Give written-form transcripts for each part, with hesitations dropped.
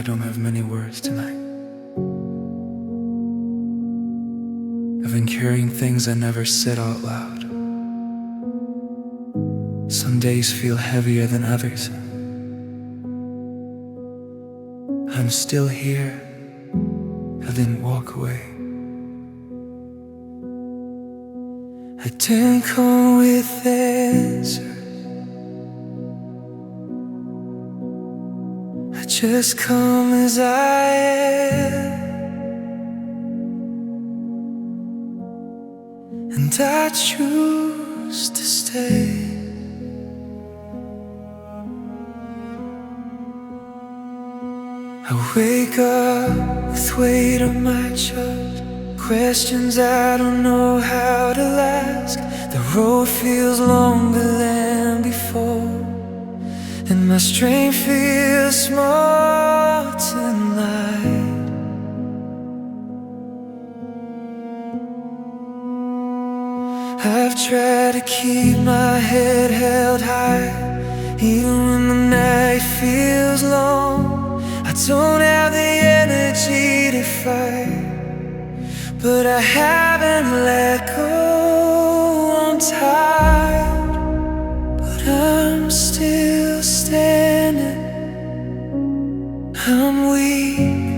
don't have many words tonight. I've been carrying things I never said out loud. Some days feel heavier than others. I'm still here. I didn't walk away. I didn't come with answers. I just come as I am, and I choose to stay. I wake up with weight on my chest, questions I don't know how to ask. The road feels longer than before, and my strength feels small tonight. I've tried to keep my head held high, even when the night feels long. I don't have the energy to fight, but I haven't let go. I'm tired, but I'm still standing. I'm weak,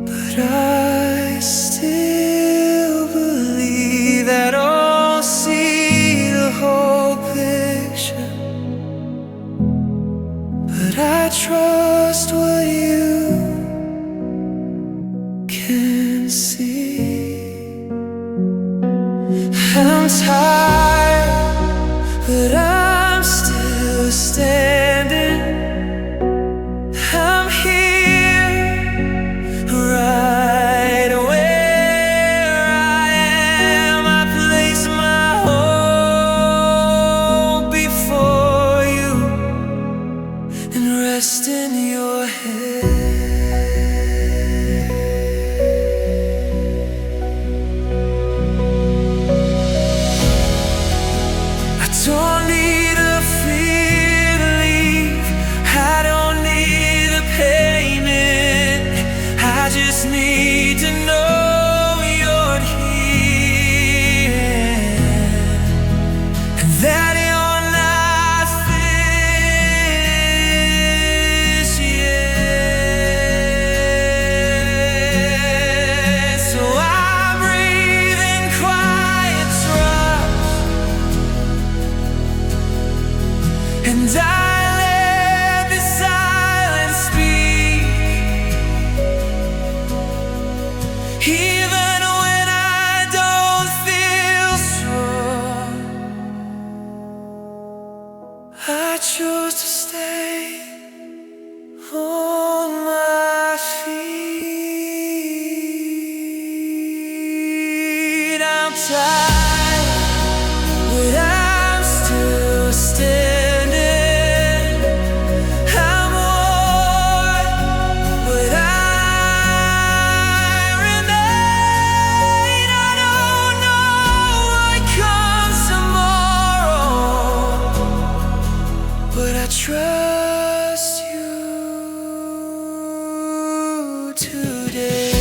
but I still believe that I'll see the whole picture. But I trust what you can see. I'm tired, but I'm still standing. I'm here, right where I am. I place my hope before you and rest in your hand. I don't need a fear to leave. I don't need a payment. I just need to know you're here, and that you're not finished yet. So I breathe in quiet trust, and I let the silence speak. Even when I don't feel strong, I choose to stay on my feet. I'm tired, but I'm still standing. I'm worn, but I remain. I don't know what comes tomorrow, but I trust you today.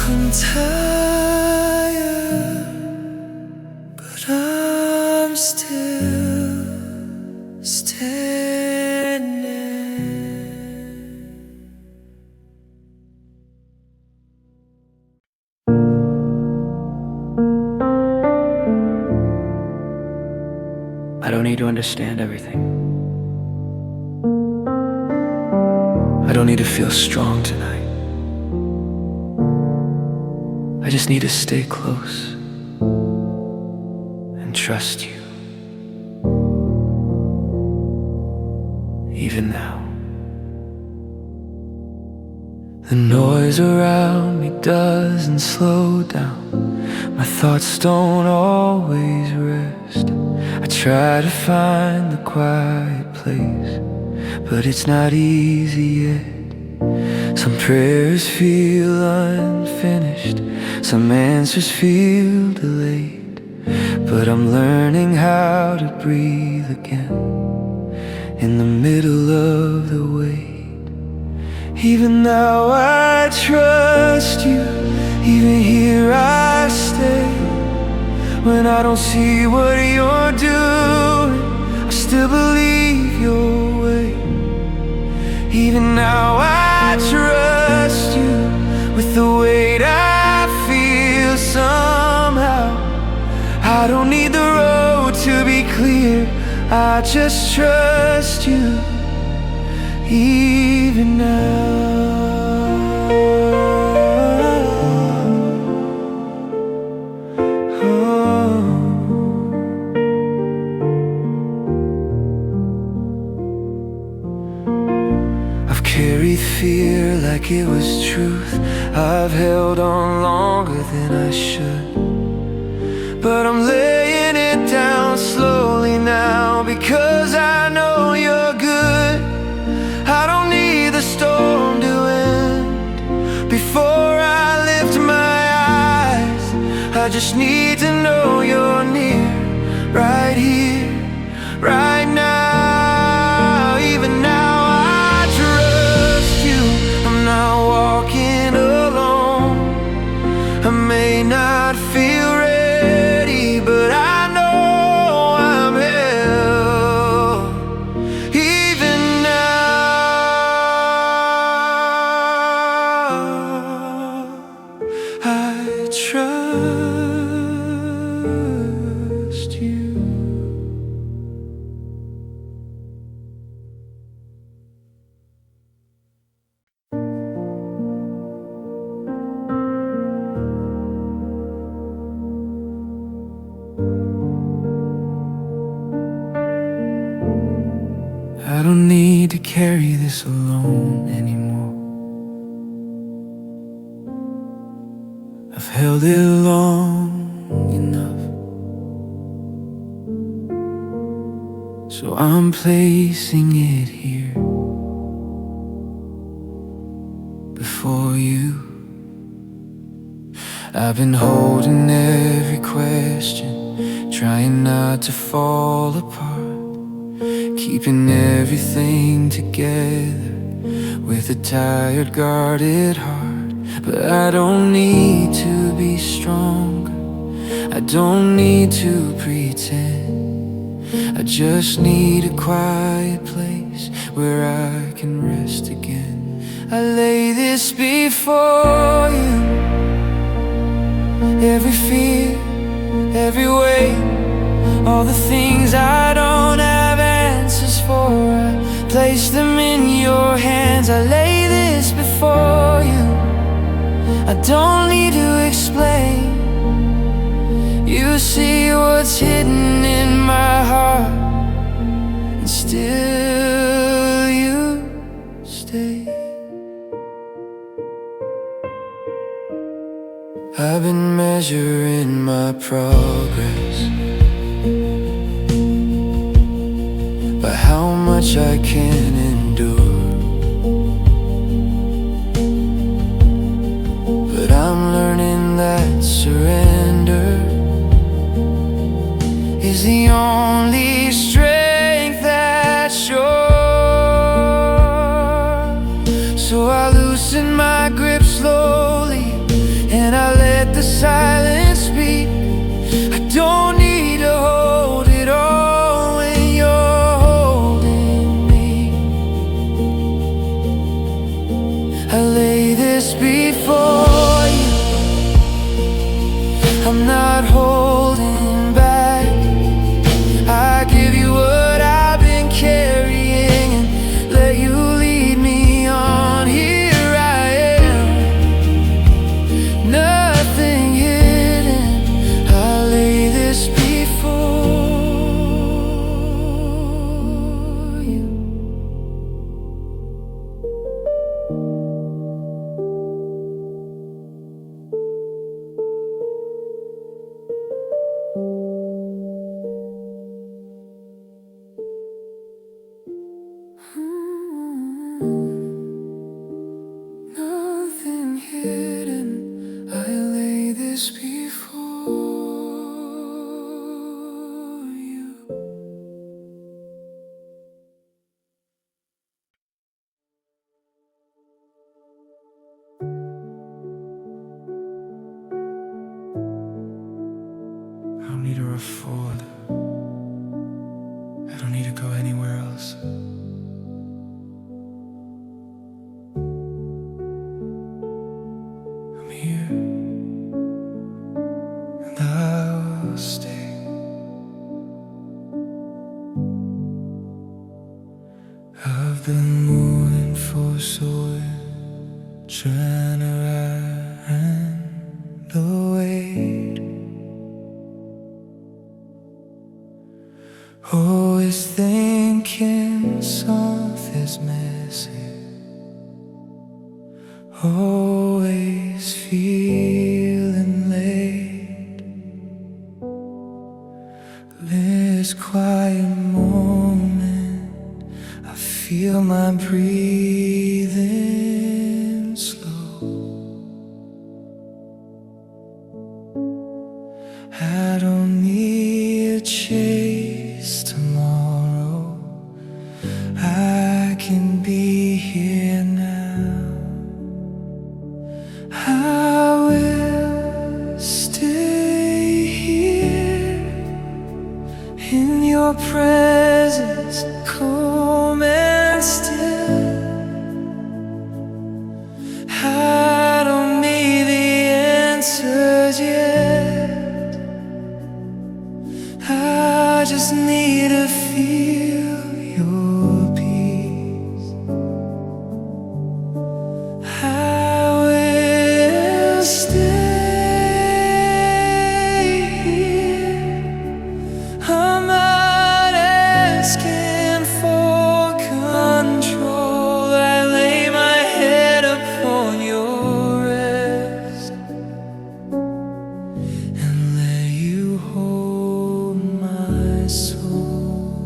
I'm tired, but I'm still standing. I don't need to understand everything. I don't need to feel strong tonight. I just need to stay close and trust you, even now. The noise around me doesn't slow down. My thoughts don't always rest. I try to find the quiet place, but it's not easy yet. Some prayers feel unfinished, some answers feel delayed, but I'm learning how to breathe again in the middle of the wait. Even now I trust you, even here I stay. When I don't see what you're doing, I still believe your way. Even now I trust you with the weight I feel somehow. I don't need the road to be clear, I just trust you even now. Carried fear like it was truth. I've held on longer than I should, but I'm laying it down slowly now, because I know you're good. I don't need the storm to end before I lift my eyes. I just need to know you're near, right here, right now. Even now I may not feel ready, but I know I'm held. Even now, I trust you. I don't need to carry this alone anymore. I've held it long enough, so I'm placing it here before you. I've been holding every question, trying not to fall apart, keeping everything together with a tired, guarded heart. But I don't need to be stronger, I don't need to pretend. I just need a quiet place where I can rest again. I lay this before you, every fear, every weight, all the things I don't have answers for. I place them in your hands. I lay this before you, I don't need to explain. You see what's hidden in my heart, and still you stay. I've been measuring my progress by how much I can endure, but I'm learning that surrender is the only strength that's sure. So I loosen my grip slowly, and I let the silence speak. I don't need to hold it all when you're holding me. I lay this before you, I'm not holding back. I give you what I've been carrying and let you lead me on. Here I am, nothing hidden. I lay this before you. afford. I don't need to go anywhere else. I'm here, and I'll stay. I've been moving for so long, trying to ride the weight. Always thinking something's missing, always feeling late. This quiet moment, I feel my breathing slow. I don't need a chase tomorrow. I can be here now. I will stay here in your presence, calm and still. I don't need the answers yet. I just need to feel your peace. I will stay here. I'm not asking for control. I lay my head upon your rest and let you hold my soul.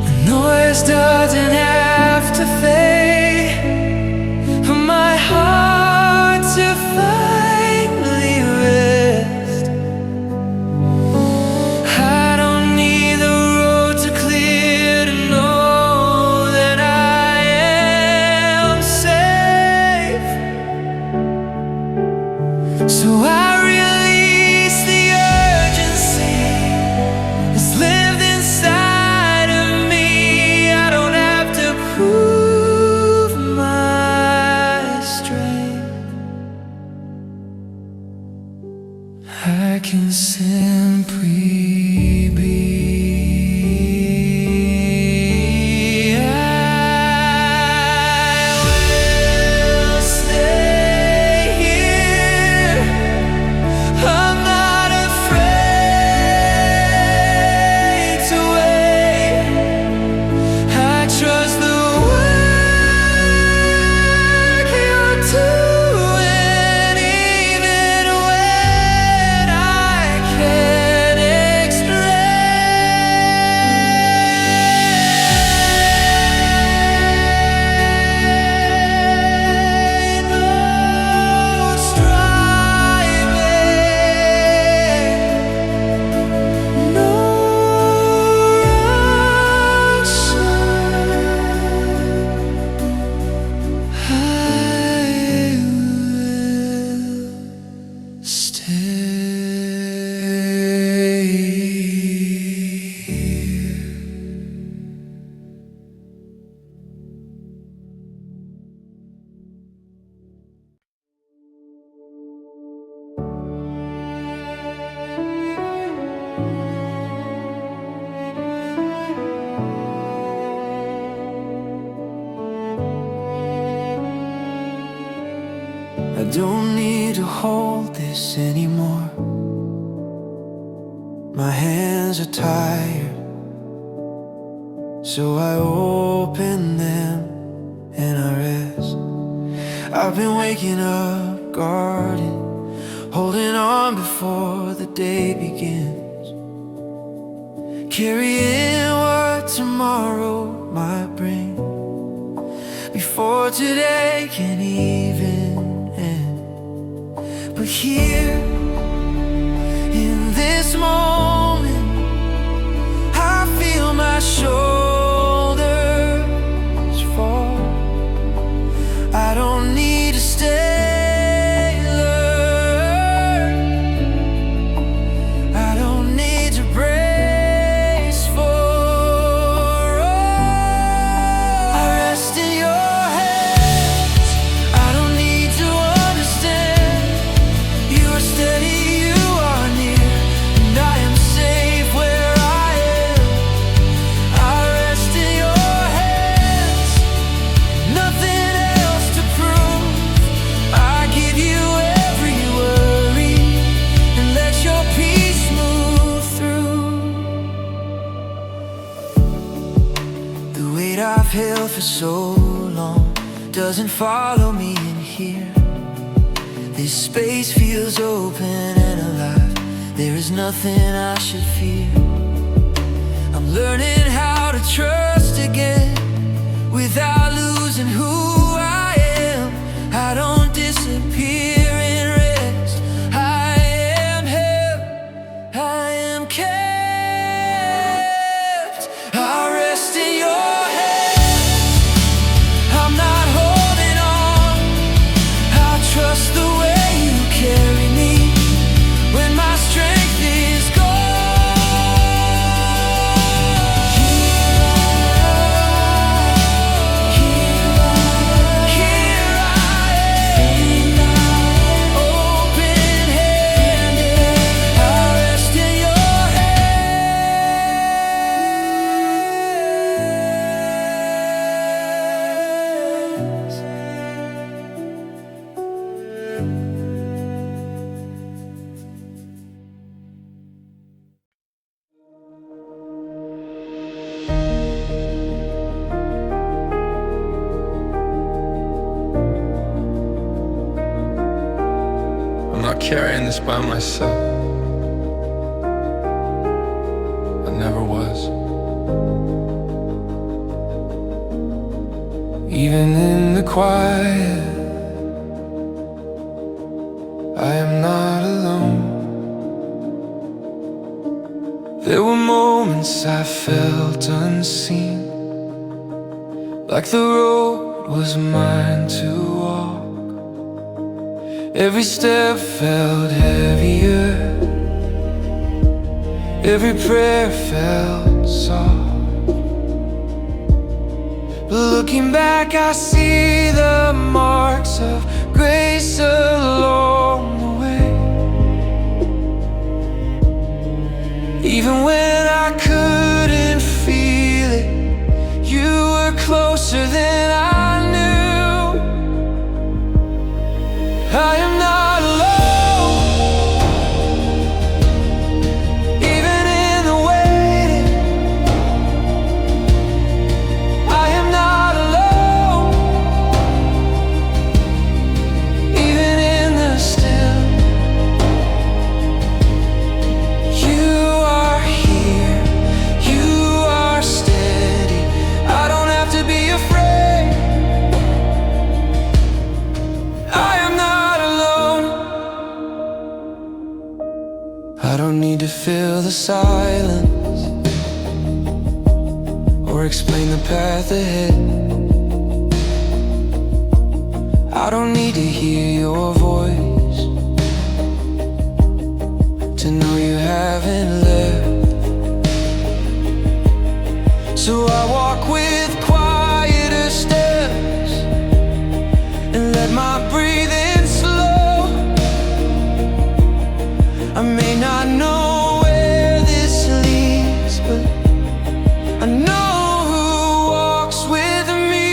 The noise doesn't have to fade for my heart to finally rest. I don't need the road to clear to know that I am safe. So I release the urgency that's lived inside of me. I don't have to prove my strength. I can simply be. I will stay here. I'm not afraid to wait. I trust the work you're doing, even when I can't explain. No striving, no rushing. I will stay here. I don't need to hold this anymore. My hands are tired, so I open them and I rest. I've been waking up guarded, holding on before the day begins, carrying what tomorrow might bring, before today can even end. But here, in this moment, I feel my shoulders fall. I don't need to stay weight I've held for so long doesn't follow me in here. This space feels open and alive. There is nothing I should fear. I'm learning how to trust again without losing who I am. I don't disappear in rest. I am held, I am kept. I rest in your hands. I'm not holding on. I trust the way you carry me when my strength is gone. I'm not carrying this by myself. I never was. Even in the quiet, I am not alone. There were moments I felt unseen, like the road was mine to walk. Every step felt heavier, every prayer felt soft. But looking back, I see the marks of grace along the way. Even when I couldn't feel it, you were closer than I knew. I am not alone, even in the waiting. I am not alone, even in the still. You are here, you are steady. I don't have to be afraid. I am not alone. I don't need to fill the silence or explain the path ahead. I don't need to hear your voice to know you haven't left. So I walk with quieter steps and let my breathing slow. I may not know where this leads, but I know who walks with me.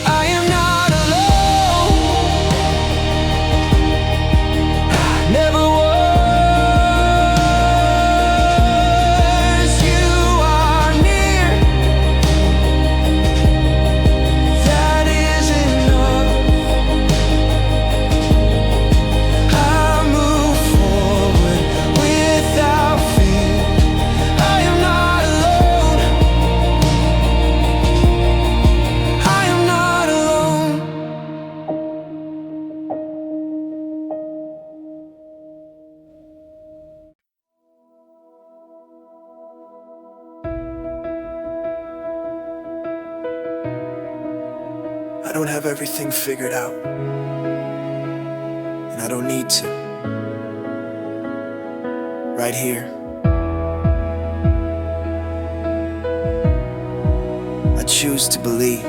I am not alone, I never was. You are near, that is enough. I move forward without fear. I am not alone, I am not alone. I don't have everything figured out, and I don't need to. Right here, I choose to believe.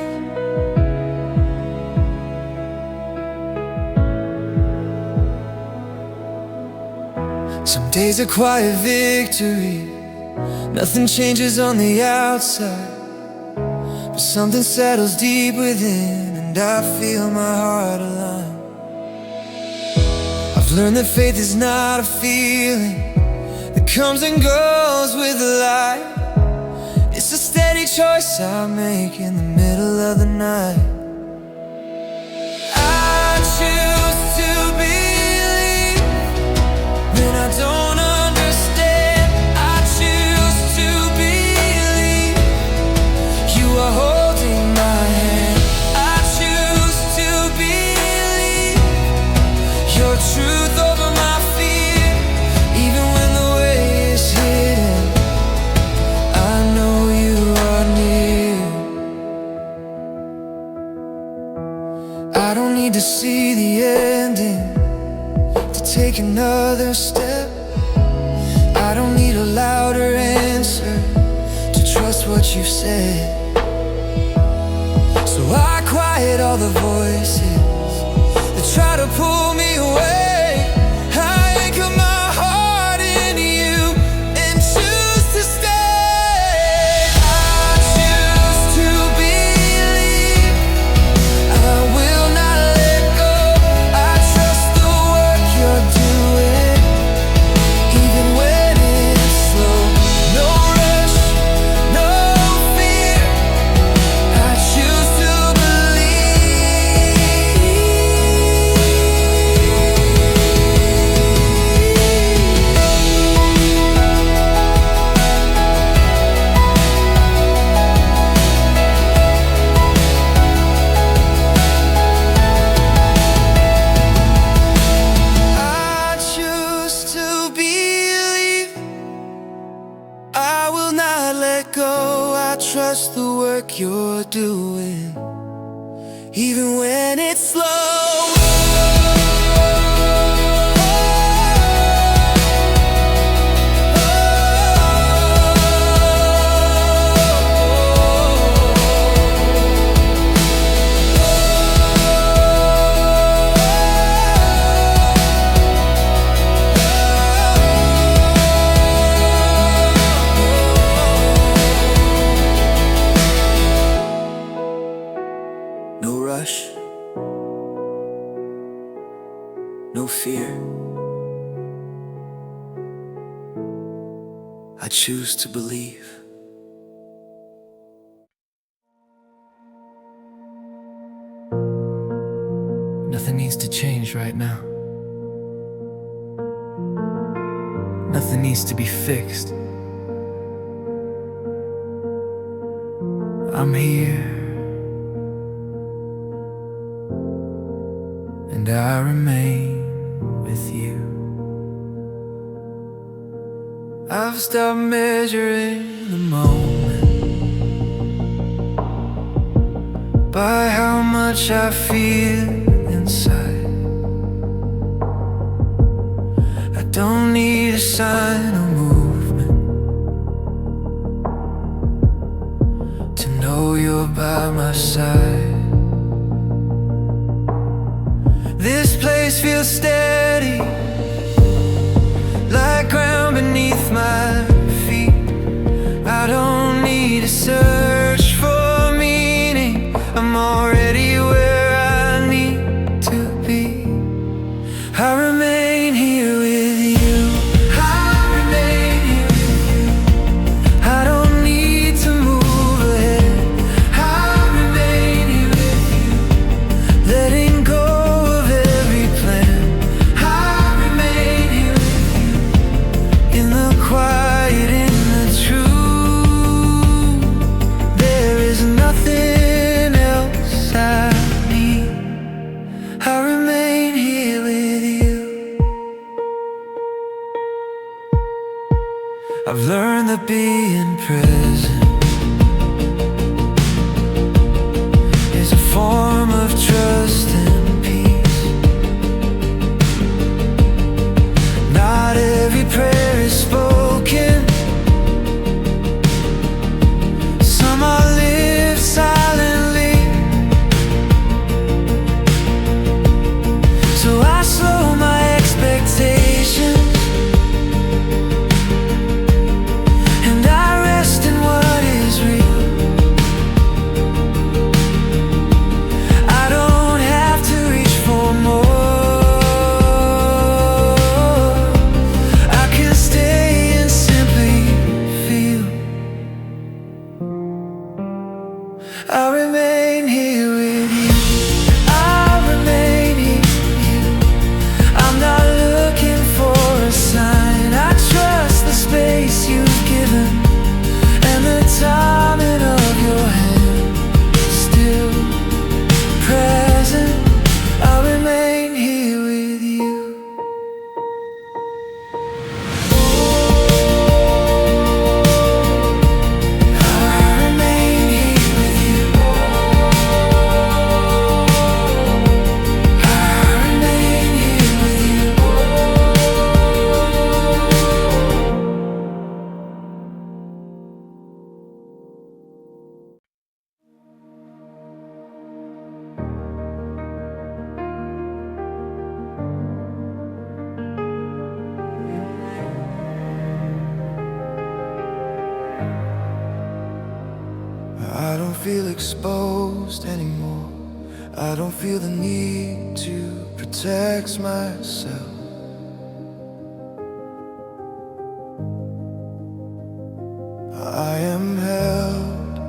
Some days are quiet victory, nothing changes on the outside, but something settles deep within, and I feel my heart align. I've learned that faith is not a feeling that comes and goes with life. It's a steady choice I make in the middle of the night. I choose to believe when I don't understand. I choose to believe you are holding my hand. I choose to believe your truth over my fear. Even when the way is hidden, I know you are near. I don't need to see the ending to take another step. I don't need a louder answer to trust what you've said. So I quiet all the voices that try to pull me away. I anchor my heart in you and choose to stay. I choose to believe I will not let go. I trust the work you're doing, even when it's slow. no rush, no fear. I choose to I choose to believe. I will not let go. I trust the work you're doing, even when it's slow. No rush, no fear. I choose to believe. Nothing needs to change right now. Nothing needs to be fixed. I'm here, and I remain with you. I've stopped measuring the moment by how much I feel inside. I don't need a sign or movement to know you're by my side. This place feels steady, like ground beneath my feet. I don't need to search for meaning. I'm already where I need to be. I remain here with you. I remain here with you. I don't need to move ahead. I remain here with you, letting go of every plan. I remain here with you, in the quiet, in the truth. There is nothing else I need. I remain here with you. I've learned that being present is a form of trust and peace. Not every prayer is spoken. Some are lived silently. So I slow my expectations, and I rest in what don't feel exposed anymore. I don't feel the need to protect myself. I am held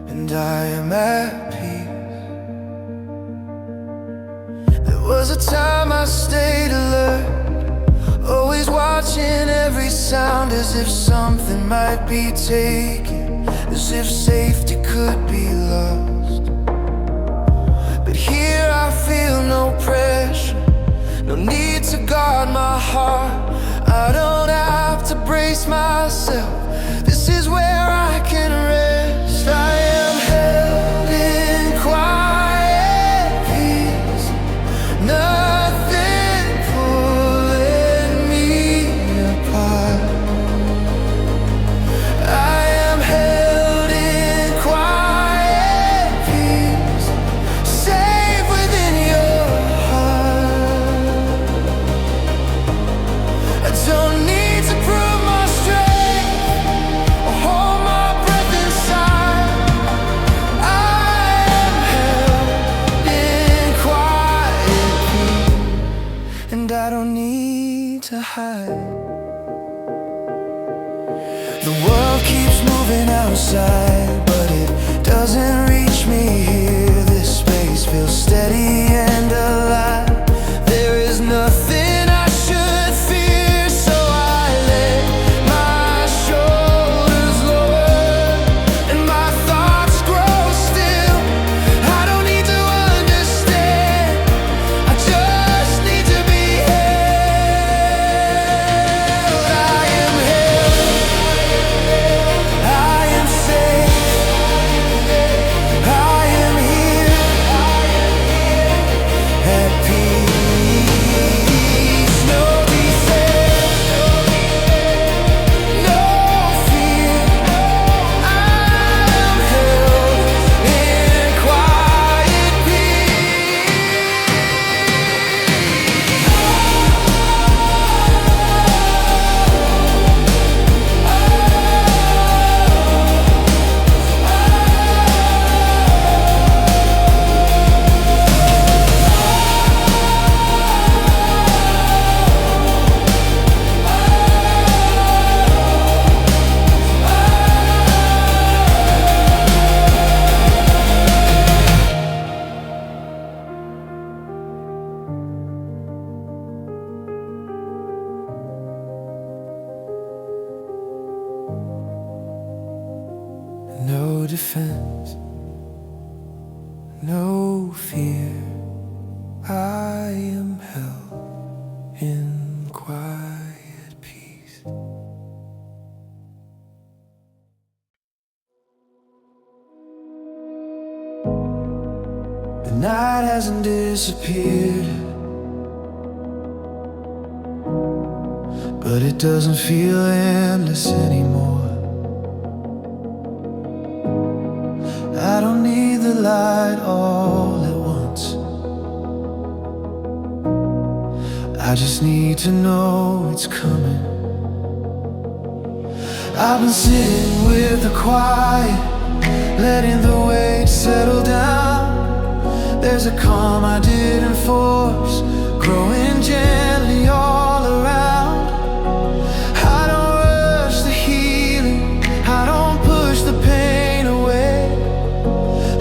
and I am at peace. There was a time I stayed alert, always watching every sound, as if something might be taken, as if safety could be lost. But here I feel no pressure, no need to guard my heart. I don't have to brace myself. This is where I can rest. I am held in quiet peace. Nothing pulling me apart. I am held in quiet peace, safe within your heart. I don't need to prove my strength or hold my breath inside. I am held in quiet peace, and I don't need to hide. The world keeps moving outside, but it doesn't reach me here. This space feels steady and alive. There is nothing I should fear, so I let my shoulders lower and my thoughts grow still. I don't need to understand, I just need to be held. I am held, I am safe, I am here, at peace. No defense, no fear. I am held in quiet peace. No defense, no fear. I am held in quiet peace. The night hasn't disappeared, but it doesn't feel endless anymore. I don't need the light all at once. I just need to know it's coming. I've been sitting with the quiet, letting the weight settle down. There's a calm I didn't force, growing gently all around. I don't rush the healing, I don't push the pain away.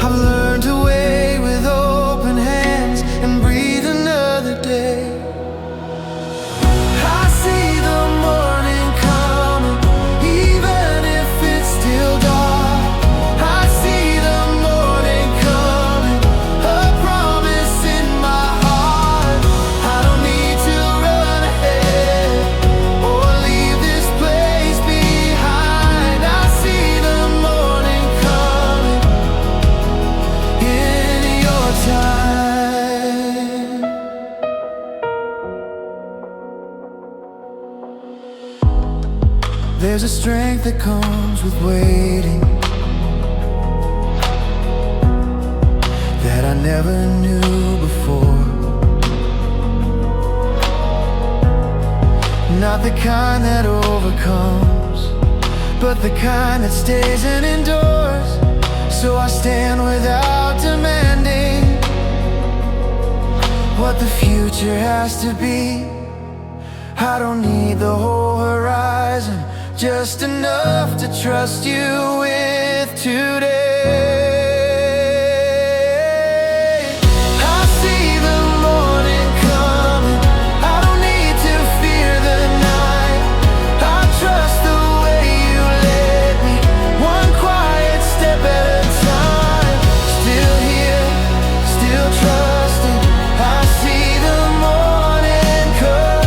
I've learned to wait with open hands and breathe another day. I see the morning coming, even if it's still dark. I see the morning coming, a promise in my heart. I don't need to run ahead or leave this place behind. I see the morning coming in your time. There's a strength that comes with waiting that I never knew before. Not the kind that overcomes, but the kind that stays and endures. So I stand without demanding what the future has to be. I don't need the whole horizon, just enough to trust you with today. I see the morning coming, I don't need to fear the night. I trust the way you led me, one quiet step at a time. Still here, still trusting, I see the morning coming.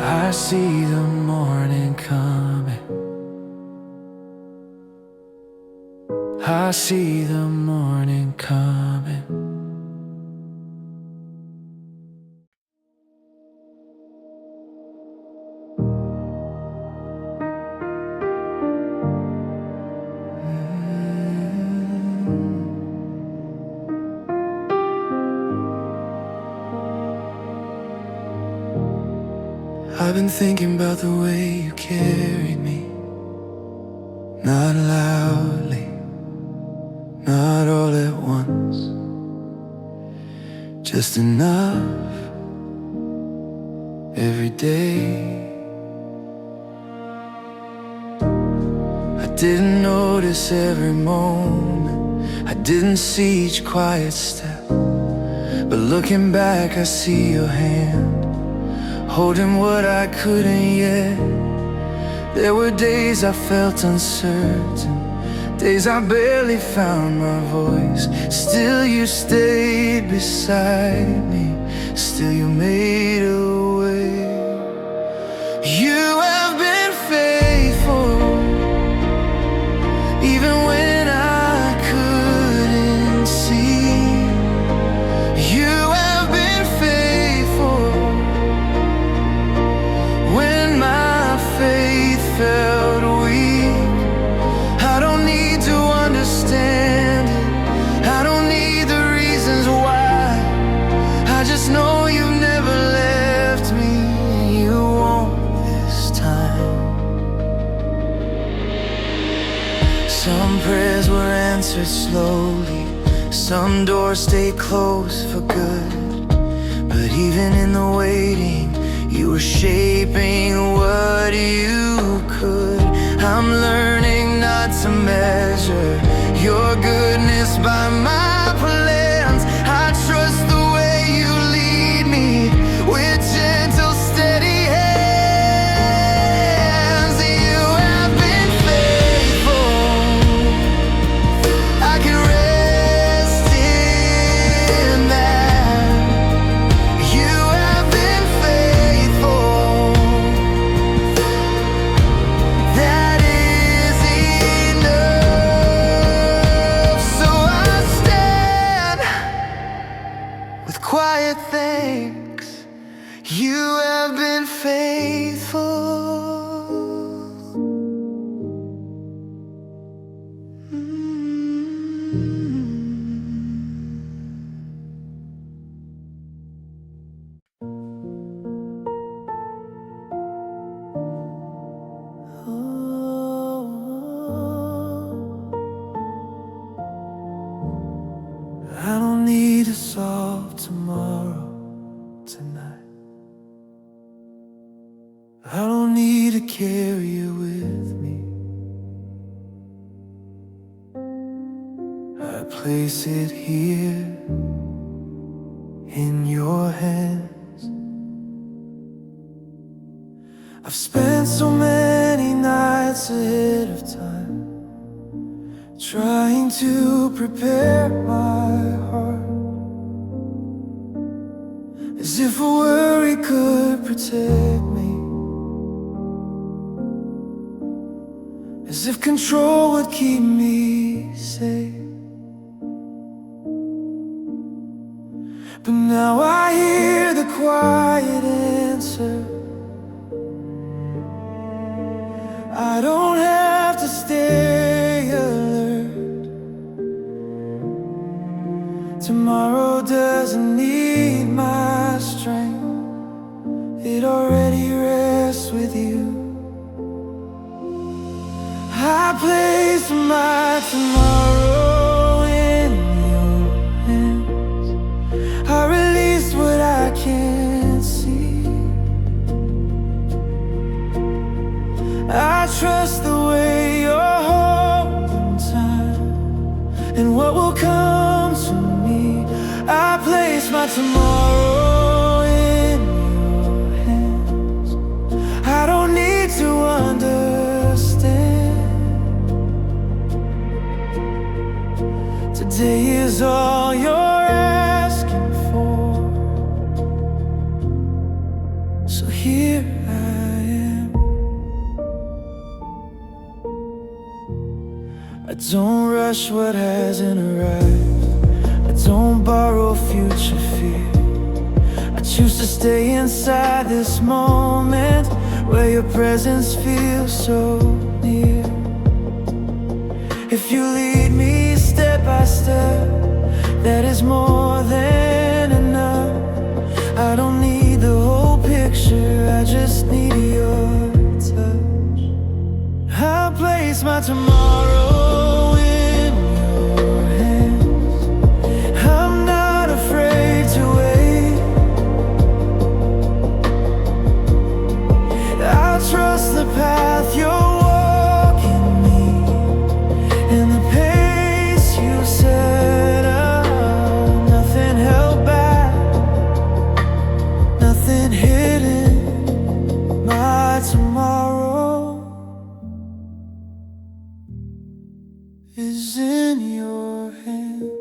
I see the morning coming, I see the morning coming. I've been thinking about the way you carried me, not loudly, not all at once, just enough every day. I didn't notice every moment, I didn't see each quiet step, but looking back I see your hand, holding what I couldn't yet. There were days I felt uncertain, days I barely found my voice. Still you stayed beside me, still you made a way. You have been faithful, even when I couldn't see. You have been faithful when my faith felt weak. I don't need to understand it, I don't need the reasons why. I just know you've never left me, you won't this time. Some prayers were answered slowly, some doors stayed closed for good. But even in the waiting, you were shaping what you could. I'm learning not to measure your goodness by my plans. I trust the way you lead me with gentle, steady hands. You have been faithful, I can rest in that. You have been faithful, that is enough. So I stand with quiet thanks, you have been faithful. I don't need to solve tomorrow tonight. I don't need to carry you with me. I place it here in your hands. I've spent so many nights ahead of time trying to prepare my heart, as if a worry could protect me. as if control would keep me safe. But now I hear the quiet answer. I don't have to stay alert. Tomorrow doesn't need my strength. It already rests with you. I place my tomorrow in your hands. I release what I can't see. I trust the way you're holding time and what will come to me. I place my tomorrow in your hands. I don't need to understand. Today is all you're asking for. So here I am. I don't rush what hasn't arrived. I don't borrow future fear. I choose to stay inside this moment where your presence feels so near. If you lead me step by step, that is more than enough. I don't need the whole picture, I just need your touch. I place my tomorrow in your hands. I'm not afraid to wait. I'll trust the path you're walking me, and the pace you set up. Nothing held back, nothing hidden. My tomorrow is in your hands.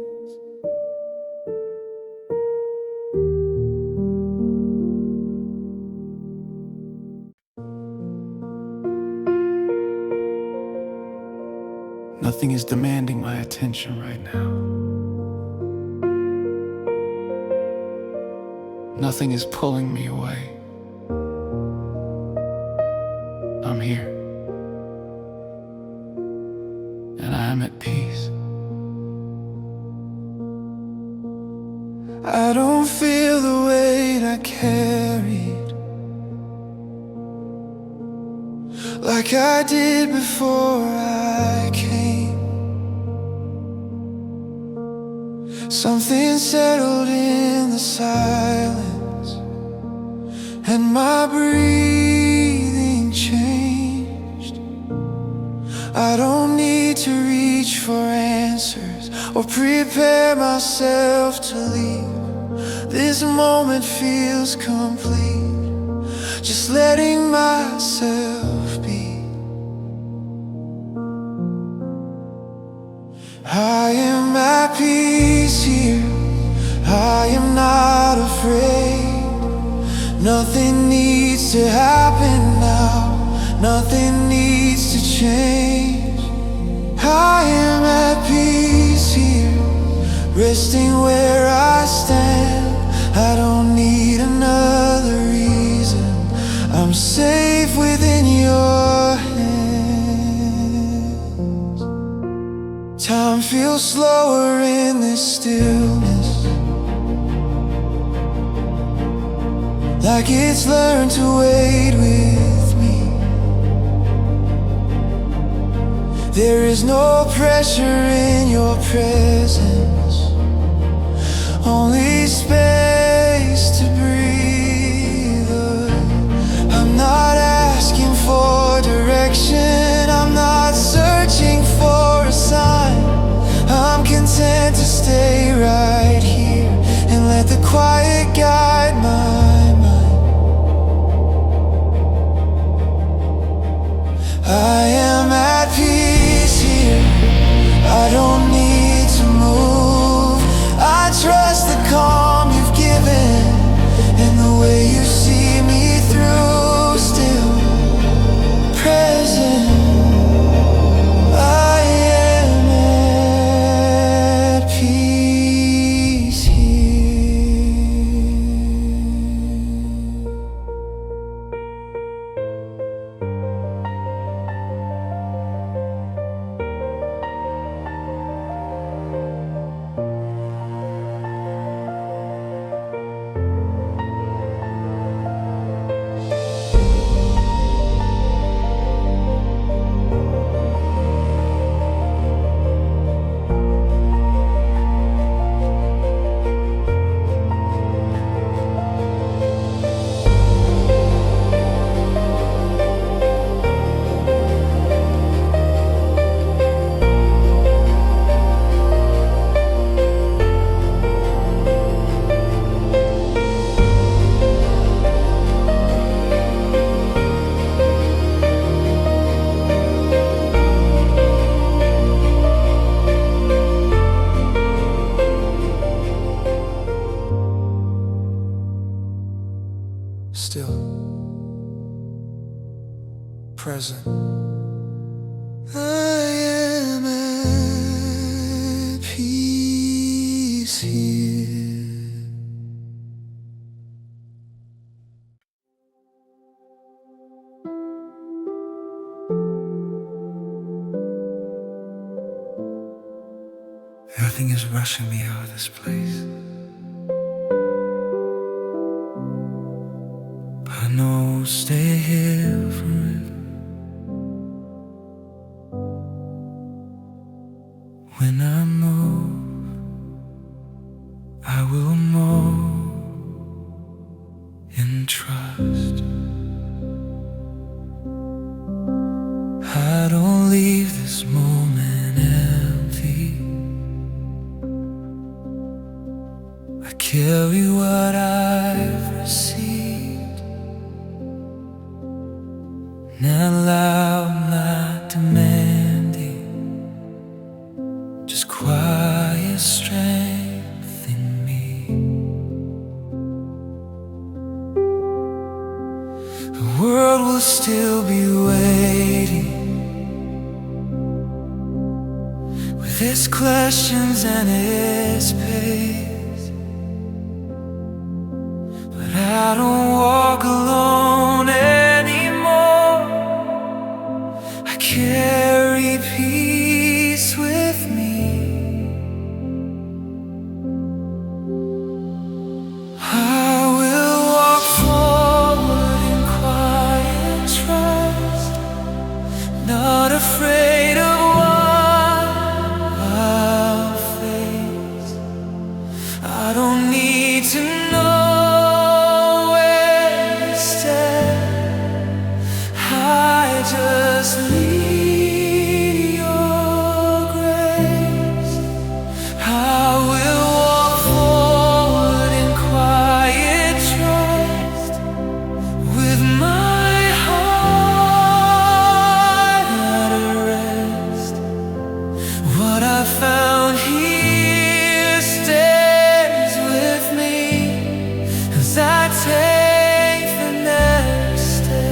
Nothing is demanding my attention right now. Nothing is pulling me away. I'm here, and I am at peace. I don't feel the weight I carried like I did before I came. Something settled in the silence, and my breathing changed. I don't need to reach for answers or prepare myself to leave. This moment feels complete, just letting myself be. I am at peace here, I am not afraid. Nothing needs to happen now, nothing needs to change. I am at peace here, resting where I stand. I don't need another reason, I'm safe within your hands. Time feels slower in this stillness, like it's learned to wait with me. There is no pressure in your presence, only space to breathe. I'm not asking for direction, I'm not searching for a sign. I'm content to stay right here and let the quiet guide my mind. I am at peace here, I don't need to move. I trust the calm you've given and the way you see me through. Still present, present. I am at peace here. Nothing is rushing me out of this place. I know I'll stay here forever. When I move, I will move in trust. I don't leave this moment empty. I carry what I've received. Not loud, not demanding, just quiet strength in me. The world will still be waiting with its questions and its pace. But I don't walk alone anymore. I carry peace with me. I will walk forward in quiet trust, not afraid of what I'll face. I don't need to know where to stand. I just need your grace. I will walk forward in quiet trust, with my heart at rest. What I found here stays with me as I take the next step.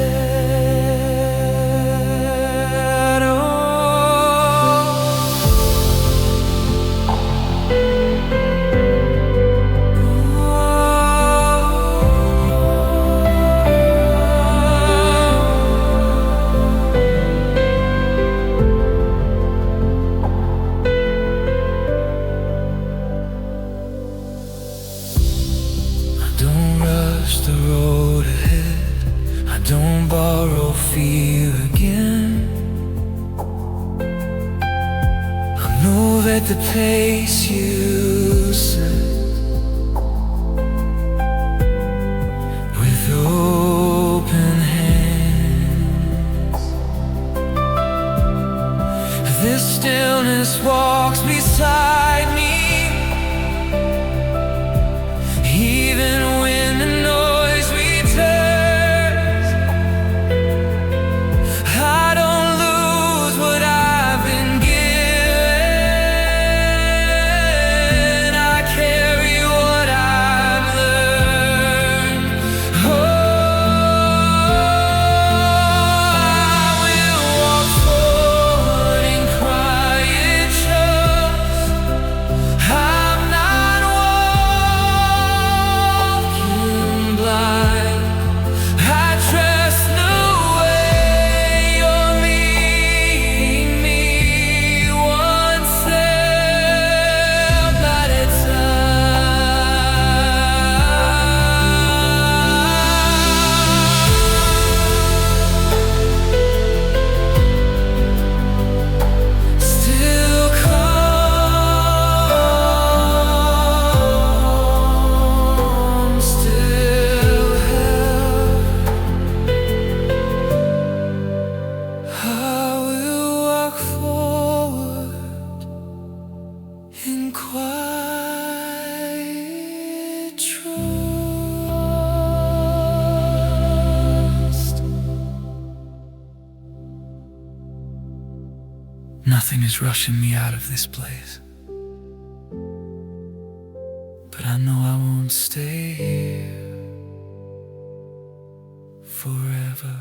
I don't rush the road ahead. I don't borrow fear again. I know that the pace you set, with open hands, this stillness walks beside me. Even when the noise returns, I don't lose what I've been given. I carry what I've learned. I will walk forward in quiet trust. I'm not walking blind. I trust the way you're meeting me, one step at a time. Still calm, still held. I will walk forward in quiet trust. Nothing is rushing me out of this place, but I know I won't stay here forever.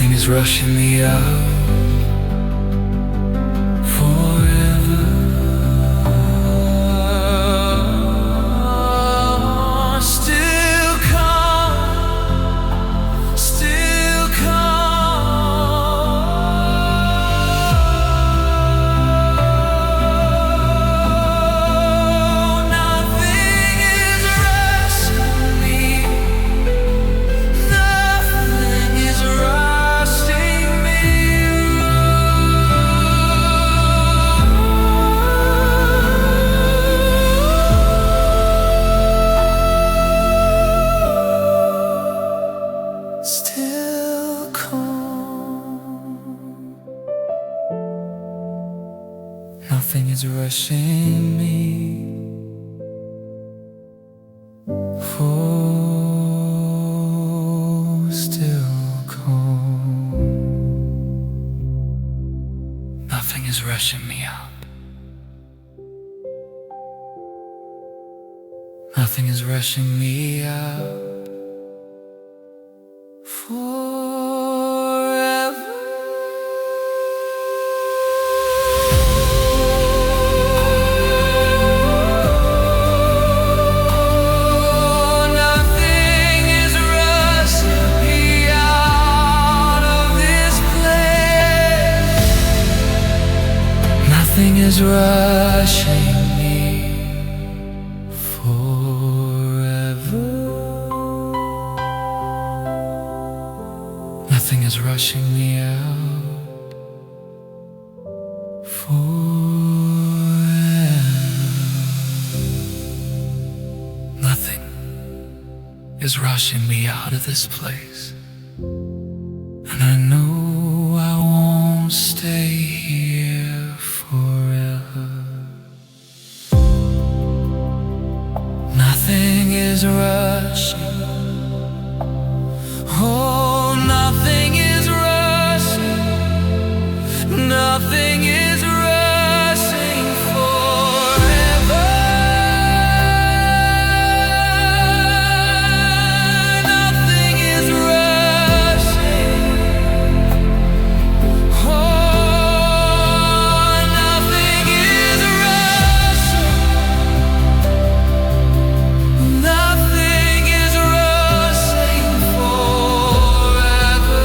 Nothing is rushing me out forever. Still calm, still calm. Nothing is rushing me. Nothing is rushing me. Still calm. Nothing is rushing me. For still calm. Nothing is rushing me out. Nothing is rushing me out forever. Nothing is rushing me out of this place. Nothing is rushing me forever. Nothing is rushing me out forever. Nothing is rushing me out of this place. And I know I won't stay here forever. Nothing is rushing. Oh, nothing is rushing. Nothing is rushing forever. Nothing is rushing. Oh, nothing is rushing. Nothing is rushing forever.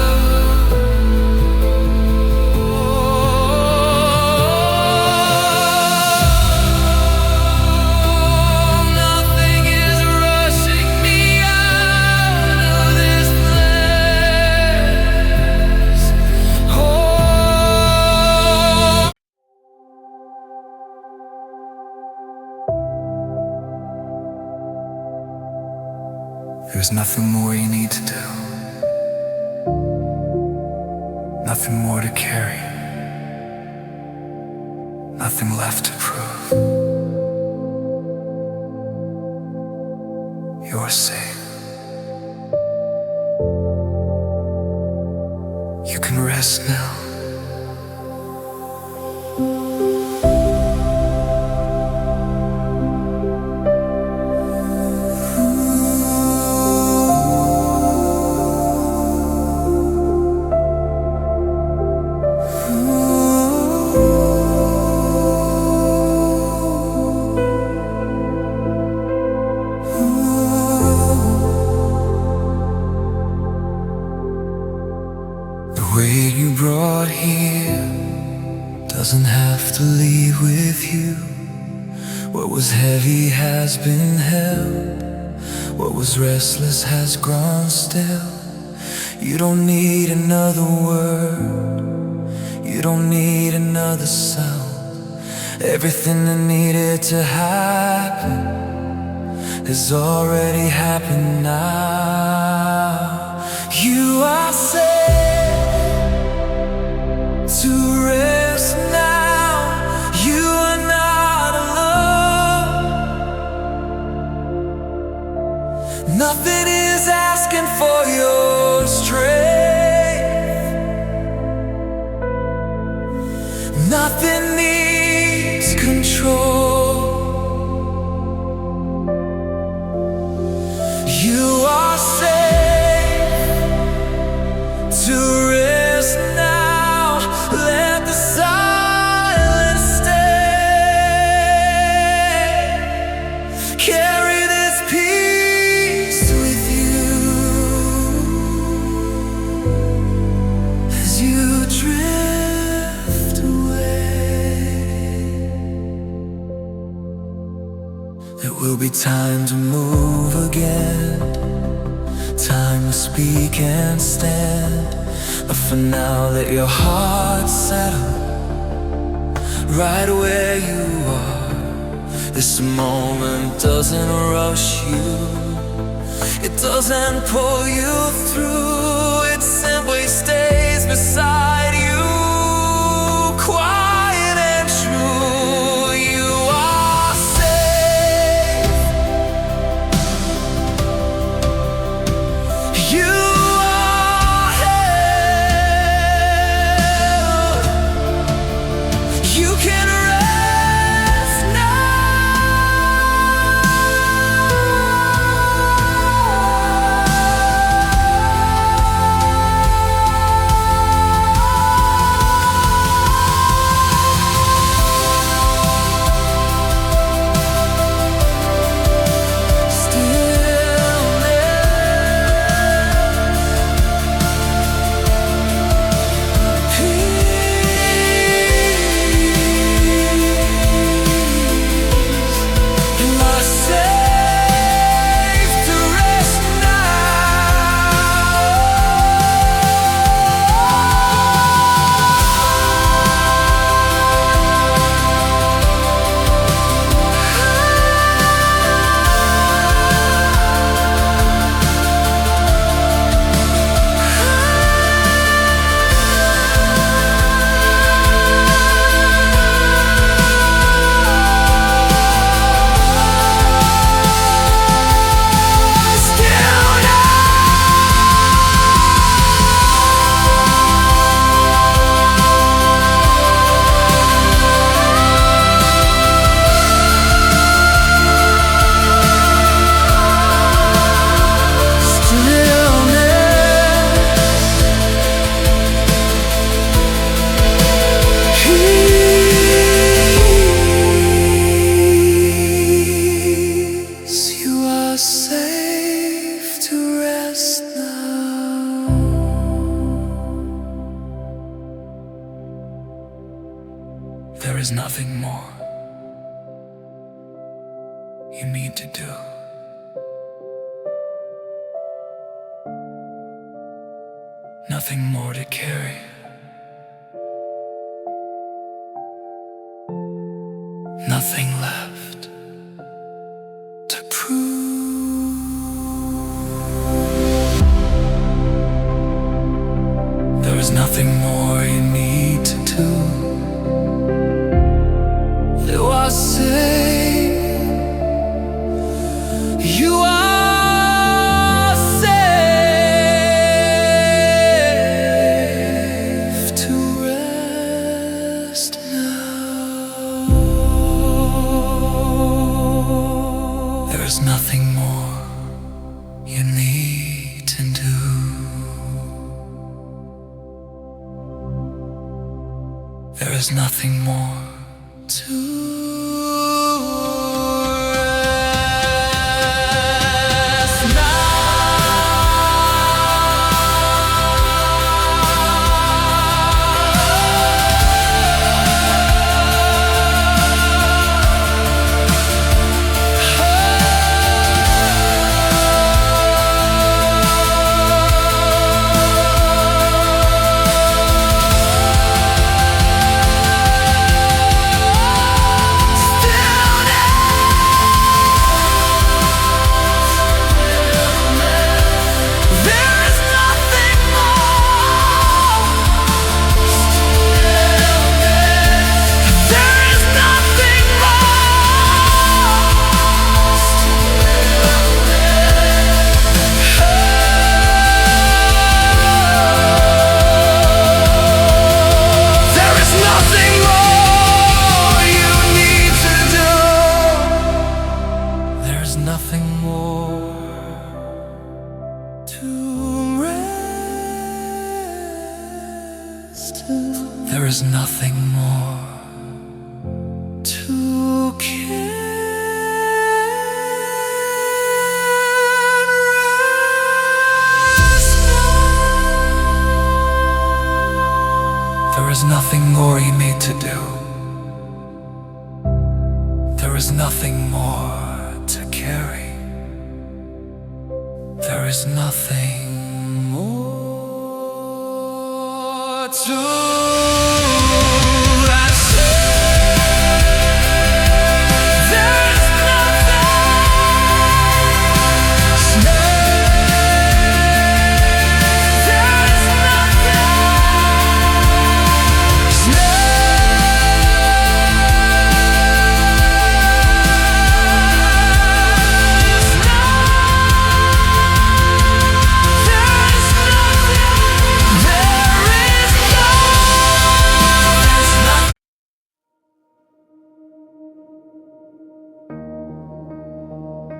Nothing is rushing me out of this place. Oh. There's nothing more you need to do, nothing more to carry, nothing left to prove. You're safe. You can rest now. The weight you brought here doesn't have to leave with you. What was heavy has been held. What was restless has grown still. You don't need another word. You don't need another sound. Everything that needed to happen has already happened now. You are safe to rest now. You are not alone. Nothing is asking for your strength. Nothing needs control. You are safe to rest. be time to move again, time to speak and stand. But for now, let your heart settle right where you are. This moment doesn't rush you, it doesn't pull you through, it simply stays beside you, quiet and true. You are safe. You are held. You can rest now. Safe to rest now. There is nothing more you need to do. Nothing more to carry. Nothing left to prove. There is nothing more you need to do. You are safe. You are safe to rest now. There is nothing more you need to do. There is nothing more to rest now. Nothing more to rest. There is nothing more to rest now. There is nothing more you need to do. There is nothing more to is nothing more to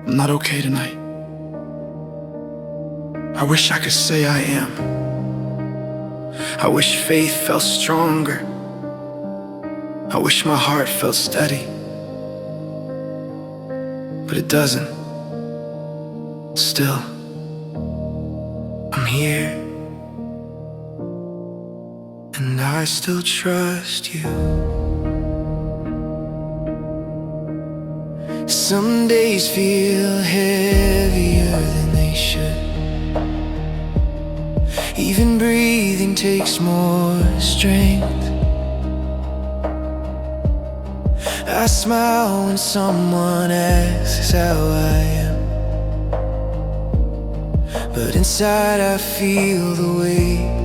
I'm not okay tonight. I wish I could say I am. I wish faith felt stronger. I wish my heart felt steady. But it doesn't. Still, I'm here. And I still trust you. Some days feel heavier than they should. Even breathing takes more strength. I smile when someone asks how I am, but inside I feel the weight.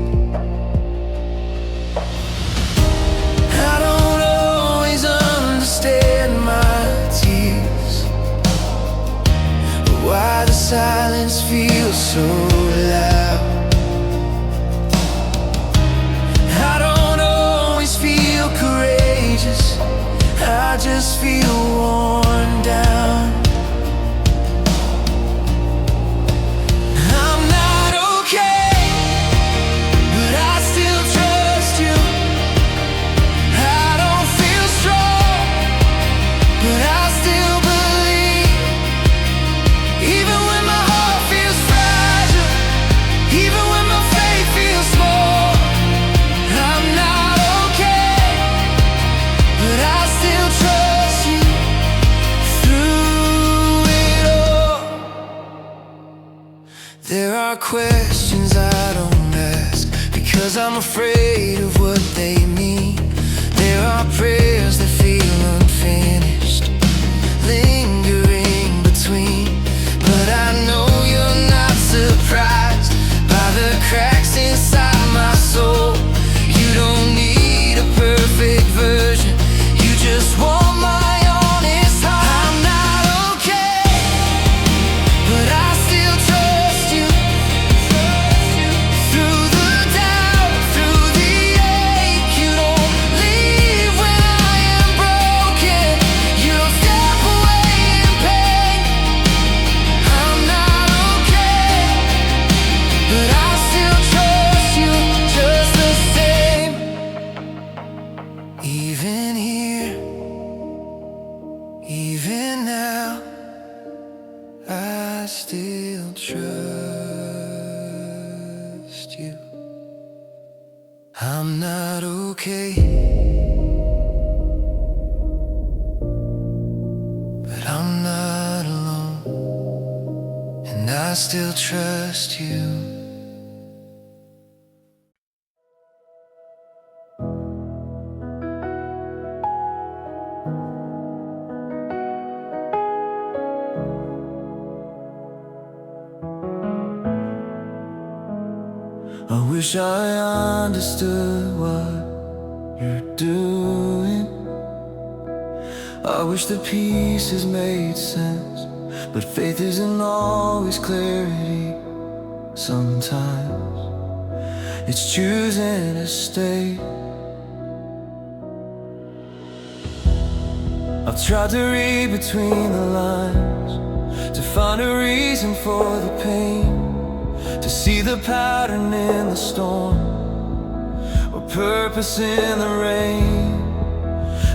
I don't always understand my tears, why the silence feels so loud. I don't always feel courageous, I just feel worn down. I'm not okay, but I still trust you. I don't feel strong, but I still believe. Even when my heart feels fragile, even when my faith feels small, I'm not okay, but I still trust you through it all. There are questions I don't ask because I'm afraid of what they mean. There are prayers that feel unfinished, lingering between. But I know you're not surprised by the cracks inside my soul. You don't need a perfect version, you just want my honest heart. I'm not okay, but I still trust you. Through the doubt, through the ache, you don't leave when I am broken. You don't step away in pain. I'm not okay, but I still trust you just the same. Even here, even now, I still trust you. I'm not okay, but I'm not alone, and I still trust you. I wish I understood what you're doing. I wish the pieces made sense, but faith isn't always clarity. Sometimes it's choosing to stay. I've tried to read between the lines to find a reason for the pain, to see the pattern in the storm or purpose in the rain.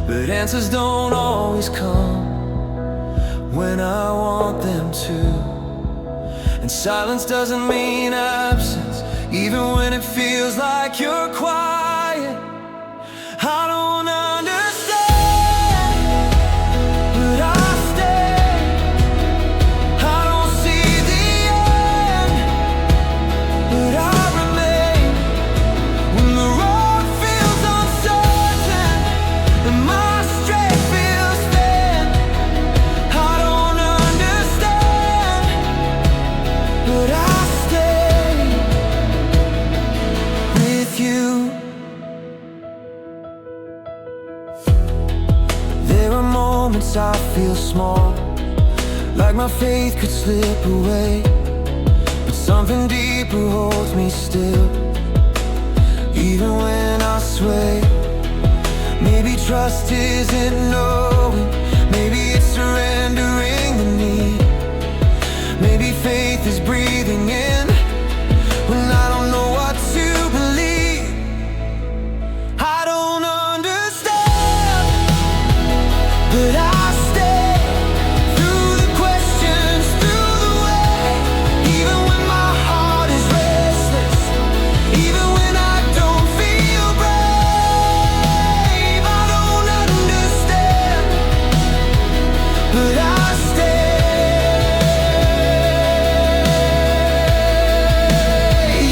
But answers don't always come when I want them to, and silence doesn't mean absence, even when it feels like you're quiet. I don't understand, but I stay. I don't see the end, moments I feel small, like my faith could slip away, but something deeper holds me still, even when I sway. Maybe trust isn't knowing, maybe it's surrendering the need. Maybe faith is breathing in when I don't know what to believe. I don't understand, but I stay through the questions, through the way. Even when my heart is restless, even when I don't feel brave. I don't understand, but I stay.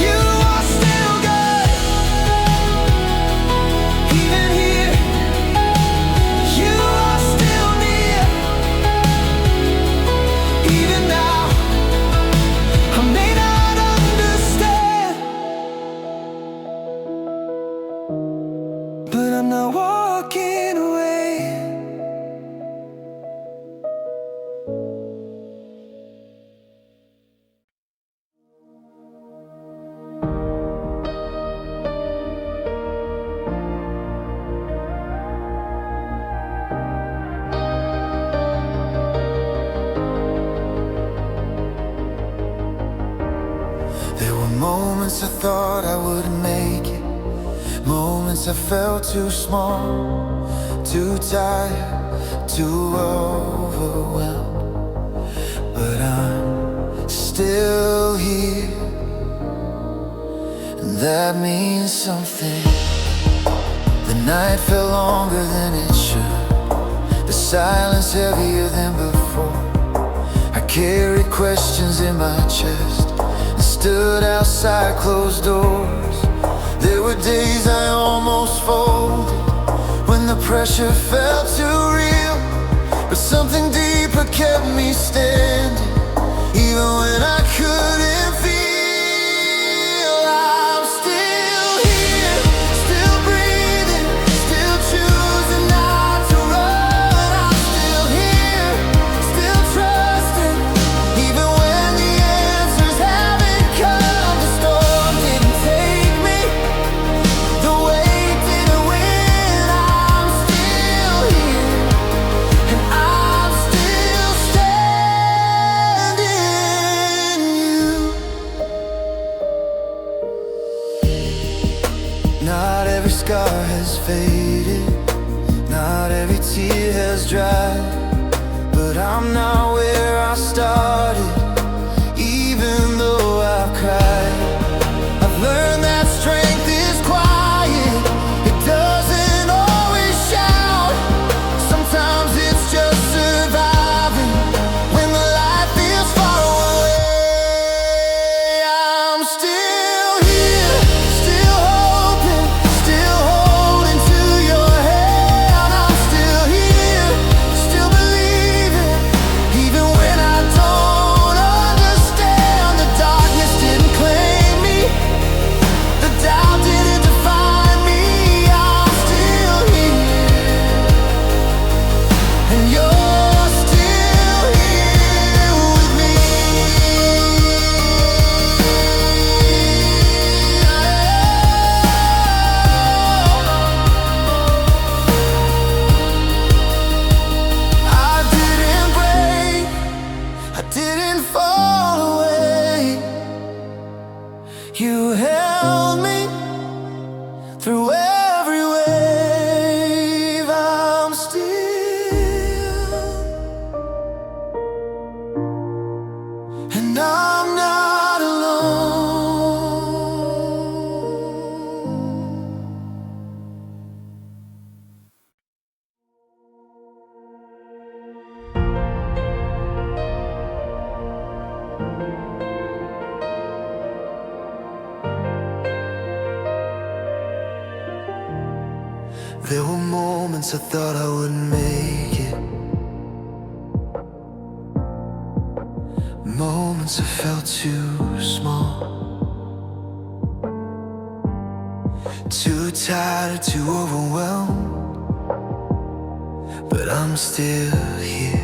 You are still good, even here. You are still near, even now. I may not understand, but I'm not walking away. There were moments I thought I wouldn't make it, moments I felt too small, too tired, too overwhelmed. But I'm still here, and that means something. The night felt longer than it should, the silence heavier than before. I carried questions in my chest and stood outside closed doors. There were days I almost folded when the pressure felt too real, but something deeper kept me standing, even when I couldn't feel. I'm still here, still breathing, still choosing not to run. I'm still here, still trusting, even when the answers haven't come. The storm didn't take me, the weight didn't win. I'm still here, and I'm still standing. You. Not every scar has faded, not every tear has dried, but I'm not where I started, even though I've cried. I've learned that strength is quiet, it doesn't always shout. Sometimes it's just surviving when the light feels far away. I'm still here, still hoping, still holding to your hand. I'm still here, still believing, even when I don't understand. The darkness didn't claim me, the doubt didn't define me. I'm still here, and you're still here with me. I didn't break, I didn't fall away. You held me through every wave. I'm still, and I'm not alone. There were moments I thought I wouldn't make it, moments I felt too small, too tired, too overwhelmed. but I'm still here,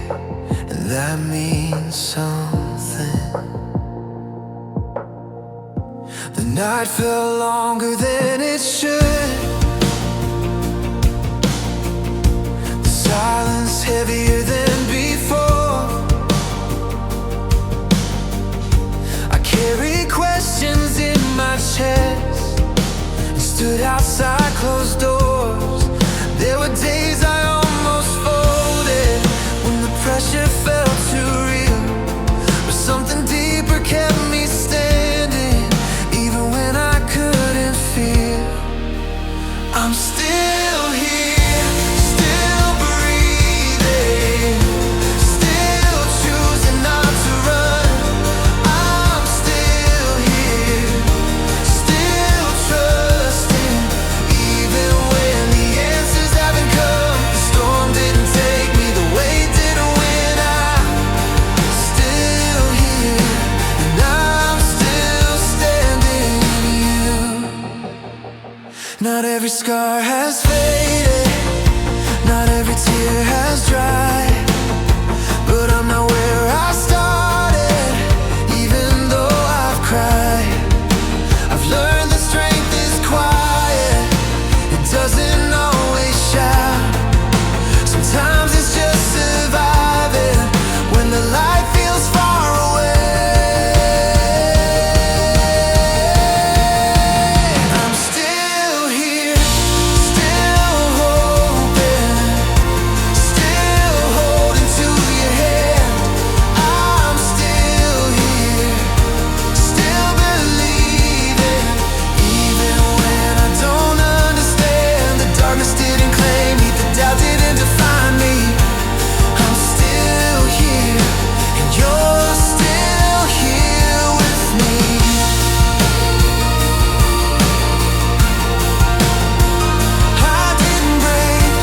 and that means something. The night felt longer than it should. The silence heavier than before. I carried questions in my chest and stood outside closed doors. There were days I almost folded when the pressure felt too real, but something deeper kept me standing even when I couldn't feel. I'm still here, still breathing, still choosing not to run. I'm still here, still trusting, even when the answers haven't come. The storm didn't take me, the weight didn't win. I'm still here, and I'm still standing in you. Not every scar has faded, not every tear has dried, but I'm not where I started, even though I've cried. I've learned that strength is quiet, it doesn't always shout. Sometimes it's just surviving when the light feels far away. I'm still here, still hoping, still holding to your hand. I'm still here, still believing, even when I don't understand. The darkness didn't claim me, the doubt didn't define me. I'm still here, and you're still here with me. I didn't break,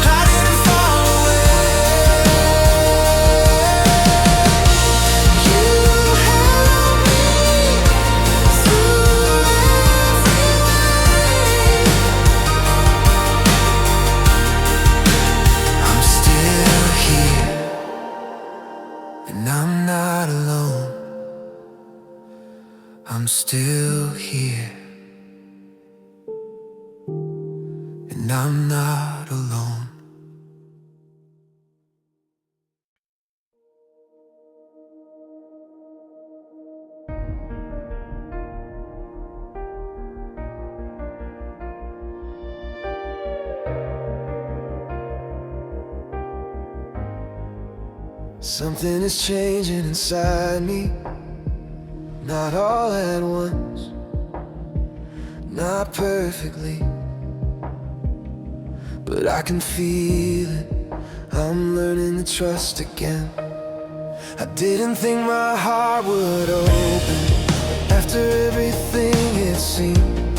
I didn't fall away. You held me through every way. I'm still here, and I'm not alone. I'm still here, and I'm not alone. Something is changing inside me, not all at once, not perfectly, but I can feel it. I'm learning to trust again. I didn't think my heart would open after everything it seemed.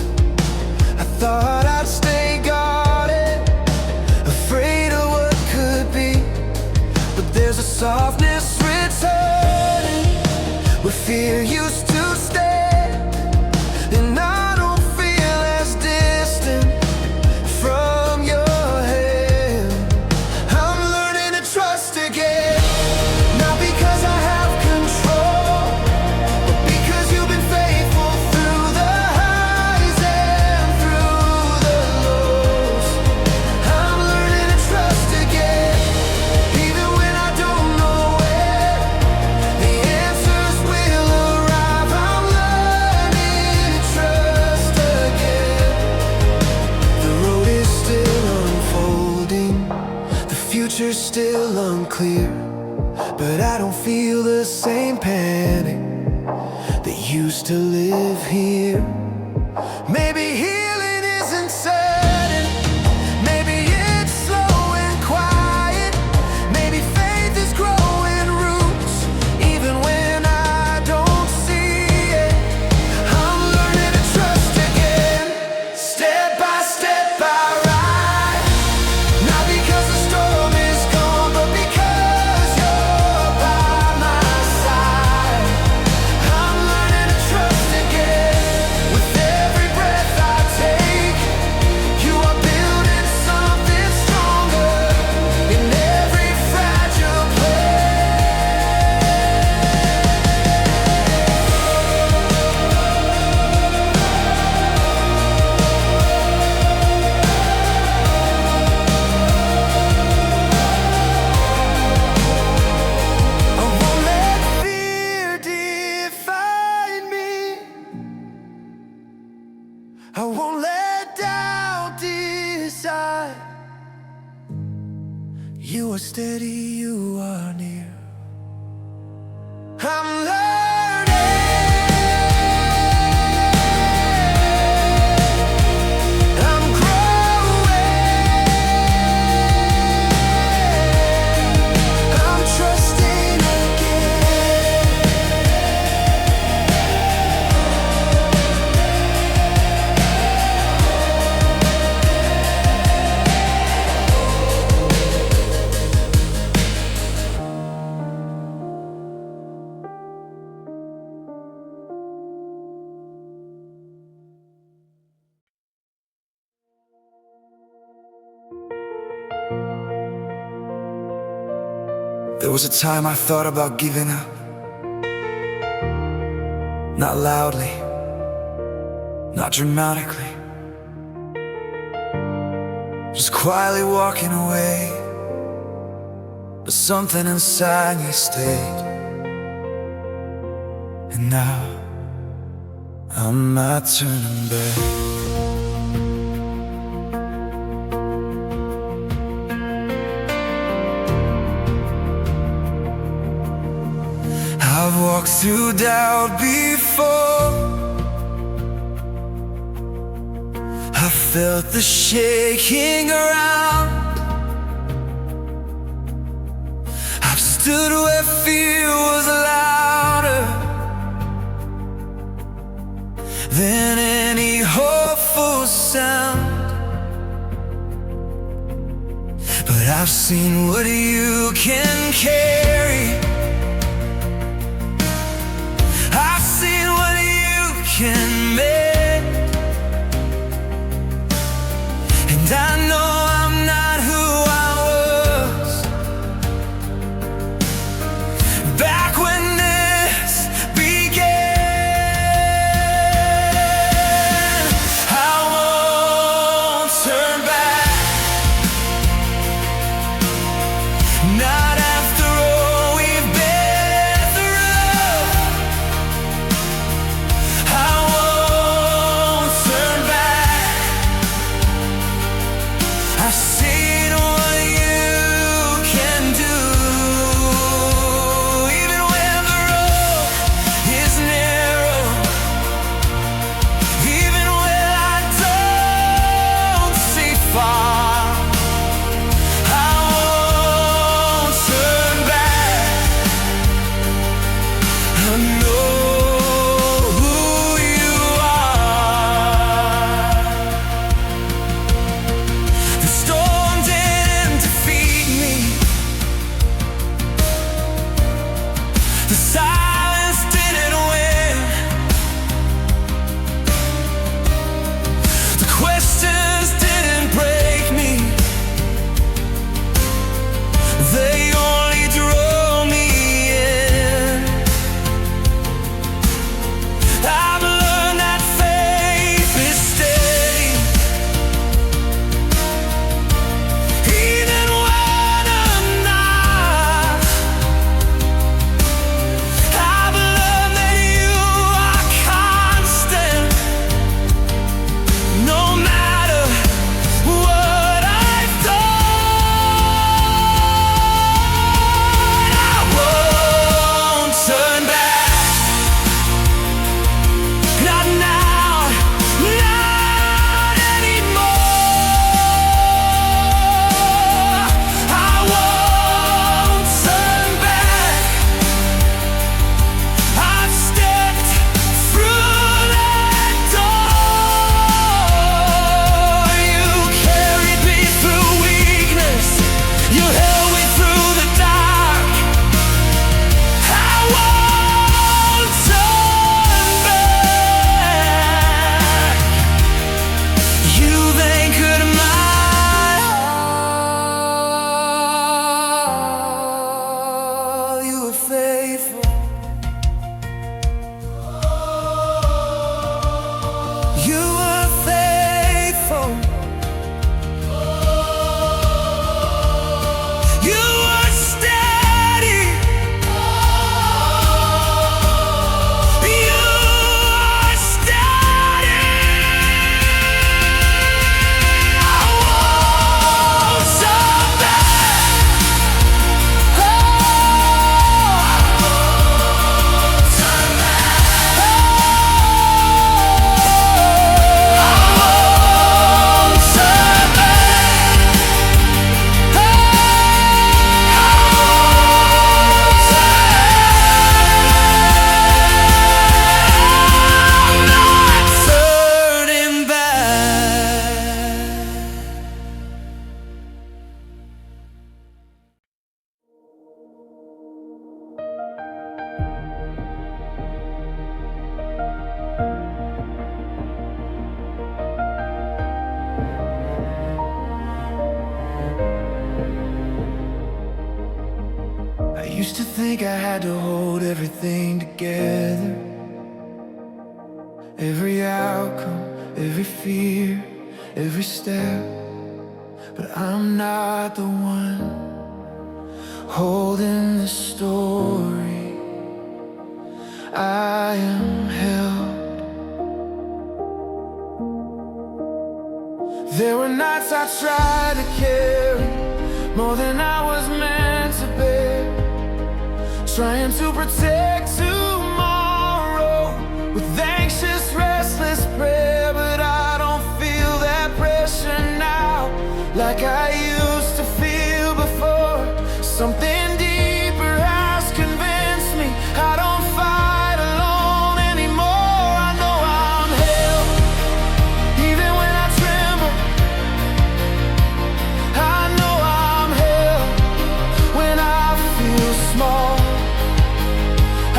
I thought I'd stay guarded, afraid of what could be, but there's a softness returning where fear used to stay, and I don't feel as distant from your hand. I'm learning to trust again, not because I have control, but because you've been faithful through the highs and through the lows. I'm learning to trust again, even when I don't know where the answers will arrive. I'm learning to trust again. The road is still unfolding, the future's still unclear, but I don't feel the same panic that used to live here. Maybe healing isn't sudden, maybe it's slow and quiet, maybe faith is growing roots even when I don't see it. I'm learning to trust again, step by step I ride, not because the storm is gone, but because you're by my side. I'm learning to trust again with every breath I take. There was a time I thought about giving up. Not loudly, not dramatically, just quietly walking away. But something inside me stayed, and now I'm not turning back. I've walked through doubt before. I felt the shaking around. I've stood where fear was louder than any hopeful sound. But I've seen what you can carry. I've seen what you can make, and I know I'm not who I was back when this began. I won't turn back, not after all we've been through. I won't turn back. I've seen what you can do, even when the road is narrow, even when I don't see far. I won't turn back. I know who you are. The storm didn't defeat me. The silence didn't win. The questions didn't break me. They only drove me in. I've learned that faith is steady, even when I'm not. Used to think I had to hold everything together, every outcome, every fear, every step. But I'm not the one holding the story. I am held. There were nights I tried to carry more than I was meant to bear, trying to protect tomorrow with anxious, restless prayer. But I don't feel that pressure now like I used to feel before. Something deeper has convinced me I don't fight alone anymore. I know I'm held, even when I tremble. I know I'm held when I feel small.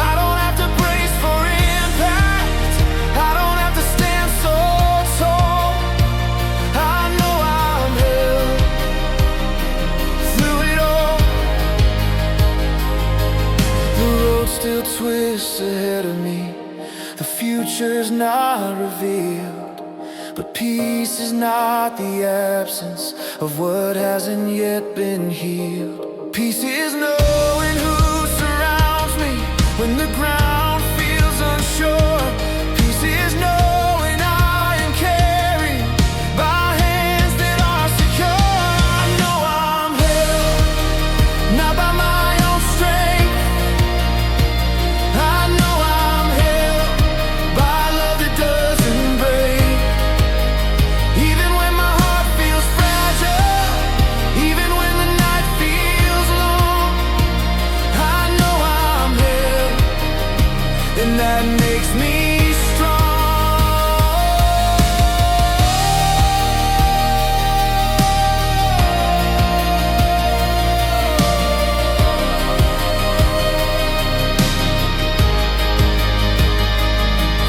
I don't have to brace for impact, I don't have to stand so tall. I know I'm held through it all. The road still twists ahead of me, the future's not revealed, but peace is not the absence of what hasn't yet been healed. Peace is knowing who surrounds me when the ground feels unsure. Peace is knowing I am carried by hands that are secure. I know I'm held, not by my own strength. I know I'm held by love that doesn't break. Even when my heart feels fragile, even when the night feels long, I know I'm held, and that makes me strong.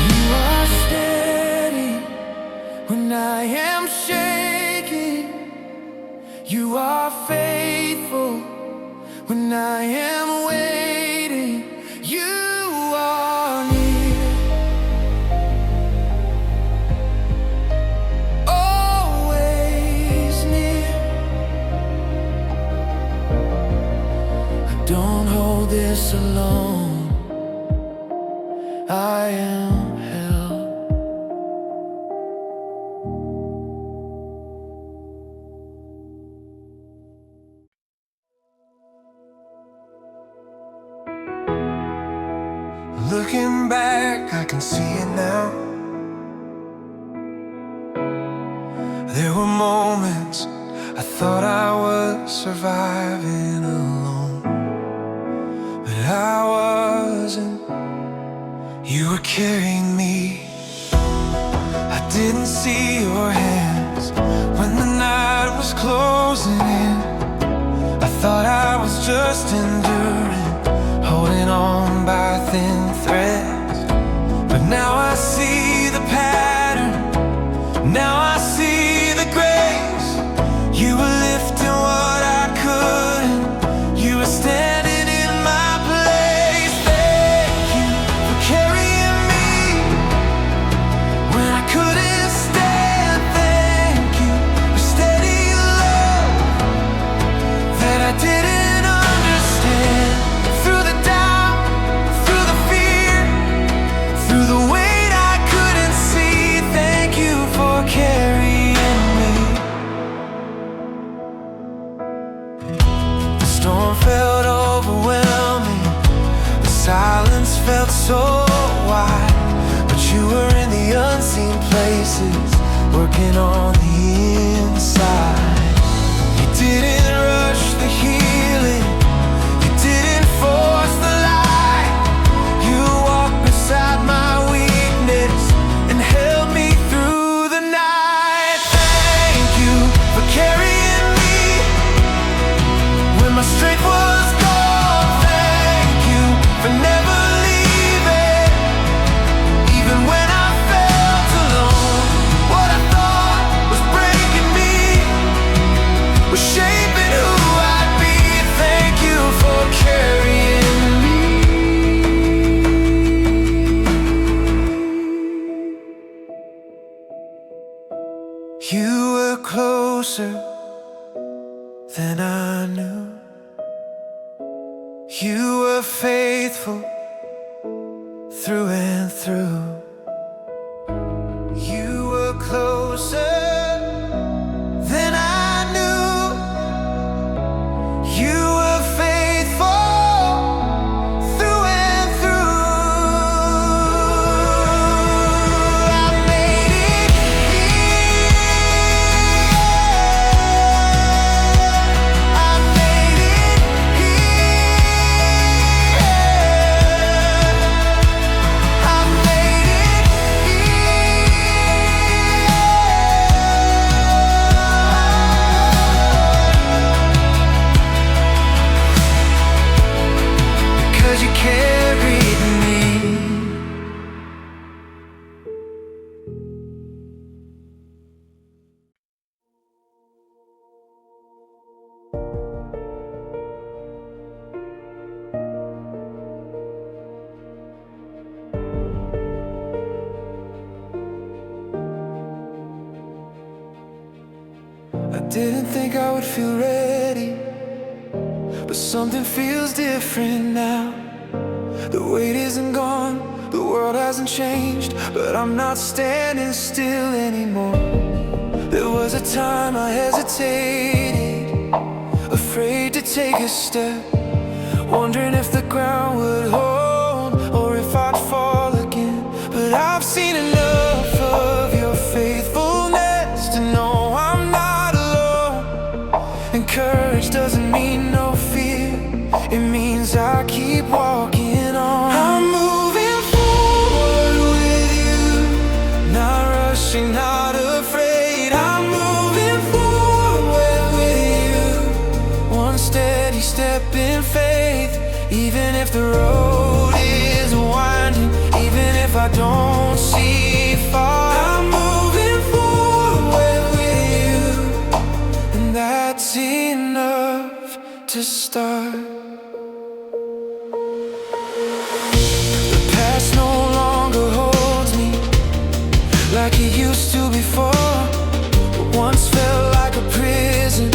You are steady when I am shaking. You are faithful when I am waiting. You are near, always near. I don't hold this alone. I am held. Looking back, I can see it now. There were moments I thought I was surviving alone, but I wasn't. You were carrying me. I didn't see your hands when the night was closing in. I thought I was just enduring, holding on by thin threads. But now I see the pattern, now I see the grace. You were lifting what I couldn't, you were standing in my place. Thank you for carrying me when I couldn't stand. Thank you for steady love that I didn't understand. Through the doubt, through the fear, through the weight I couldn't see. Thank you for carrying me. The storm felt overwhelming, the silence felt so wide, but you were in the unseen places, working on the inside. You didn't rush the healing, you didn't force the light. You walked beside my weakness and held me through the night. Thank you for carrying me when my strength was gone. Thank you for never leaving, even when I felt alone. What I thought was breaking me was shaping who I'd be. Thank you for carrying closer than I knew. You were faithful through and through. You were closer than I knew. You were faithful through and through. I made it here. I made it here. I made it here. Because you carried me. I didn't think I would feel ready, but something feels different now. The weight isn't gone, the world hasn't changed, but I'm not standing still anymore. There was a time I hesitated, afraid to take a step, wondering if the ground would hold or if I'd fall again. But I've seen enough of your faithfulness to know I'm not alone. And courage doesn't mean no fear, it means I keep walking on. I'm moving forward with you, not rushing, not afraid. I'm moving forward with you, one steady step in faith. Even if the road is winding, even if I don't see far, I'm moving forward with you, and that's enough to start. The past no longer holds me like it used to before. What once felt like a prison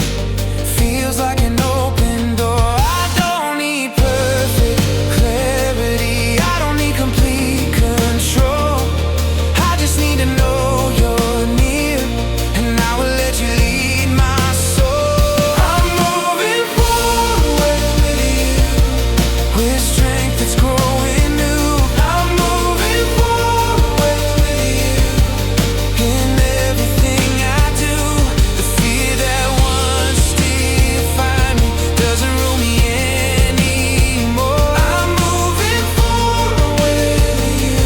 feels like an open door. I don't need perfect clarity, I don't need complete control. I just need to know you're near, and I will let you lead my soul. I'm moving forward with you, with strength that's growing new. I'm moving forward with you, in everything I do. The fear that once defined me doesn't rule me anymore. I'm moving forward with you,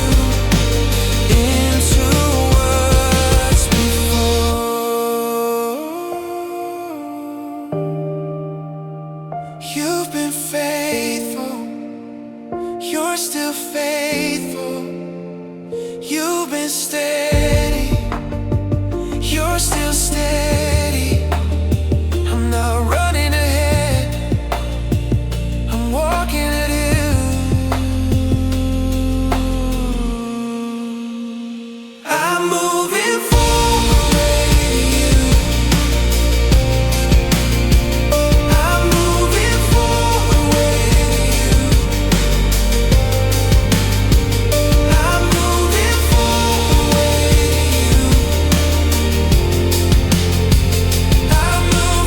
into what's before. You've been faithful, you're still faithful. You've been steady, you're still steady. I'm not running ahead, I'm walking at you. I'm moving forward with you. I'm moving forward with you. I'm moving forward with you. I'm moving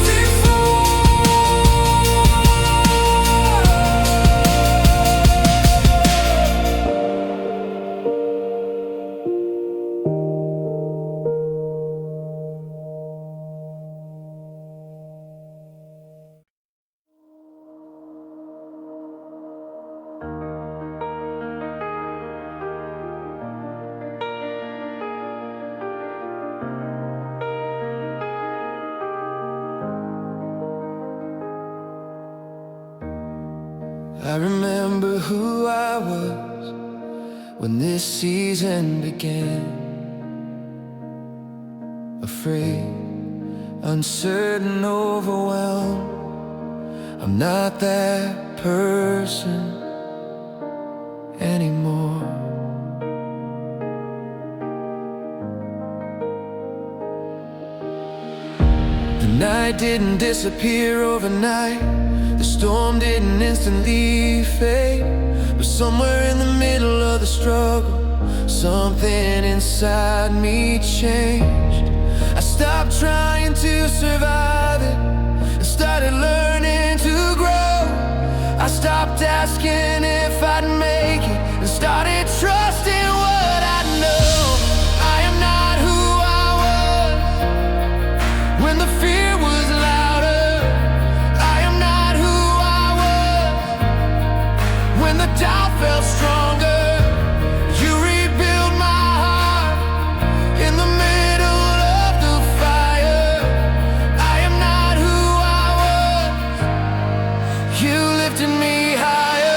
I remember who I was when this season began. Afraid, uncertain, overwhelmed. I'm not that person anymore. night didn't disappear overnight. The storm didn't instantly fade. But somewhere in the middle of the struggle, something inside me changed. I stopped trying to survive it and started learning to grow. I stopped asking if I'd make it and started trusting what I know. I am not who I was when the fear was louder. I am not who I was when the doubt felt stronger. You rebuild my heart in the middle of the fire. I am not who I was. You lifted me higher.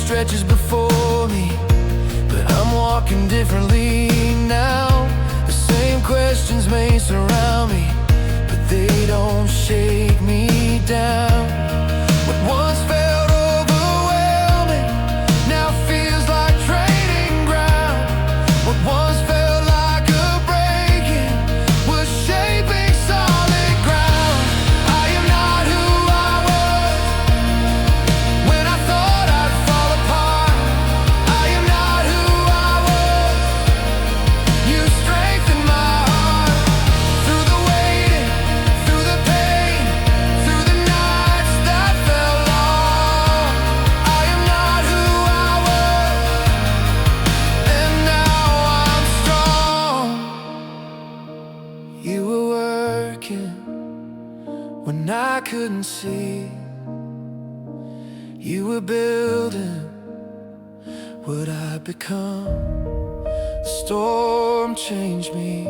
Stretches before me, but I'm walking differently now. The same questions may surround me, but they don't shake me down. What once felt overwhelming now feels like trading ground. What once felt like a breaking was shaping solid ground. I am not who I was when I thought I'd fall apart. I am not who I was. You strengthened my heart through the waiting, through the pain, through the nights that felt long. I am not who I was, and now I'm strong. You were working when I couldn't see. You were building what I'd become. The storm changed me,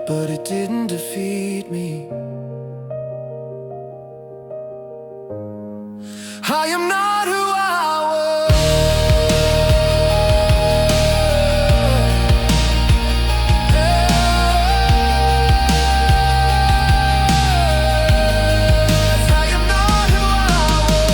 but it didn't defeat me. I am not who I was. I am not who I was.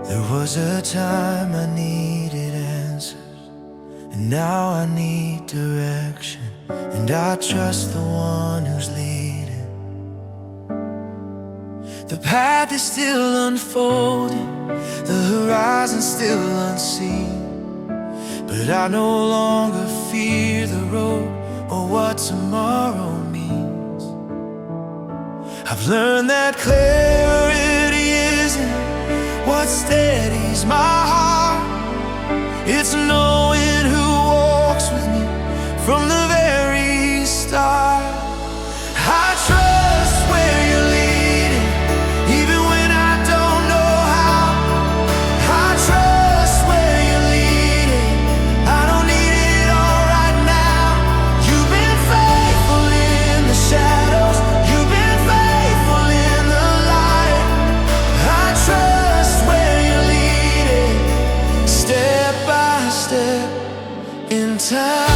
There was a time I needed answers, and now I need direction. And I trust the one who's leading. The path is still unfolding, the horizon still unseen, but I no longer fear the road or what tomorrow means. I've learned that clarity isn't what steadies my heart. It's knowing who walks with me from the very start. I trust where you're leading, even when I don't know how. I trust where you're leading. I don't need it all right now. You've been faithful in the shadows. You've been faithful in the light. I trust where you're leading, step by step in time.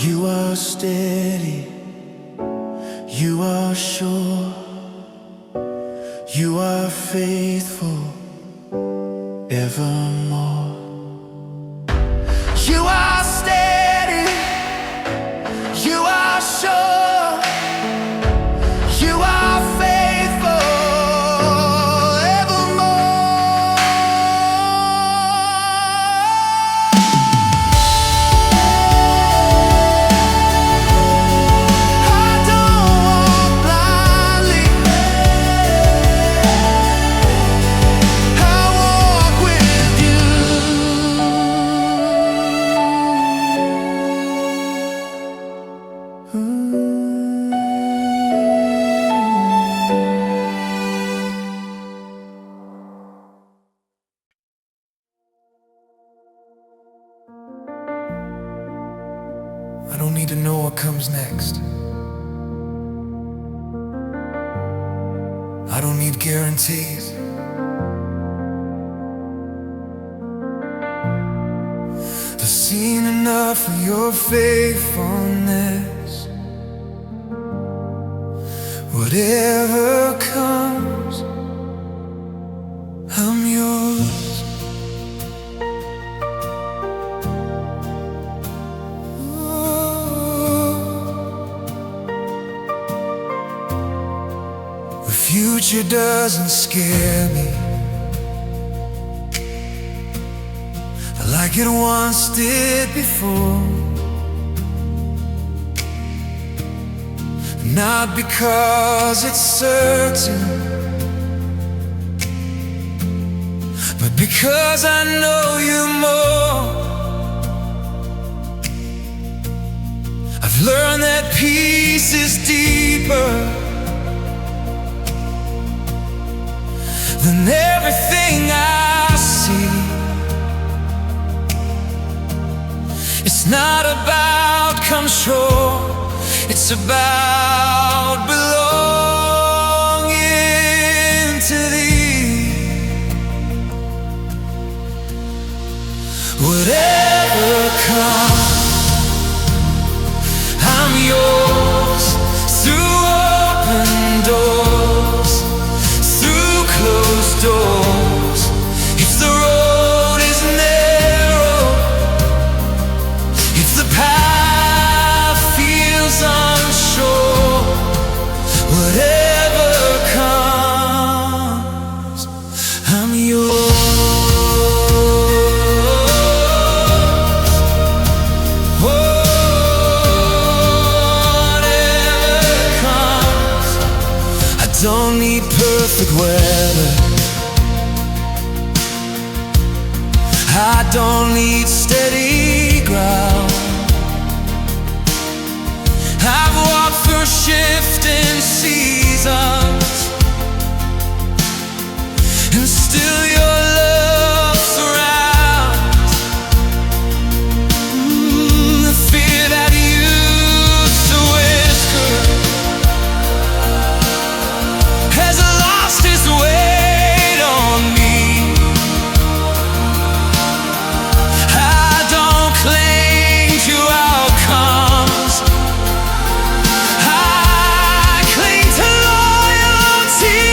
You are steady, you are sure, you are faithful evermore. You are steady, you are sure, you are faithful evermore. I don't walk blindly, I walk with you. I don't need to know what comes next. I don't need guarantees. I've seen enough of your faithfulness. Whatever comes, I'm yours. The future doesn't scare me like it once did before. Not because it's certain, but because I know you more. I've learned that peace is deeper than everything I see. It's not about control, it's about belonging to Thee. Whatever comes, I'm yours. Through open doors, through closed doors. If the road is narrow, if the path feels unsure, whatever comes, I'm yours. Whatever comes, I don't need perfect weather, I don't need steady ground. I've walked through shifting seasons, and still your love surrounds. The fear that used to whisper has lost its weight on me. I don't cling to outcomes, I cling to loyalty.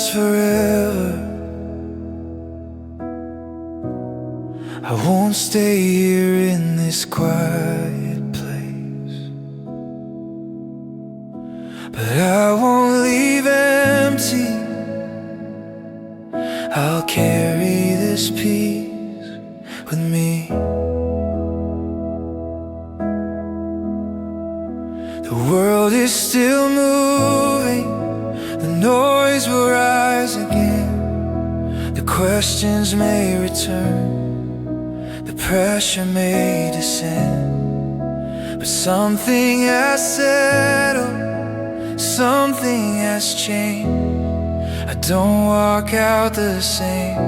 last forever. I won't stay here in this quiet place, but I won't leave empty. I'll carry this peace with me. The world is still moving, the noise will rise again, the questions may return, the pressure may descend, but something has settled, something has changed. I don't walk out the same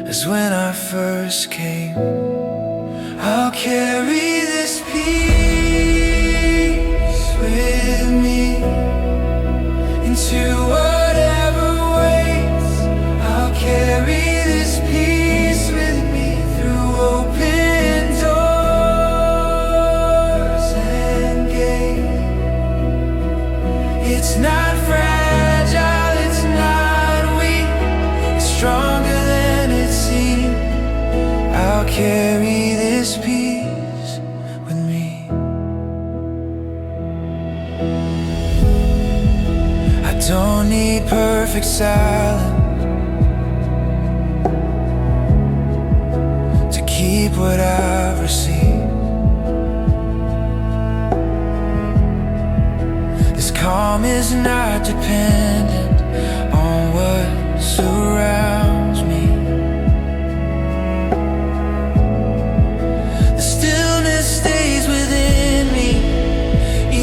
as when I first came. I'll carry this peace with me into whatever waits. I'll carry this peace with me through open doors and gates. It's not fragile, it's not weak, it's stronger than it seems. I'll carry this peace with me. I don't need perfect silence to keep what I've received. This calm is not dependent on what surrounds me. The stillness stays within me,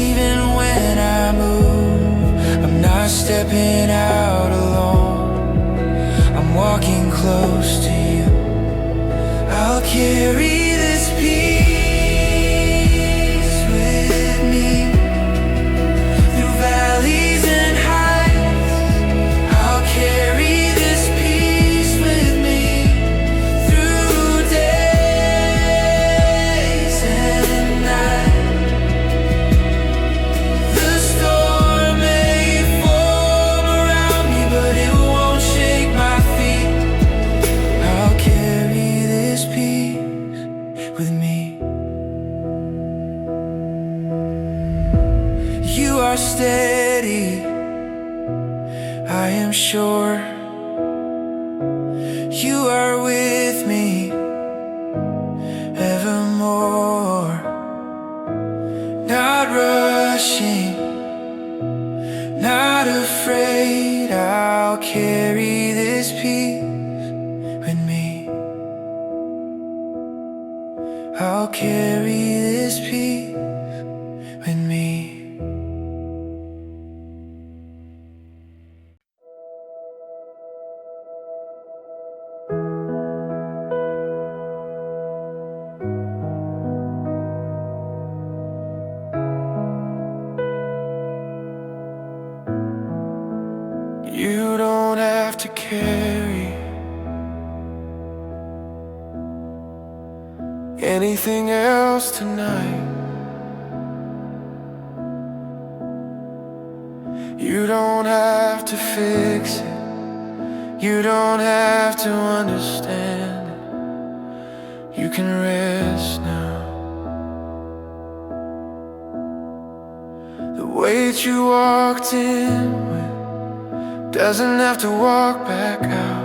even when I move. I'm not stepping out alone, I'm walking close to you. I'll carry this peace with me through valleys and heights. I'll carry this peace with me through days and nights. The storm may form around me, but it won't shake my feet. I'll carry this peace with me. You are steady, I am sure. You are with me evermore. Not rushing, not afraid. I'll carry this peace with me. I'll carry this peace with me. You don't have to carry anything else tonight. You don't have to fix it, you don't have to understand it. You can rest now. The weight you walked in with doesn't have to walk back out.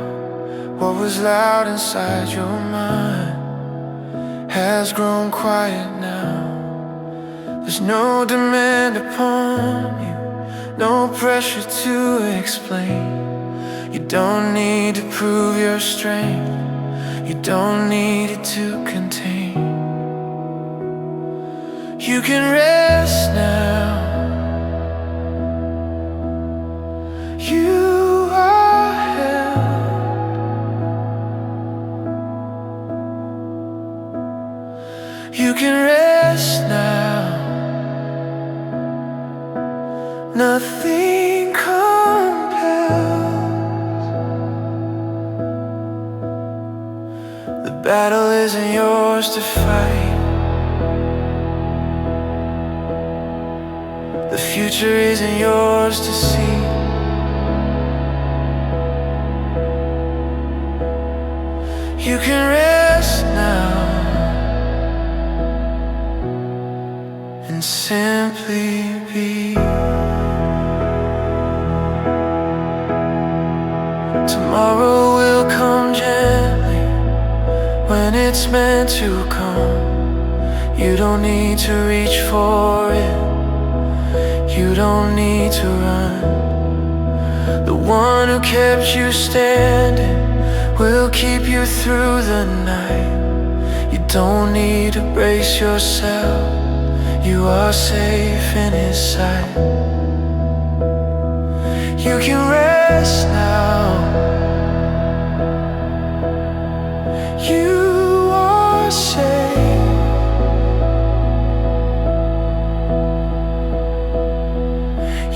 What was loud inside your mind has grown quiet now. There's no demand upon you, no pressure to explain. You don't need to prove your strength, you don't need it to contain. You can rest now. You are held. You can rest now. Nothing compels. The battle isn't yours to fight. The future isn't yours to see. You can rest now and simply be. Tomorrow will come gently when it's meant to come. You don't need to reach for it, you don't need to run. The one who kept you standing will keep you through the night. You don't need to brace yourself, you are safe in His sight. You can rest now. You are safe.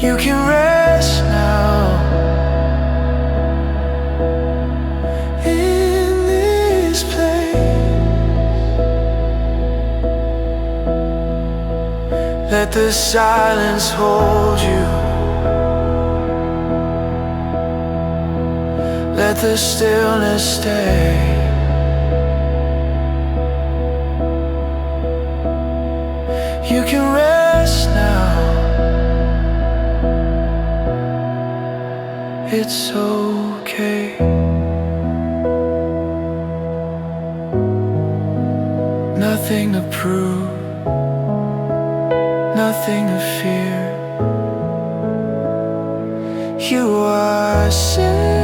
You can rest now in this place. Let the silence hold you. Let the stillness stay. You can rest now. It's okay. Nothing to prove, nothing to fear. You are safe.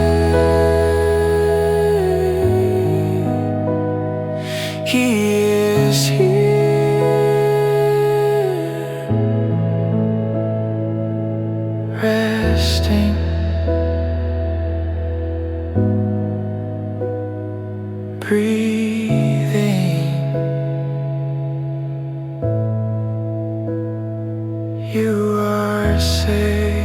He is here, resting, breathing. You are safe.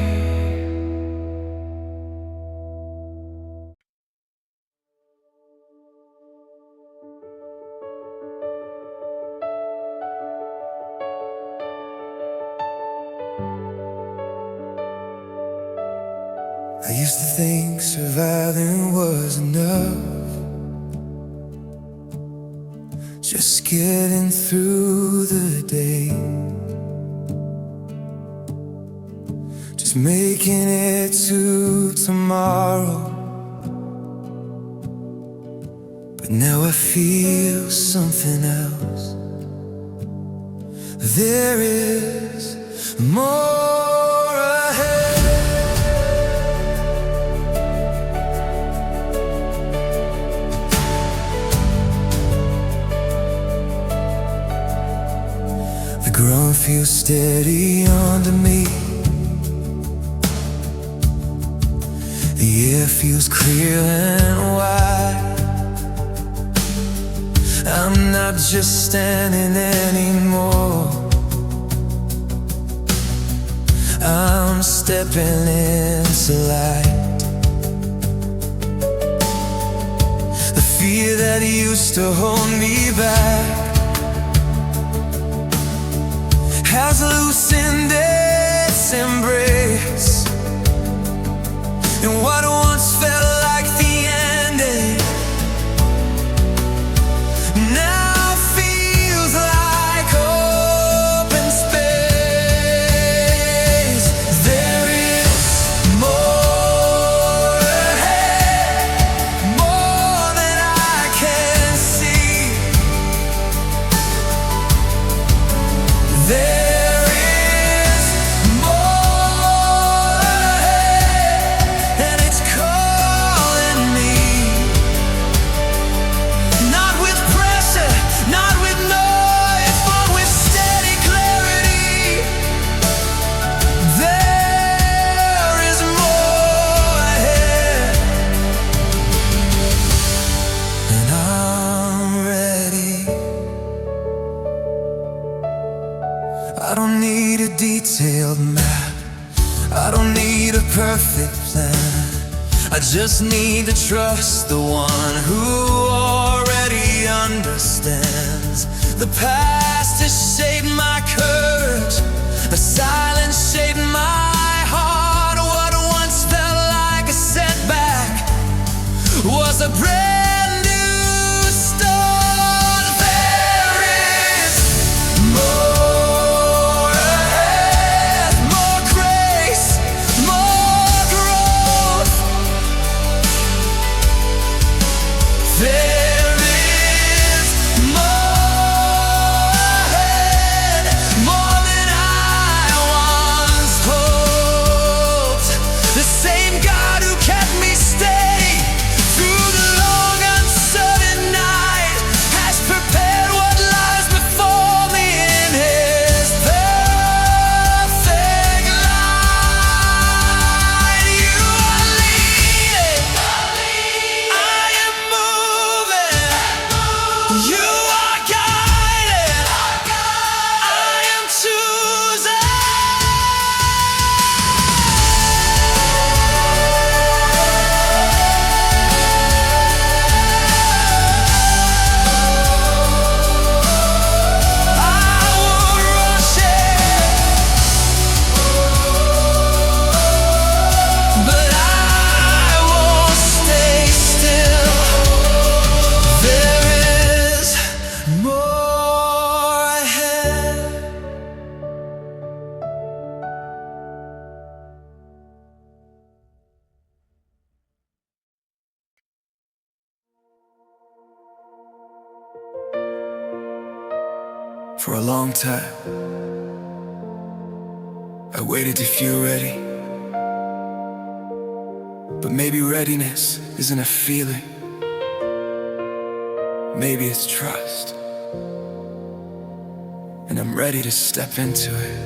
I used to think surviving was enough, just getting through the day, just making it to tomorrow. But now I feel something else. There is more ahead. The ground feels steady under me. The air feels clear and wide. I'm not just standing anymore, I'm stepping into light. The fear that used to hold me back has loosened its embrace, and what once felt like the ending now feels like open space. There is more ahead, more than I can see. There is more ahead, and it's calling me. Not with pressure, not with noise, but with steady clarity. There is more ahead, and I'm ready. I don't need a detailed map, I don't need a perfect plan. I just need to trust the one who already understands. The past has shaped my courage, the silence shaped my heart. What once felt like a setback was a brand new You are guided. I am choosing. I won't rush it, but I won't stay still. There is more ahead. For a long time, I waited to feel ready. But maybe readiness isn't a feeling. Maybe it's trust. And I'm ready to step into it.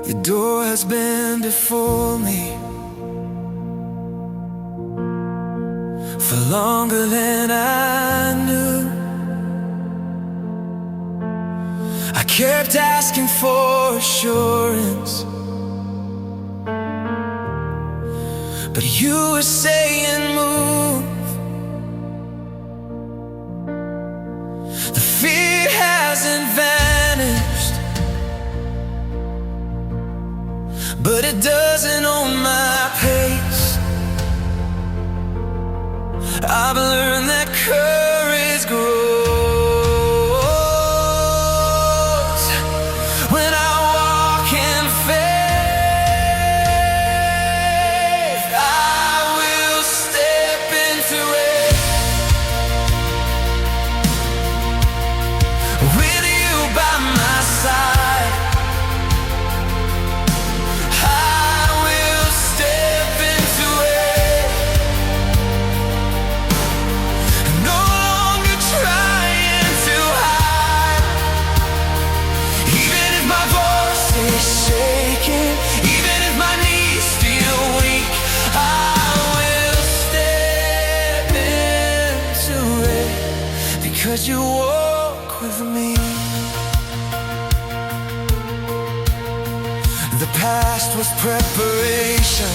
Your door has been before me for longer than I knew. I kept asking for assurance, but you were saying move. The fear hasn't vanished, but it doesn't own my pace. I've learned that courage grows when I walk in faith. I will step into it with you by my side. I will step into it, no longer trying to hide. Even if my voice is shaking, even if my knees feel weak, I will step into it because you walk with me. The past was preparation.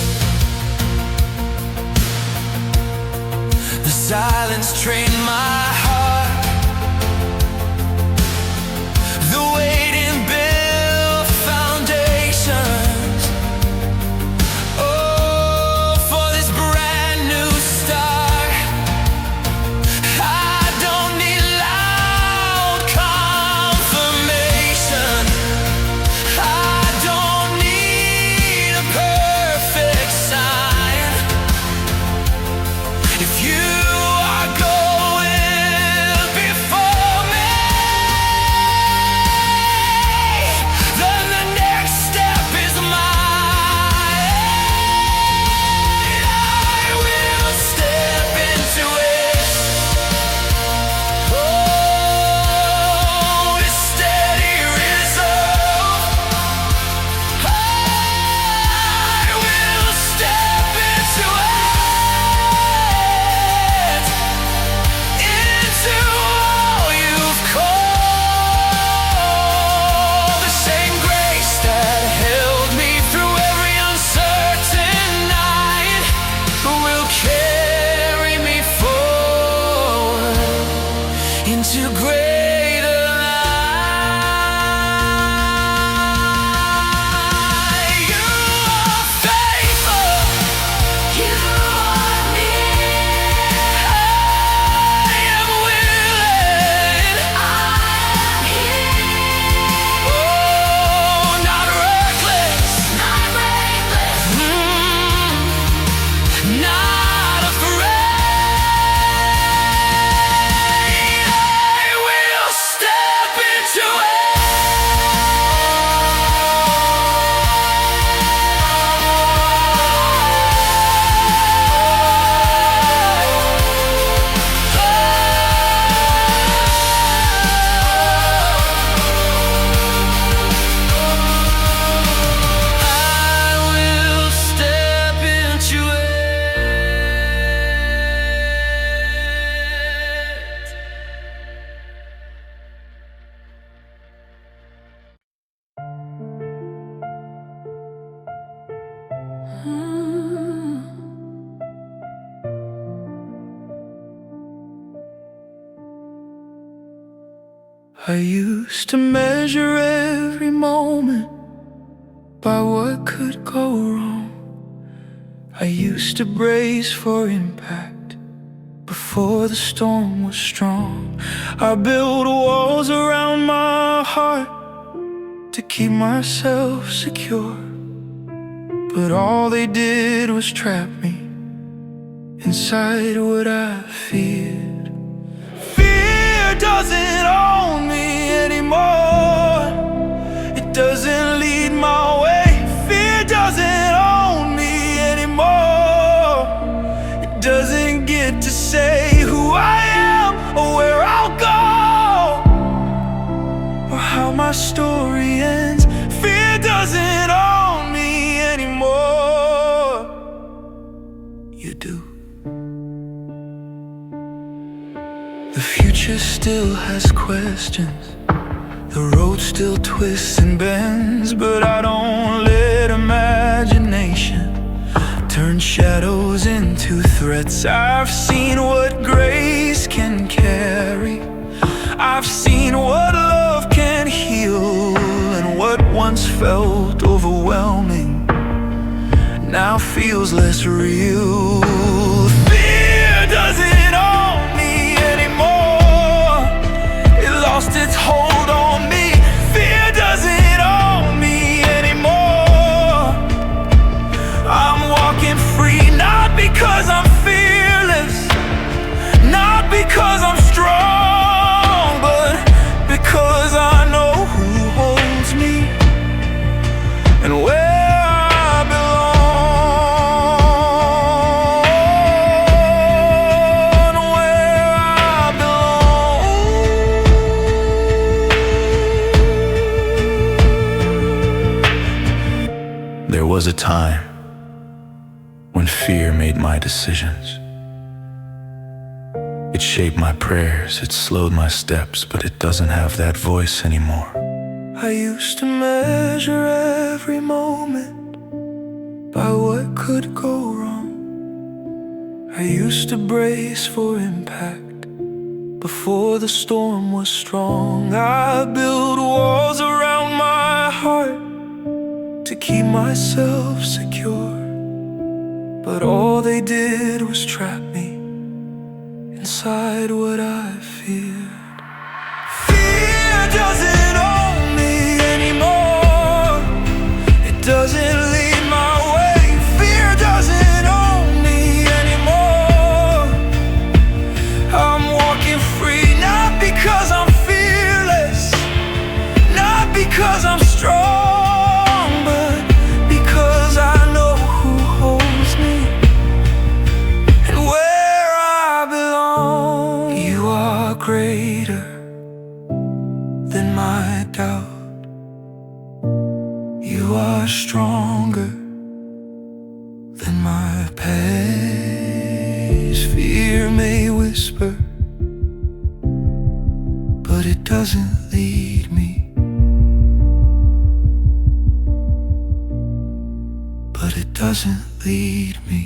The silence trained my heart. The waiting built foundations. Oh, for this brand new start. I don't need loud confirmation. I don't need a perfect sign. If you are going before me, then the next step is mine. I will step into it. Oh, with steady resolve, I will step into it. I used to measure every moment by what could go wrong. I used to brace for impact before the storm was strong. I built walls around my heart to keep myself secure, but all they did was trap me inside what I feared. Fear doesn't own me anymore. It doesn't lead my way. Fear doesn't own me anymore. It doesn't get to say who I am or where I'll go or how my story ends. Fear doesn't own me anymore. You do. The future still has questions. The road still twists and bends, but I don't let imagination turn shadows into threats. I've seen what grace can carry. I've seen what love can heal, and what once felt overwhelming now feels less real. Fear doesn't own me anymore. It lost its hold on me. Fear doesn't own me anymore. I'm walking free, not because I'm fearless, not because I'm strong, but because I know who holds me and where I belong, where I belong. There was a time when fear made my decisions. It shaped my prayers, it slowed my steps, but it doesn't have that voice anymore. I used to measure every moment by what could go wrong. I used to brace for impact before the storm was strong. I built walls around my heart to keep myself secure, but all they did was trap me inside what I feared. Fear doesn't own me anymore. It doesn't lead my way. Fear doesn't own me anymore. I'm walking free, not because I'm fearless, not because I'm strong, but because I know who holds me and where I belong. You are greater than my doubt. You are stronger than my past. Fear may whisper, but it doesn't lead me. But it doesn't lead me.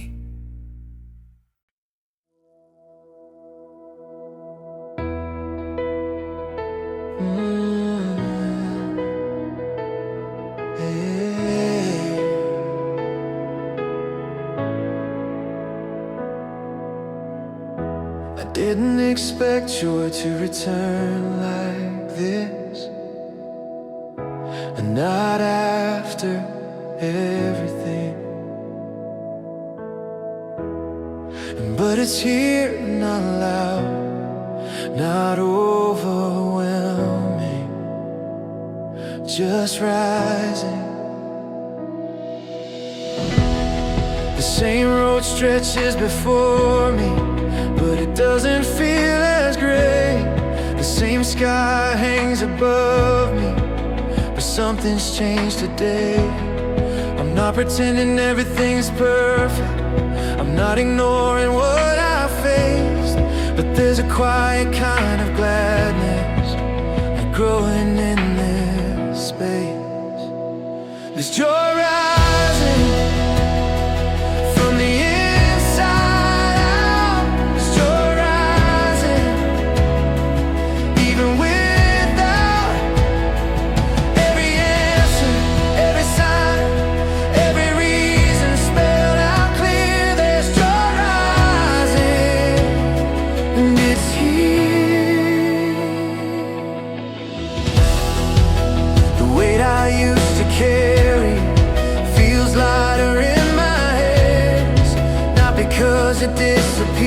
I didn't expect joy to return like this, and not after everything. But it's here, not loud, not overwhelming, just rising. The same road stretches before me, but it doesn't feel as great. The same sky hangs above me, but something's changed today. I'm not pretending everything's perfect. I'm not ignoring what I faced, but there's a quiet kind of gladness growing in this space. There's joy rising from the inside out. There's joy rising even without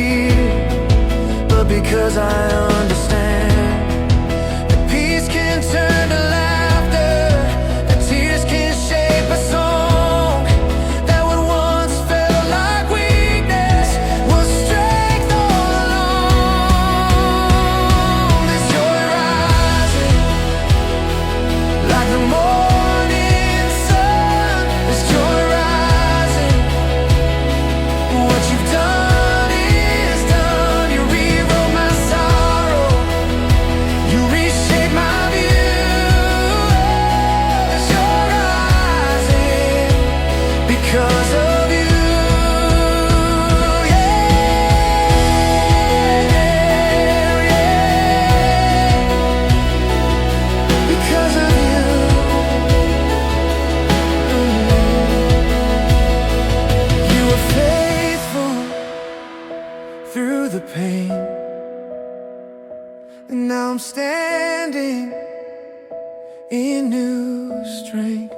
fear, but because I understand that peace can turn to laughter, that tears can shape a song, that what once felt like weakness was strength all along. This joy rising like the morning sun. This joy rising. What you've done is done. You rewrote my sorrow, you reshaped my view. This joy rising because of you. Because of you. You were faithful through the pain, and now I'm standing in new strength.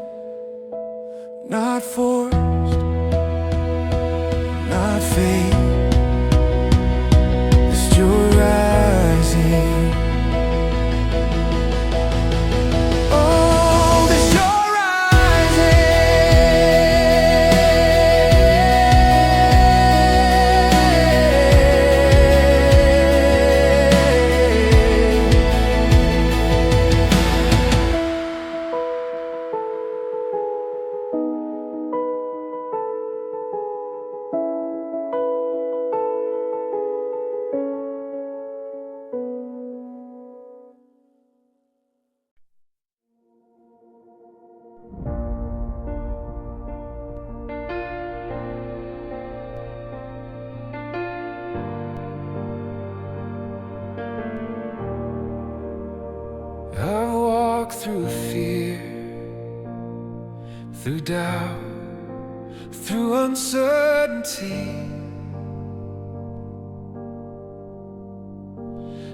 Not forced, not fate. This joy rising. Oh, this joy I've walked through fear, through doubt, through uncertainty,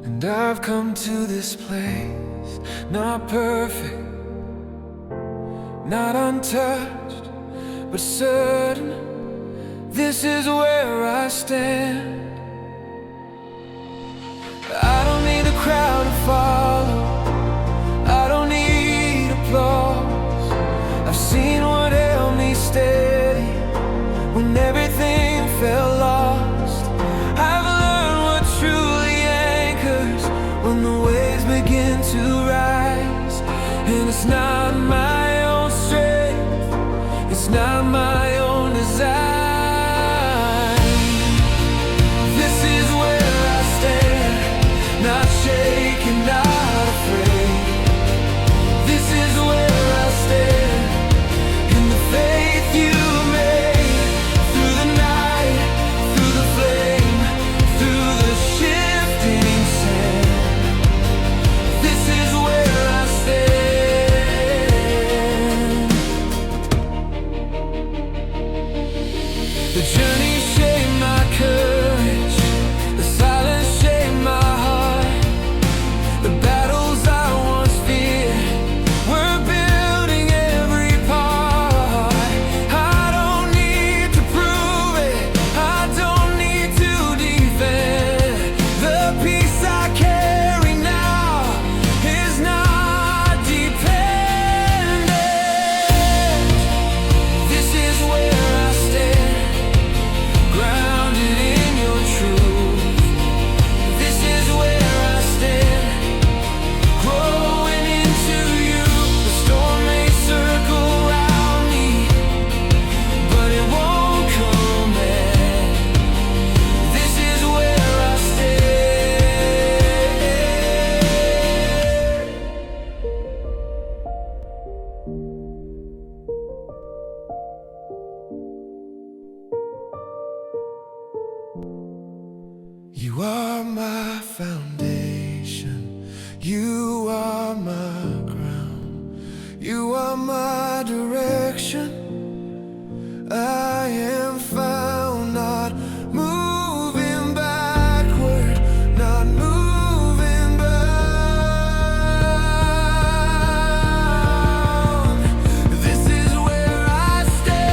and I've come to this place, not perfect, not untouched, but certain. This is where I stand. I don't need a crowd to follow, I don't need applause. I've seen what held me steady when everything felt lost. I've learned what truly anchors when the waves begin to rise. And it's not my own strength, it's not my own design. This is where I stand, not shaken, not afraid. This is where I stand, in the faith you made. Through the night, through the flame, through the shifting sand. This is where I stand. The journey shaped my courage, the silence shaped my heart. The battles I once feared were building every part. I don't need to prove it, I don't need to defend. The peace I carry now is not dependent. This is where I stand, grounded in your truth. This is where I stand, growing into you. The storm may circle around me, but it won't come back. This is where I stand. You are my foundation, you are my ground, you are my direction. I am found, not moving backward, not moving bound. This is where I stand.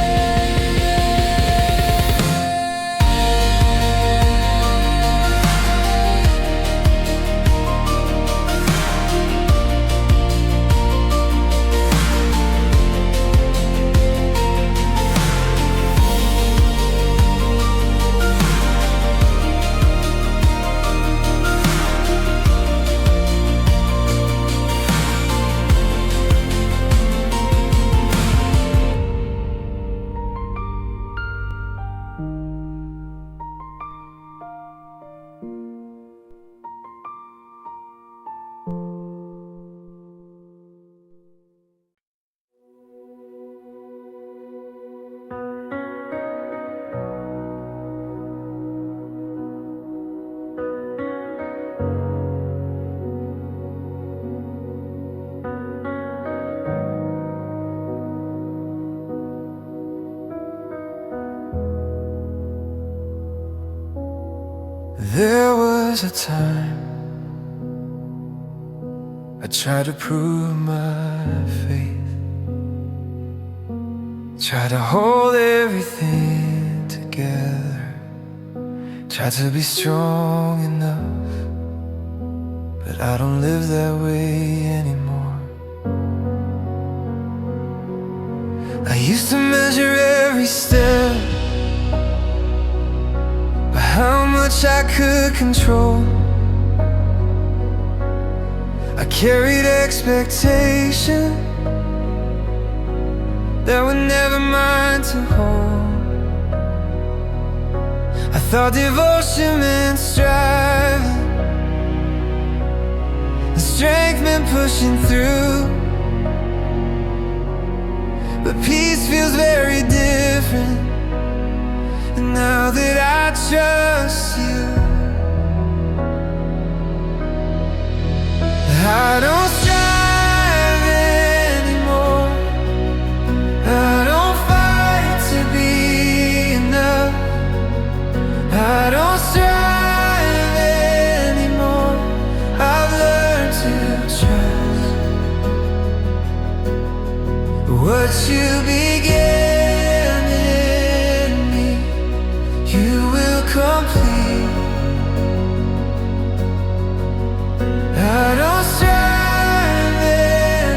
There was a time I tried to prove my faith, tried to hold everything together, tried to be strong enough, but I don't live that way anymore. I used to measure every step by how much I could control. I carried expectation that were never mine to hold. I thought devotion meant striving, and strength meant pushing through. But peace feels very different, and now that I trust you, I don't strive anymore. I don't fight to be enough. I don't strive anymore. I've learned to trust what you began in me, you will complete. I don't strive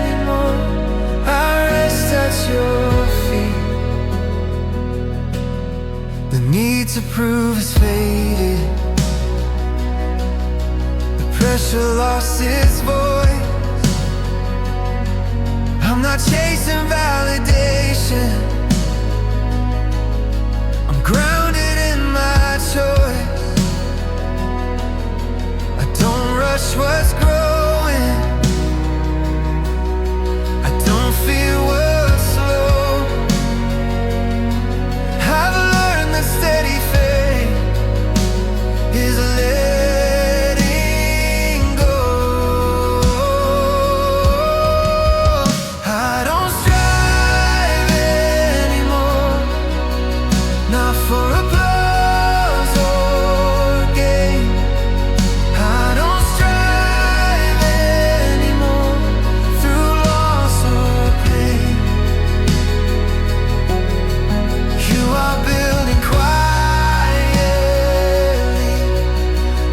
anymore. I rest at your feet. The need to prove has faded, the pressure lost its voice. I'm not chasing validation, I'm grounded in my choice. I don't rush what's growing, I don't fear what's slow. I've learned that steady faith is letting go. I don't strive anymore, not for applause or gain. I don't strive anymore through loss or pain. You are building quietly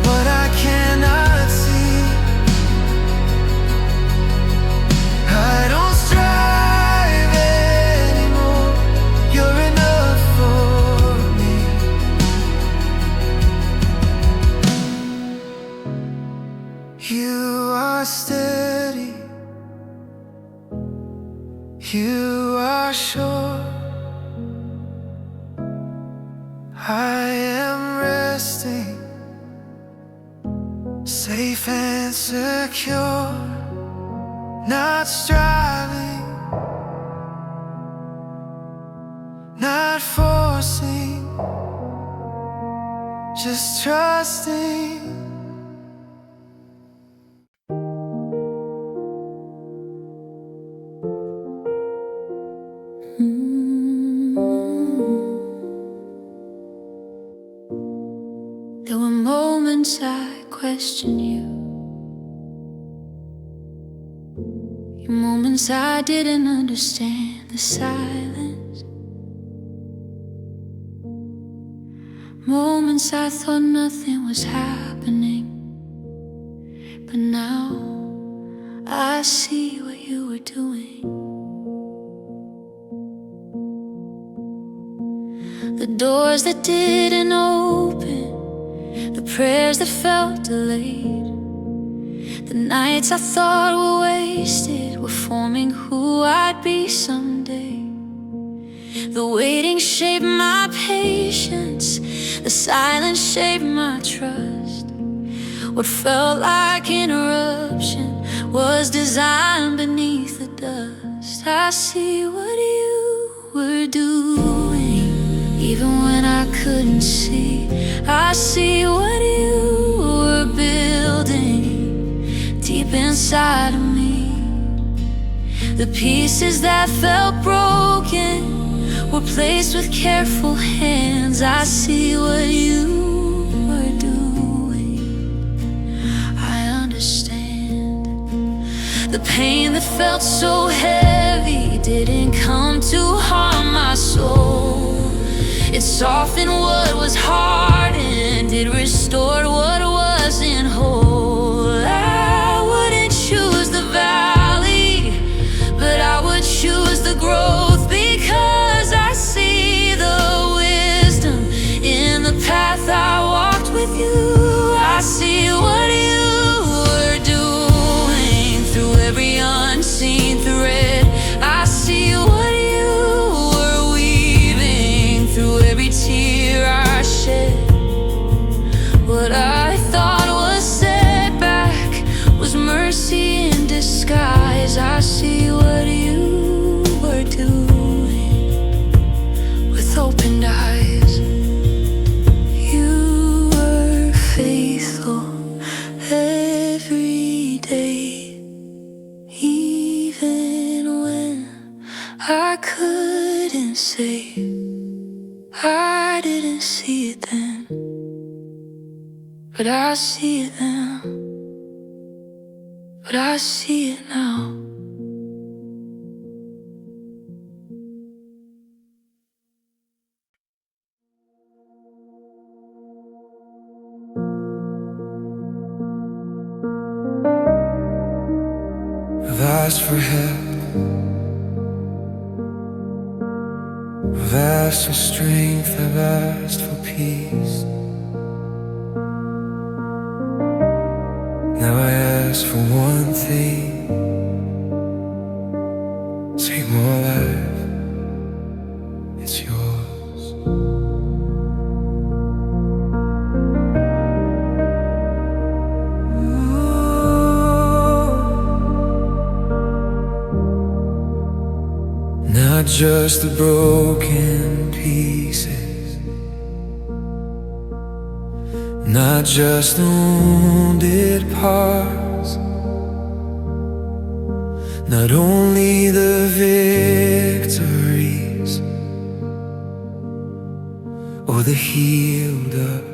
what I cannot see. I don't strive anymore, you're enough for me. You are steady, you are sure. I am resting, safe and secure, not striving, not forcing, just trusting. There were moments I questioned you, moments I didn't understand the silence, moments I thought nothing was happening. But now I see what you were doing. The doors that didn't open, the prayers that felt delayed, the nights I thought were wasted were forming who I'd be someday. The waiting shaped my patience, the silence shaped my trust. What felt like interruption was designed beneath the dust. I see what you were doing, even when I couldn't see. I see what you were building deep inside of me. The pieces that felt broken were placed with careful hands. I see what you were doing. The pain that felt so heavy didn't come to harm my soul. It softened what was hardened, it restored what wasn't whole. I wouldn't choose the valley, but I would choose the growth, because I see the wisdom in the path I walked with you. I see what you were doing through every unseen thread. I see what you were weaving through every tear I shed. What I thought was setback was mercy in disguise. I see what you were doing with opened eyes. You were faithful every day, even when I couldn't say. I didn't see it then, but I see it now. But I see it now. I've asked for help, I've asked for strength, I've asked for peace. Now I ask for one thing: take more life, it's yours. Not just the broken pieces, not just the wounded parts, not only the victories or the healed up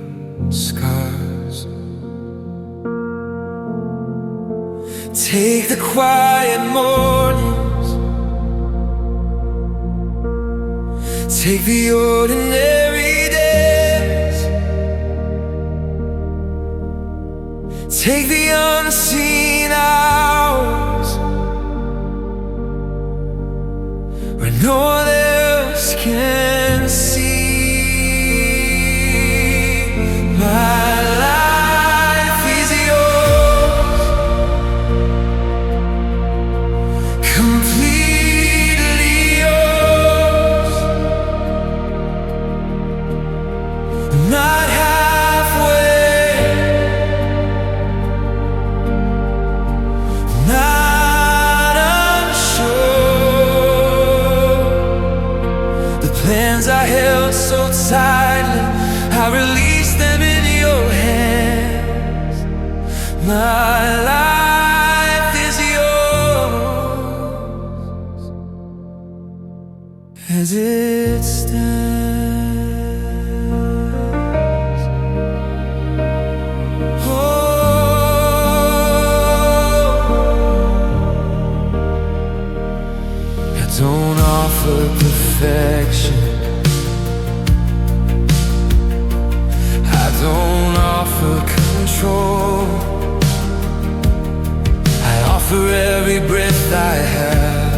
scars. Take the quiet mornings, take the ordinary days, take the unseen hours where no one else can see. My life is yours, completely yours, not halfway, not unsure. The plans I held so tightly, I released them in your hands. My life is yours as it stands. Oh, I don't offer perfection, I don't offer control. I offer every breath I have,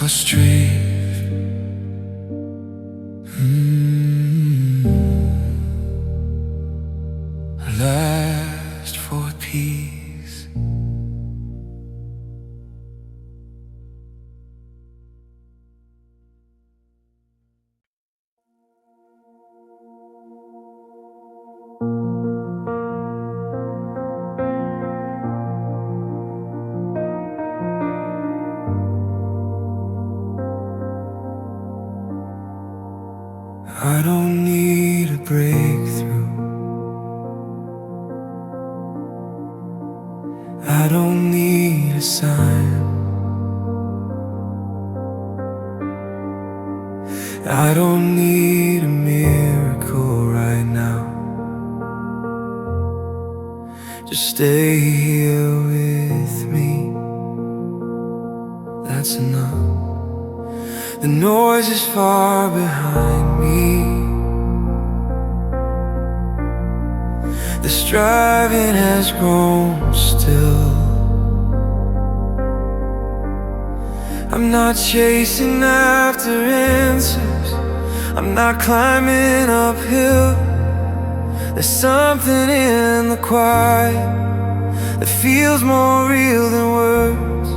straight. Last for peace. I don't need a breakthrough. I don't need a sign. I don't need a miracle right now. Just stay here with me. That's enough. The noise is far behind me. The striving has grown still. I'm not chasing after answers. I'm not climbing uphill. There's something in the quiet that feels more real than words.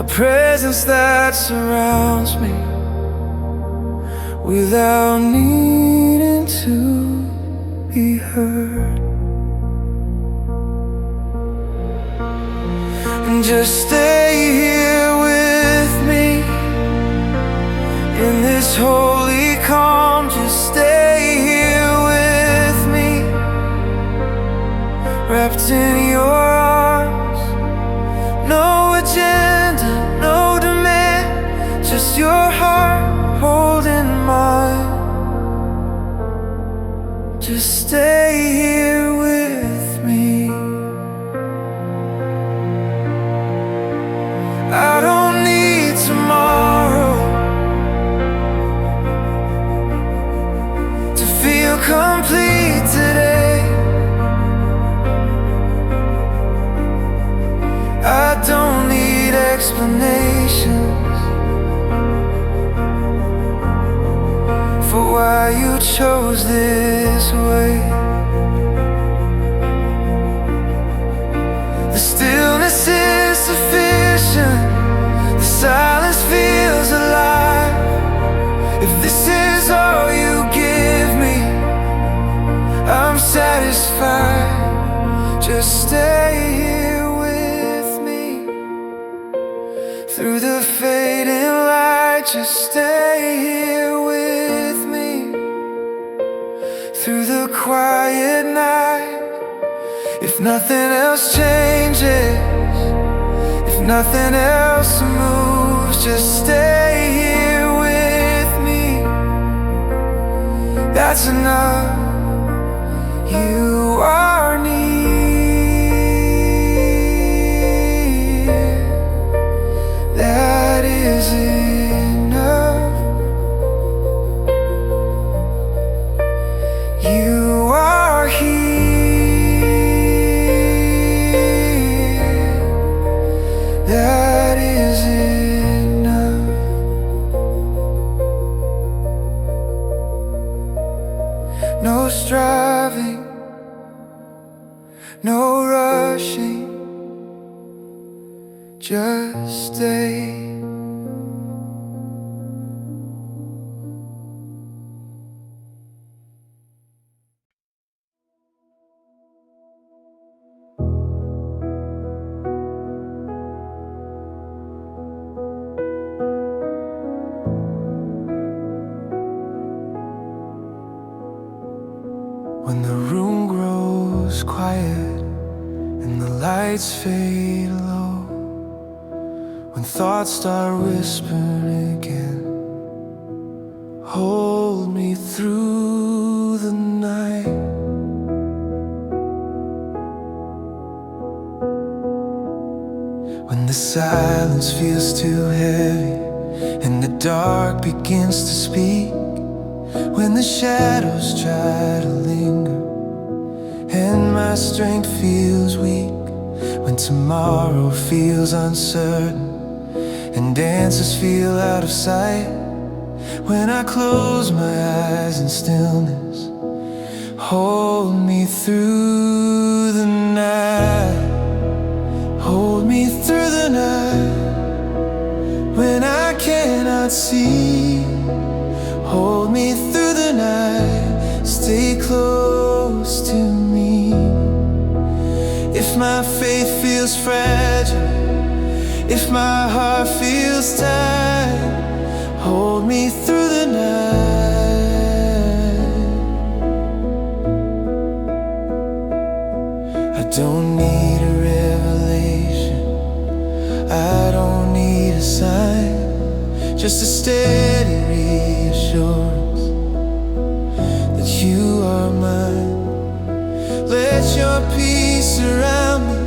A presence that surrounds me without needing to be heard. And just stay here with me in this holy calm. Just stay here with me, wrapped in your arms. No agenda, no demand, just your heart holding mine. Just stay here with me. I don't need tomorrow to feel complete today. I don't need explanations for why you chose this way. The stillness is sufficient. The silence feels alive. If this is all you give me, I'm satisfied. Just stay here with me through the fading light. Just stay here with me through the quiet night. If nothing else changes, if nothing else moves, just stay here with me. That's enough. You are near. That is enough. You are here. That is enough. No striving, no rushing, just stay. When the room grows quiet and the lights fade low, when thoughts start whispering again, hold me through the night. When the silence feels too heavy and the dark begins to speak, when the shadows try to linger and my strength feels weak, when tomorrow feels uncertain and answers feel out of sight. When I close my eyes in stillness, hold me through the night. Hold me through the night. When I cannot see, hold me through the night. Stay close to me. If my faith feels fragile, if my heart feels tired, hold me through the night. I don't need a revelation, I don't need a sign, just a steady reassurance that you are mine. Let your peace surround me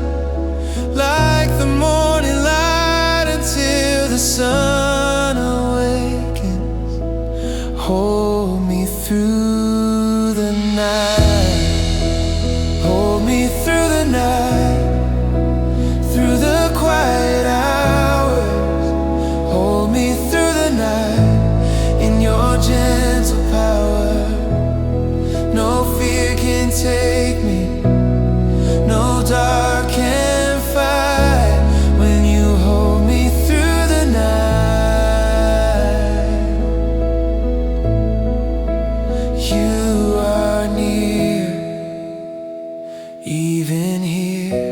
like the morning light until the sun awakens. Hold me through the night. Hold me through the night, through the quiet hours. Hold me through the night in your gentle power. No fear can take me, no dark can fight when you hold me through the night. You are near, even here.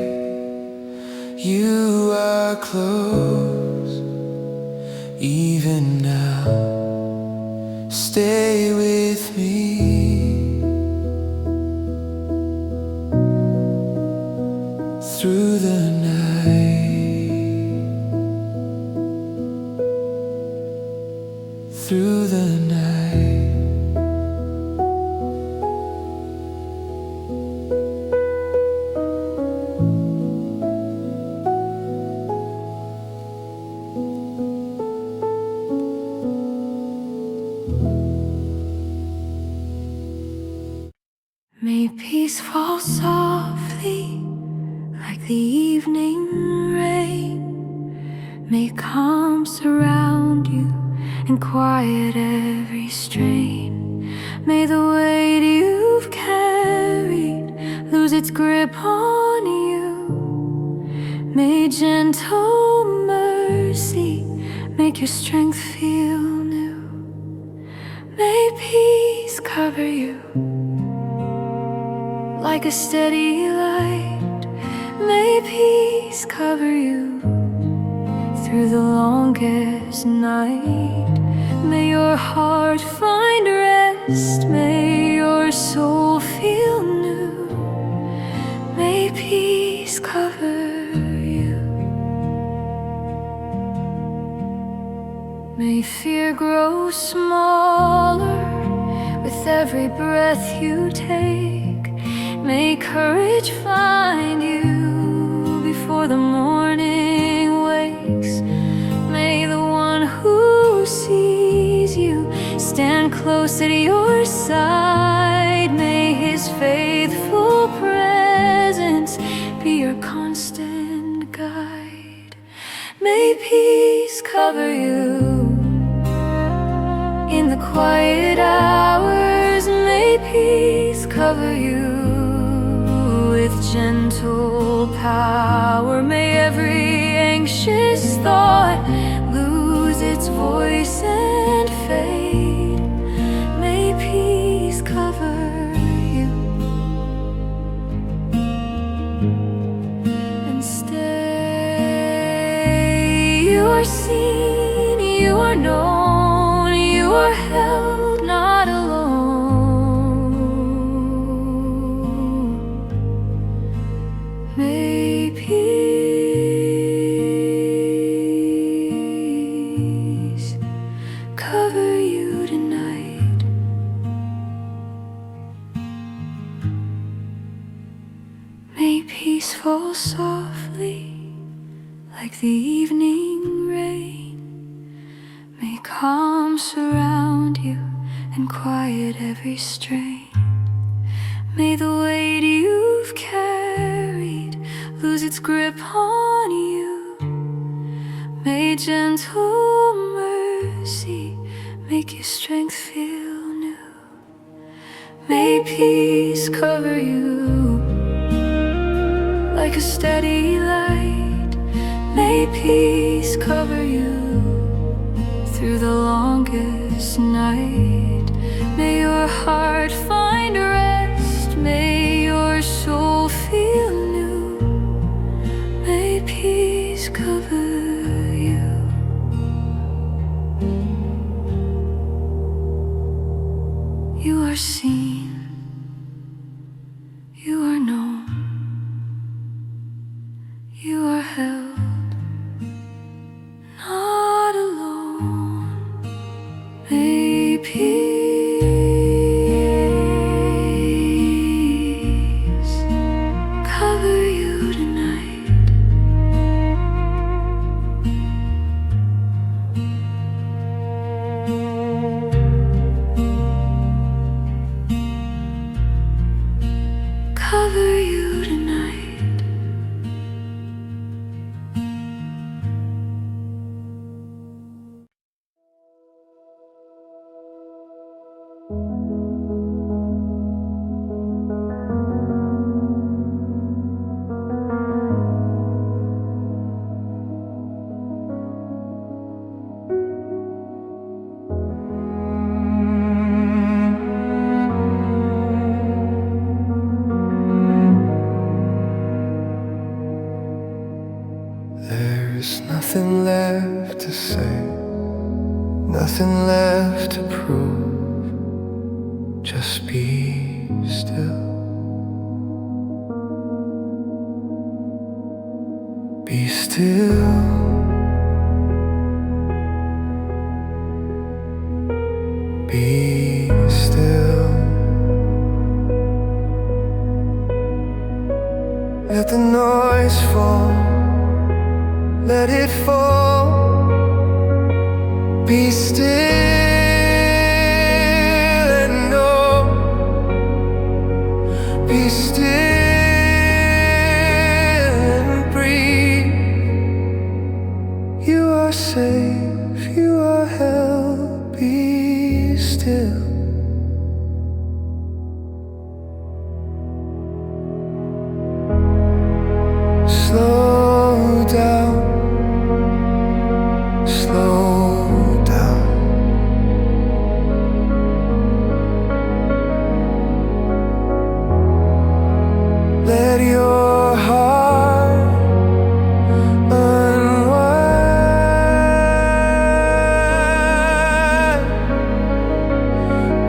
You are close, even now. Stay with me. Through the night, through the night. May peace fall softly like the evening rain. May calm surround you and quiet every strain. May the weight you've carried lose its grip on you. May gentle mercy make your strength feel new. May peace cover you like a steady light. May peace cover you through the longest night. May your heart find rest, may your soul feel new. May peace cover you. May fear grow smaller with every breath you take. May courage find you before the morning wakes. May the one who sees you stand close at your side. May his faithful presence be your constant guide. May peace cover you in the quiet hours. May peace cover you with gentle power. May every anxious thought lose its voice and fade. May peace cover you and stay. You are seen, you are known, you are held, not alone. May peace cover you tonight. May peace fall softly like the evening rain. May calm surround you and quiet every strain. May the weight you've carried lose its grip on you. May gentle mercy make your strength feel new. May peace cover you like a steady light. May peace cover you through the longest night. May your heart find rest. May your soul feel new. May peace cover you. You are seen. You are known. You are held. Not alone. May peace cover you tonight. Cover you tonight. There's nothing left to say, nothing left to prove. Just be still. Be still. Be still. Let the noise fall. Let it fall. Be still and know. Be still and breathe. You are safe. You are held. Be still. Slow down. Slow down. Let your heart unwind.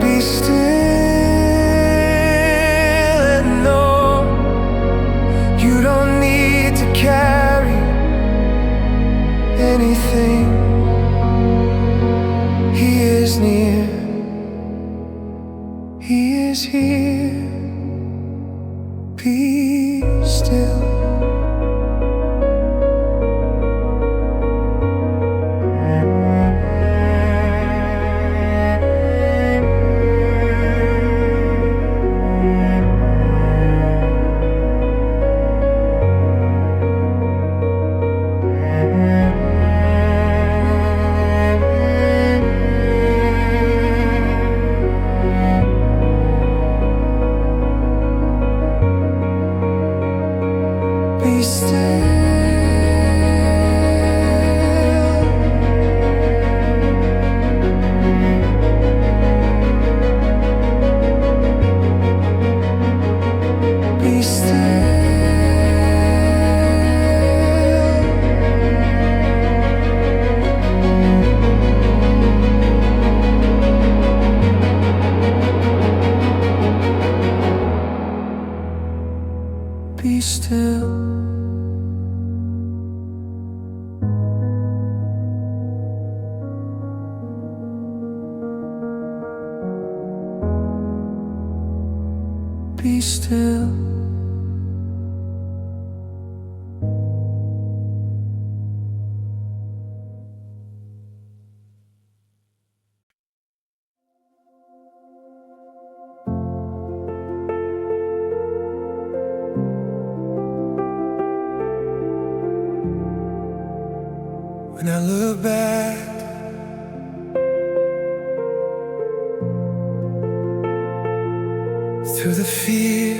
Be still and know you don't need to carry anything. He is near. He is here. Be still. Be still. Be still. Be still. Be still. When I look back, through the fear,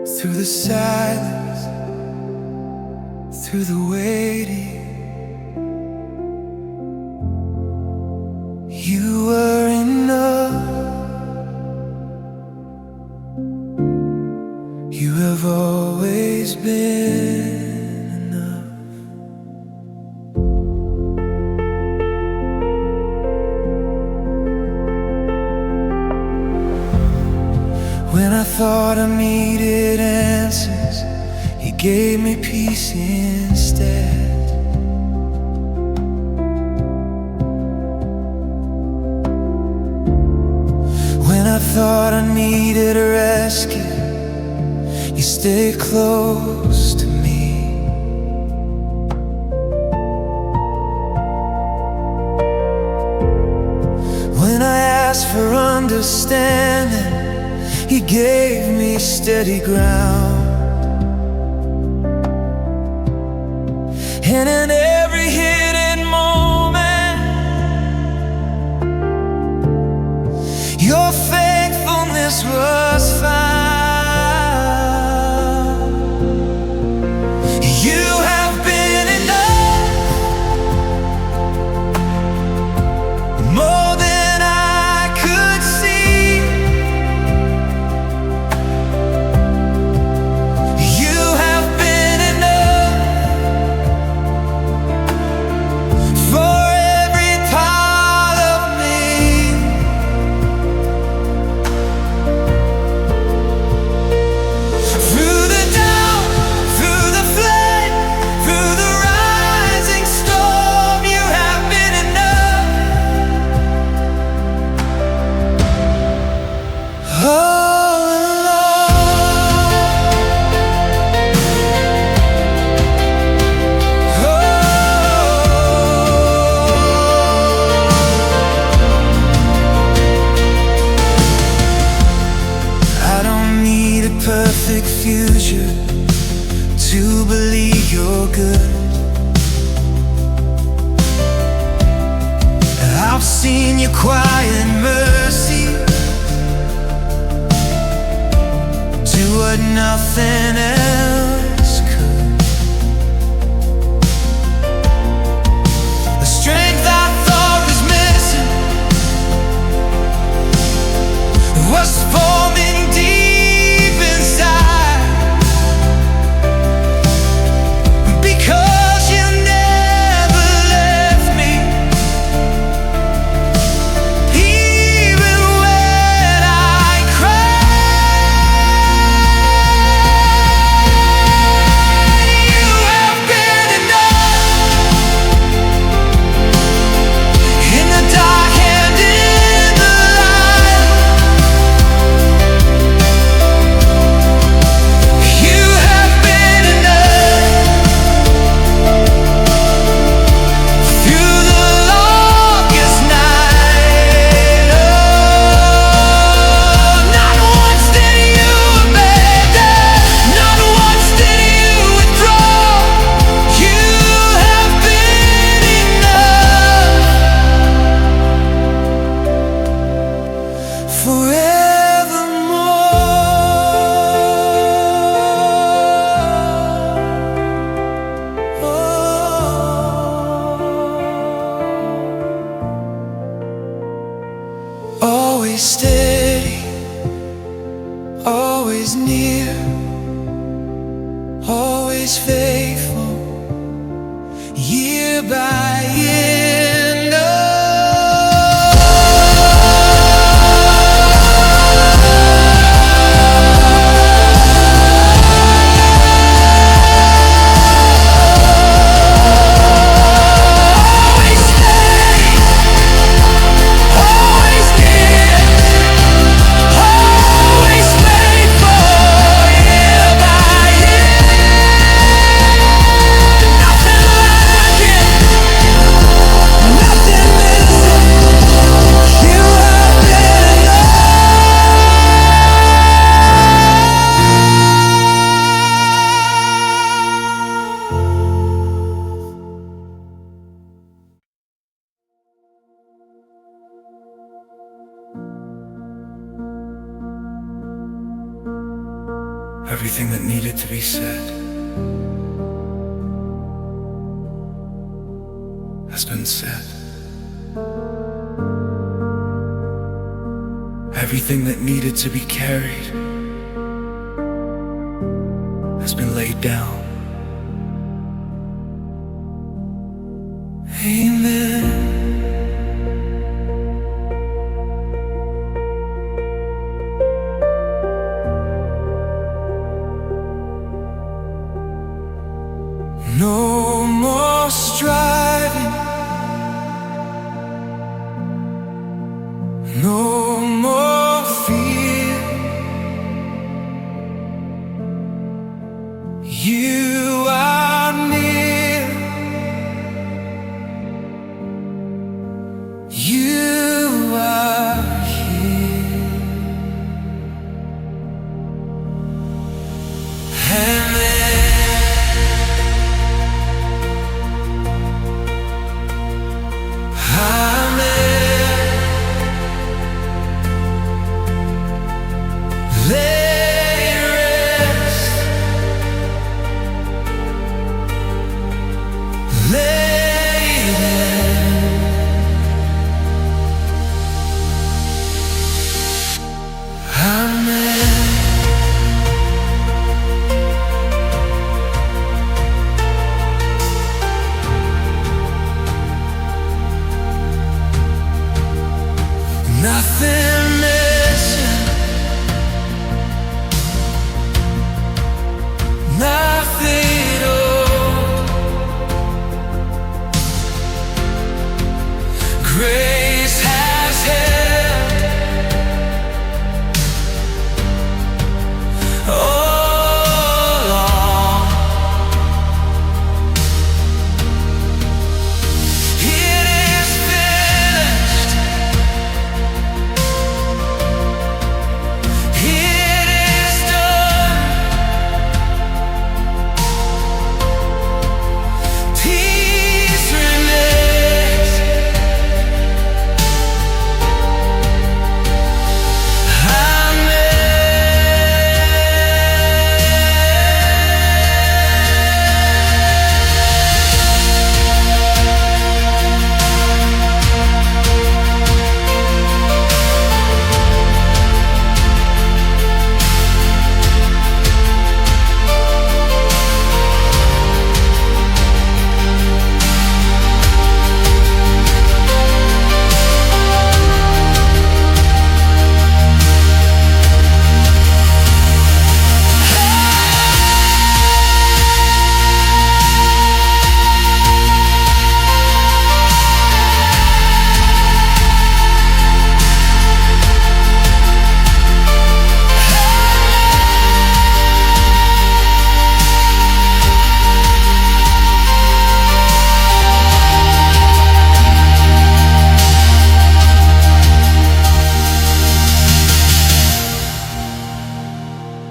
through the silence, through the waiting, you were enough. You have always been enough. When I thought I needed answers, He gave me peace instead. When I thought I needed a rescue, You stayed close to me. When I asked for understanding, He gave me steady ground. And in every hidden moment, Your faithfulness was found. You have been enough, more than I could see. You have been enough for every part of me. Through the doubt, through the flood, through the rising storm, You have been enough. All along. I don't need a perfect future to believe You're good. I've seen Your quiet mercy do what nothing else could. The strength I thought was missing was forming deep inside, because You never left me, even when I cried. You have been enough in the dark and in the light. You have been enough through the longest night. Oh, not once did You abandon, not once did You withdraw. You have been enough forevermore. Always steady, always near, always faithful, year by year. No. Always steady, always near, always faithful, year by year. Nothing like it. be said has been said. Everything that needed to be carried has been laid down. Amen. No more striving, no more fear. You are near, you are here. Nothing missing, nothing old. Grace has held all along. It is finished.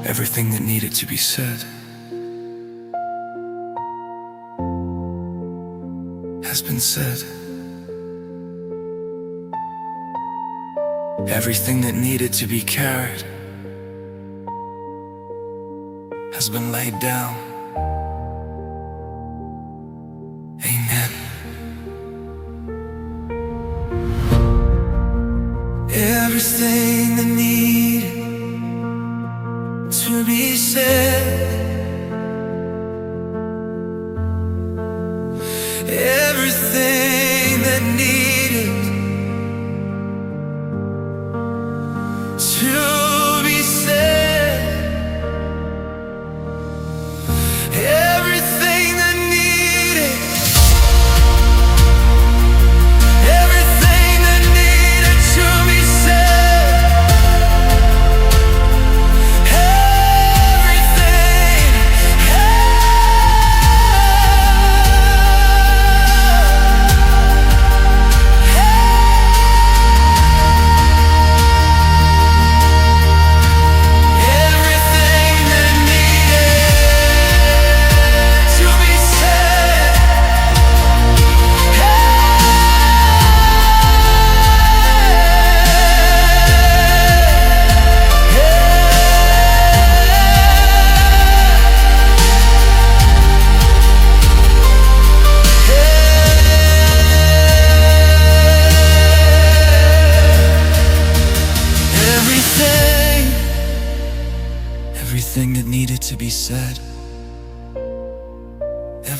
Everything that needed to be said has been said. Everything that needed to be carried has been laid down. Amen. Everything that needed to be said, everything that needed to be said, everything that needed, everything that needed to be said.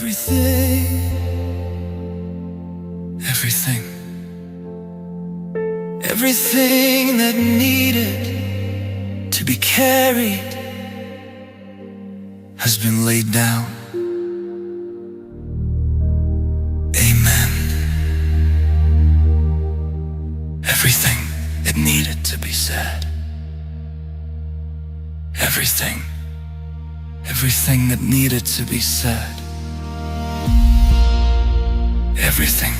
Everything, everything, everything that needed to be carried has been laid down. Amen. Everything that needed to be said. Everything that needed to be said. Everything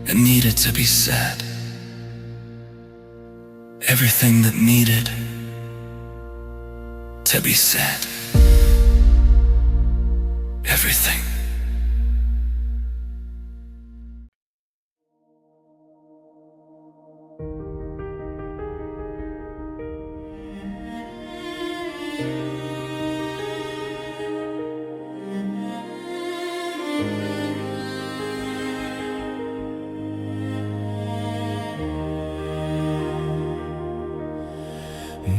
that needed to be said. Everything that needed to be said. Everything.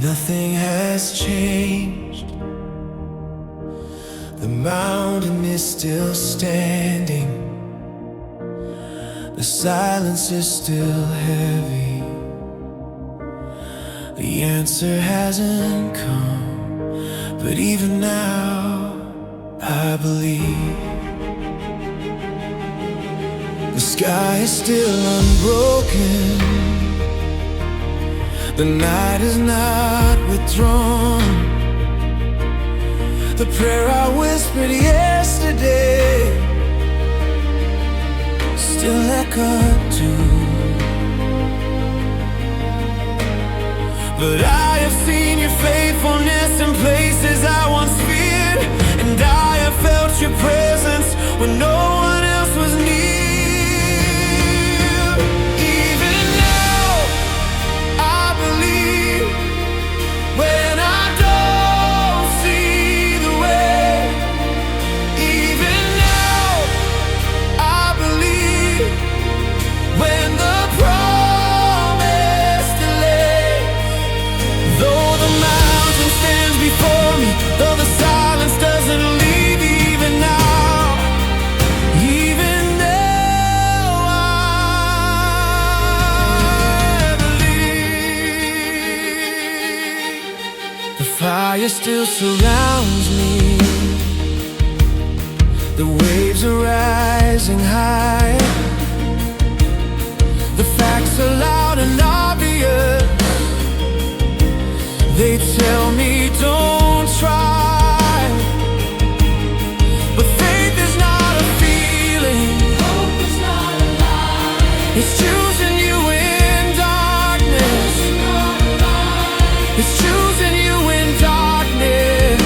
Nothing has changed. The mountain is still standing. The silence is still heavy. The answer hasn't come, but even now I believe. The sky is still unbroken. The night is not withdrawn. The prayer I whispered yesterday still echoed too. But I have seen your faithfulness in places I once feared, and I have felt your presence when no one else was near. Though the silence doesn't leave, even now I believe. The fire still surrounds me. The waves are rising high. The facts are loud and obvious. They tell me don't try, but faith is not a feeling. Hope is not a lie. It's choosing you in darkness. It's choosing you in darkness.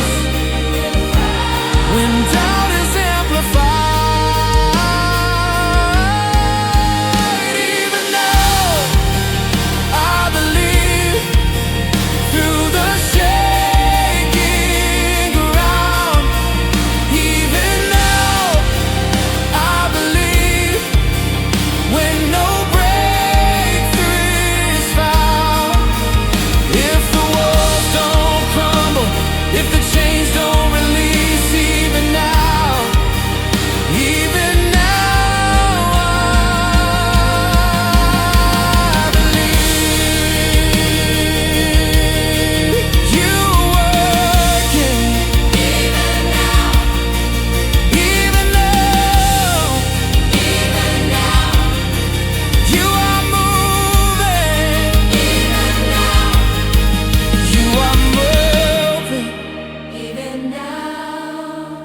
When doubt is amplified, even now I believe. Through the shaking ground, even now I believe. When no breakthrough is found, if the walls don't crumble, if the chains don't release, even now, even now I believe. You working, even now, even now, even now. You are moving, even now. You are moving, even now.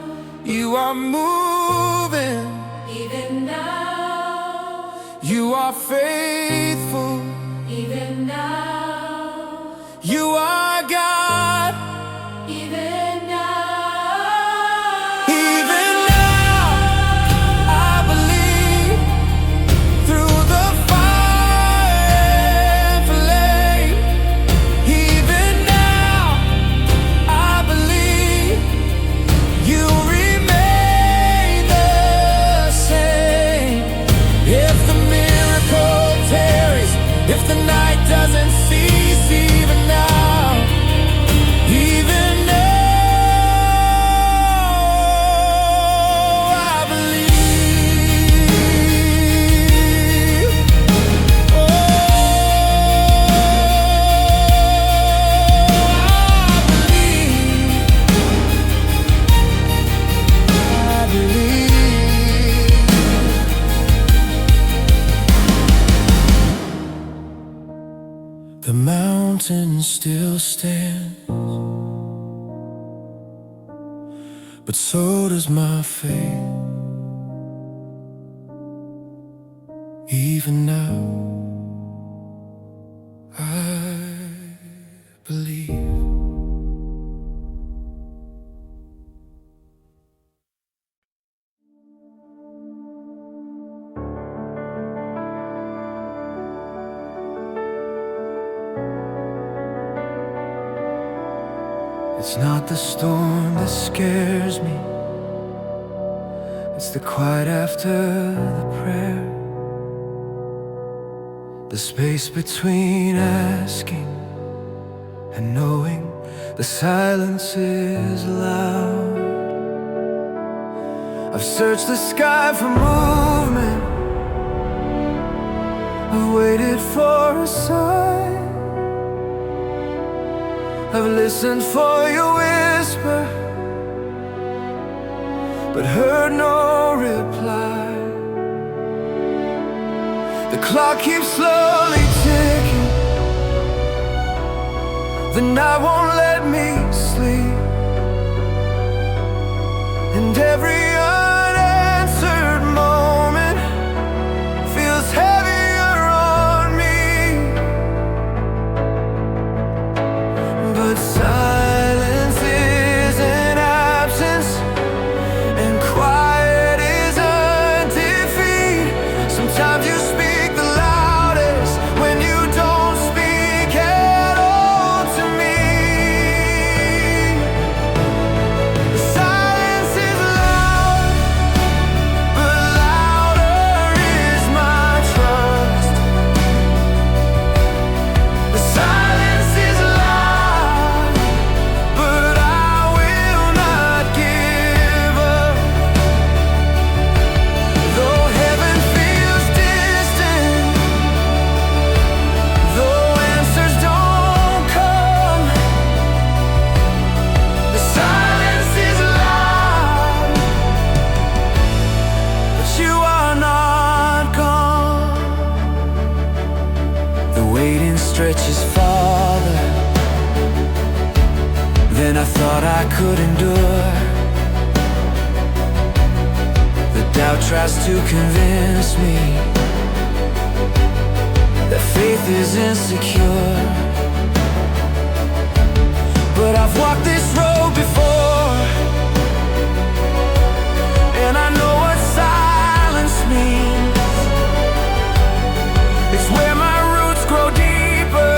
You are moving, even now. You are faithful, even now. You are God, even now. Even now, I believe. Through the fire and flame, even now, I believe. You remain the same. If the miracle tarries, if the night doesn't cease, even now, still stands, but so does my faith. Even now, I believe. It's not the storm that scares me, it's the quiet after the prayer, the space between asking and knowing. The silence is loud. I've searched the sky for movement, I've waited for a sign, I've listened for your whisper, but heard no reply. The clock keeps slowly ticking, the night won't let me sleep, and every unanswered moment feels heavier on me. But silence is an absence, and quiet is a defeat. Sometimes you speak the loudest when you don't speak at all to me. The silence is loud, but louder is my trust. The silence is loud, but I will not give up. Though heaven feels distant, though answers don't come, the silence is loud, but you are not gone. The waiting stretches farther than I thought I could endure. The doubt tries to convince me that faith is insecure. But I've walked this road before, and I know what silence means. It's where my roots grow deeper,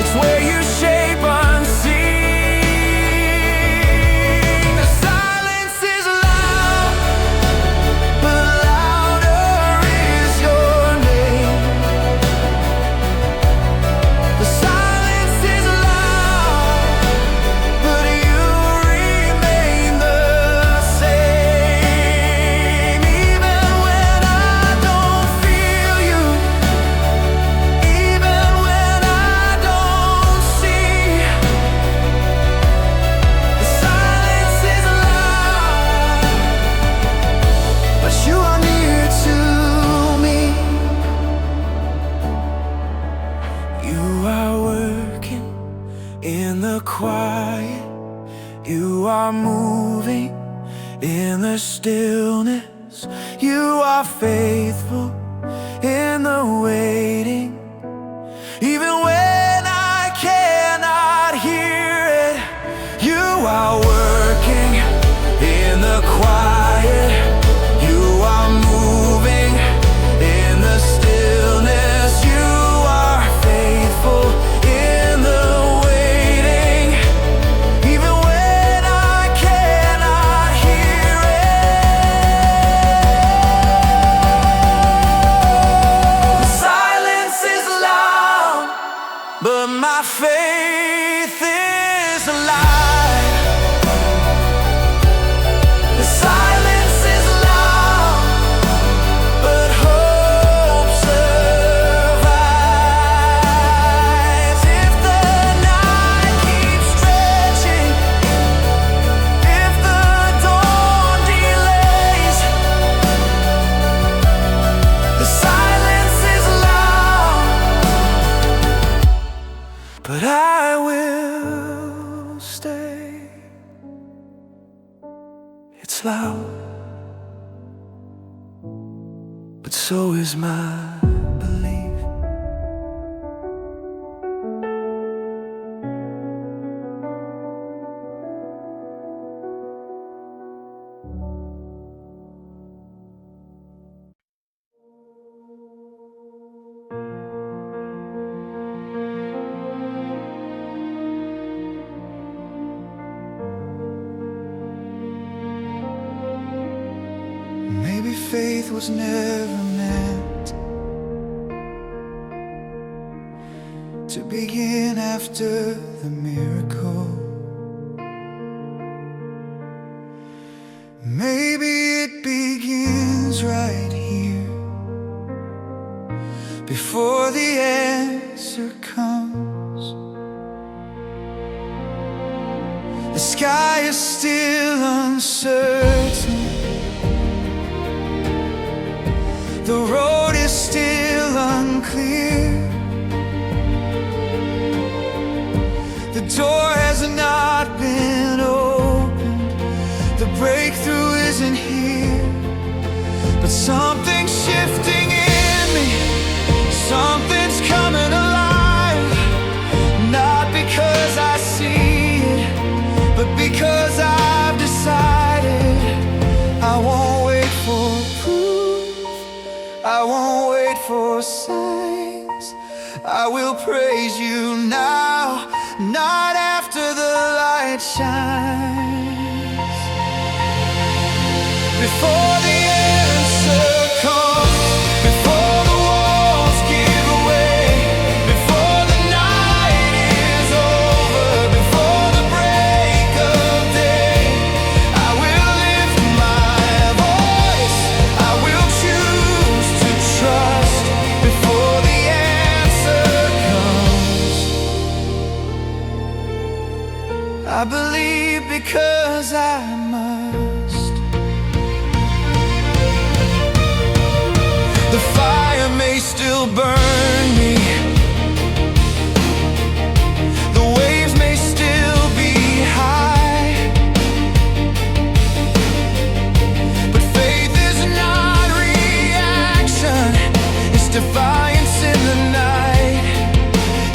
it's where you shape unseen. The silence is loud, but louder is your name. The silence is loud, but you remain the same. Even when I don't feel you, even when I don't see, the silence is loud, but you are near to me. You are working in the quiet, you are moving in the stillness, you are faithful in the waiting. Even when I cannot hear it, you are working in the quiet, you are moving in the stillness, you are faithful in the waiting. Even when I cannot hear it, the silence is loud, but my faith is alive. flower, but so is my belief. Maybe faith was never meant to begin after the miracle. Maybe it begins right here, before the answer comes. The sky is still uncertain, the road is still unclear, the door has not been opened, the breakthrough isn't here. But something's shifting in me, something's coming alive. Not because I see it, but because I've decided I won't wait for proof, I won't wait for signs. I will praise you now, not after the light shines. Before the answer comes, before the walls give away, before the night is over, before the break of day, I will lift my voice, I will choose to trust. Before the answer comes, I believe because I must. The fire may still burn me, the waves may still be high, but faith is not reaction, it's defiance in the night.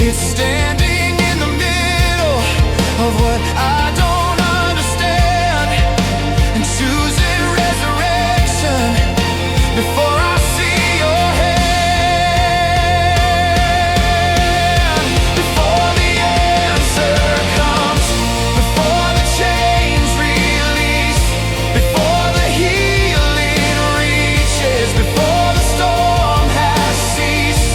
It's standing in the middle of what I don't understand, and choosing resurrection before I see your hand. Before the answer comes, before the chains release, before the healing reaches, before the storm has ceased,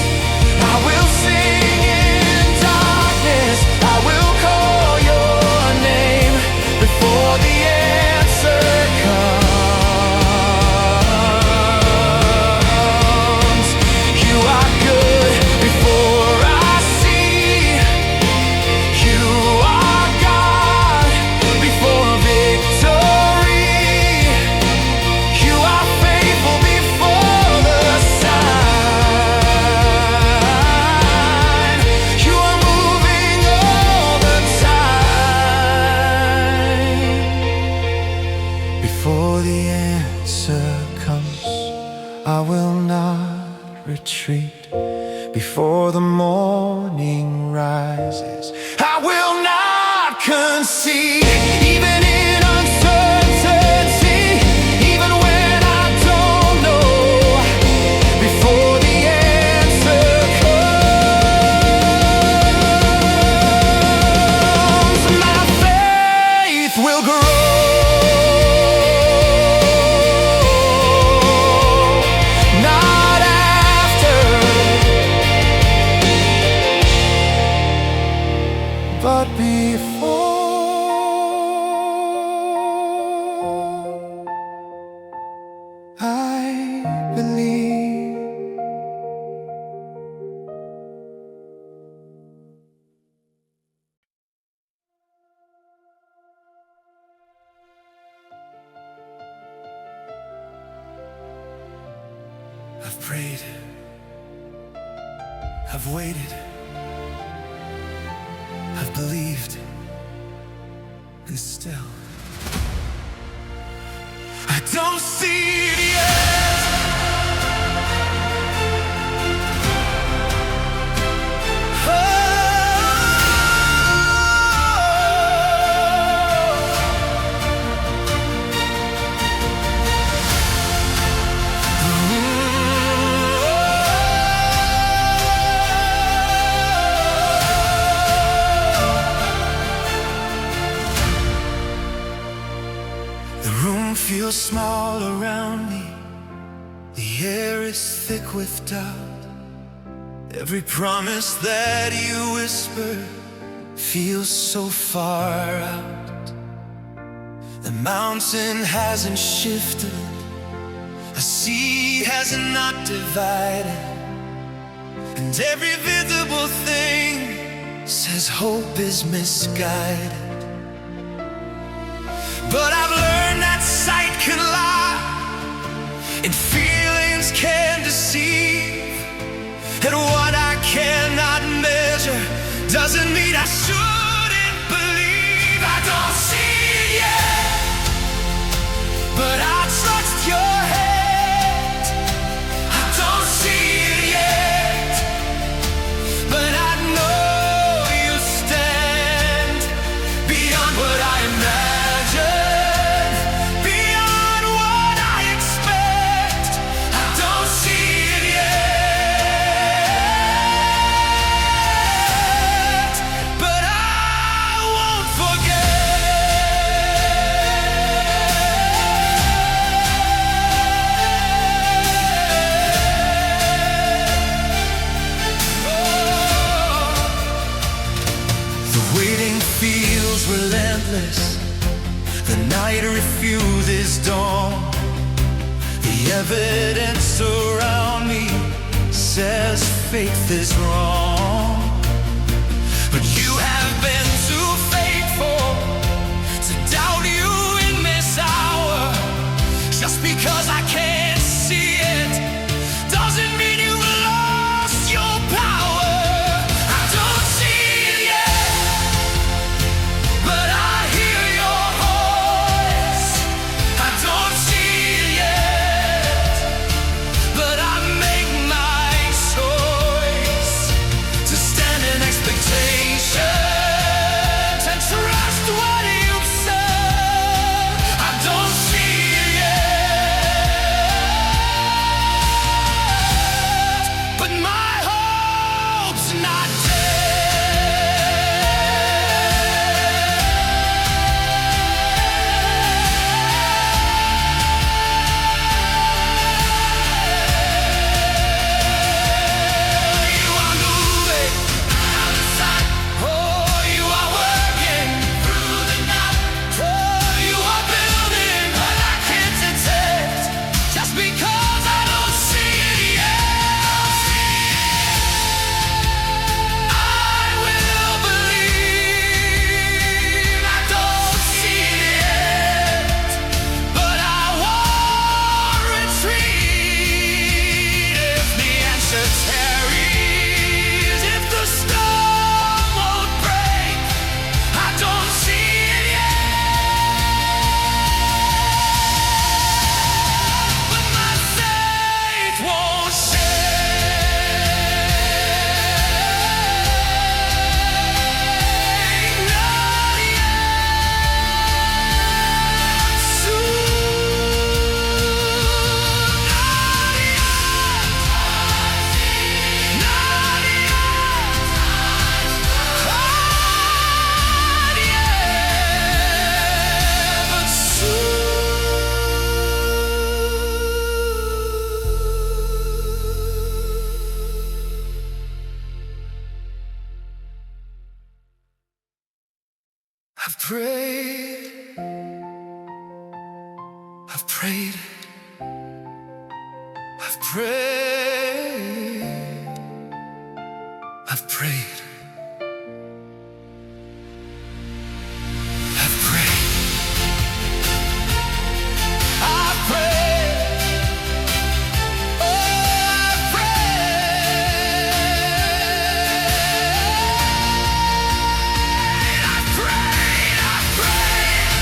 I will sing in darkness, I will call your name. Before the answer comes, you are good. Before I see, you are God. Before victory, you are faithful. Before the sign, you are moving all the time. Before the answer comes, I will not retreat. Before the morning rises, I will not concede. Even in uncertainty, even when I don't know, before the answer comes, my faith will grow. Not after, but before. I believe. I've prayed, I've waited, I've believed, and still don't see it yet. The room feels small around me. The air is thick with doubt. Every promise that you whisper feels so far out. The mountain hasn't shifted, the sea has not divided, and every visible thing says hope is misguided. But I've learned that sight can lie, and feelings can deceive, and what I cannot measure doesn't mean I shouldn't believe. I don't see it yet, but I trust your hand. I don't see it yet, but I know you stand beyond what I imagine, beyond what I expect. I don't see it yet, but I won't The waiting feels relentless. The night refuses dawn. The evidence around me says faith is wrong. But you have been too faithful to doubt you in this hour. Just because I can't see it doesn't mean you lost your power. I don't see it yet, but I hear your voice. I don't see it yet, but I make my choice to stand in expectation and trust what you said. I don't see it yet, but my hope's not You are moving, oh, you are working through the night. Oh, you are building what I can't detect. Just because I don't see it yet, I will believe. I don't see it yet, but I won't retreat. If the answer tarries, if the storm won't break, I don't see it yet, but my faith won't shake. Not yet. Soon. Not yet. Not yet. But I've prayed, I've prayed, I've prayed, I've prayed, I've prayed, I've prayed, oh, I've prayed, I've prayed, I've prayed.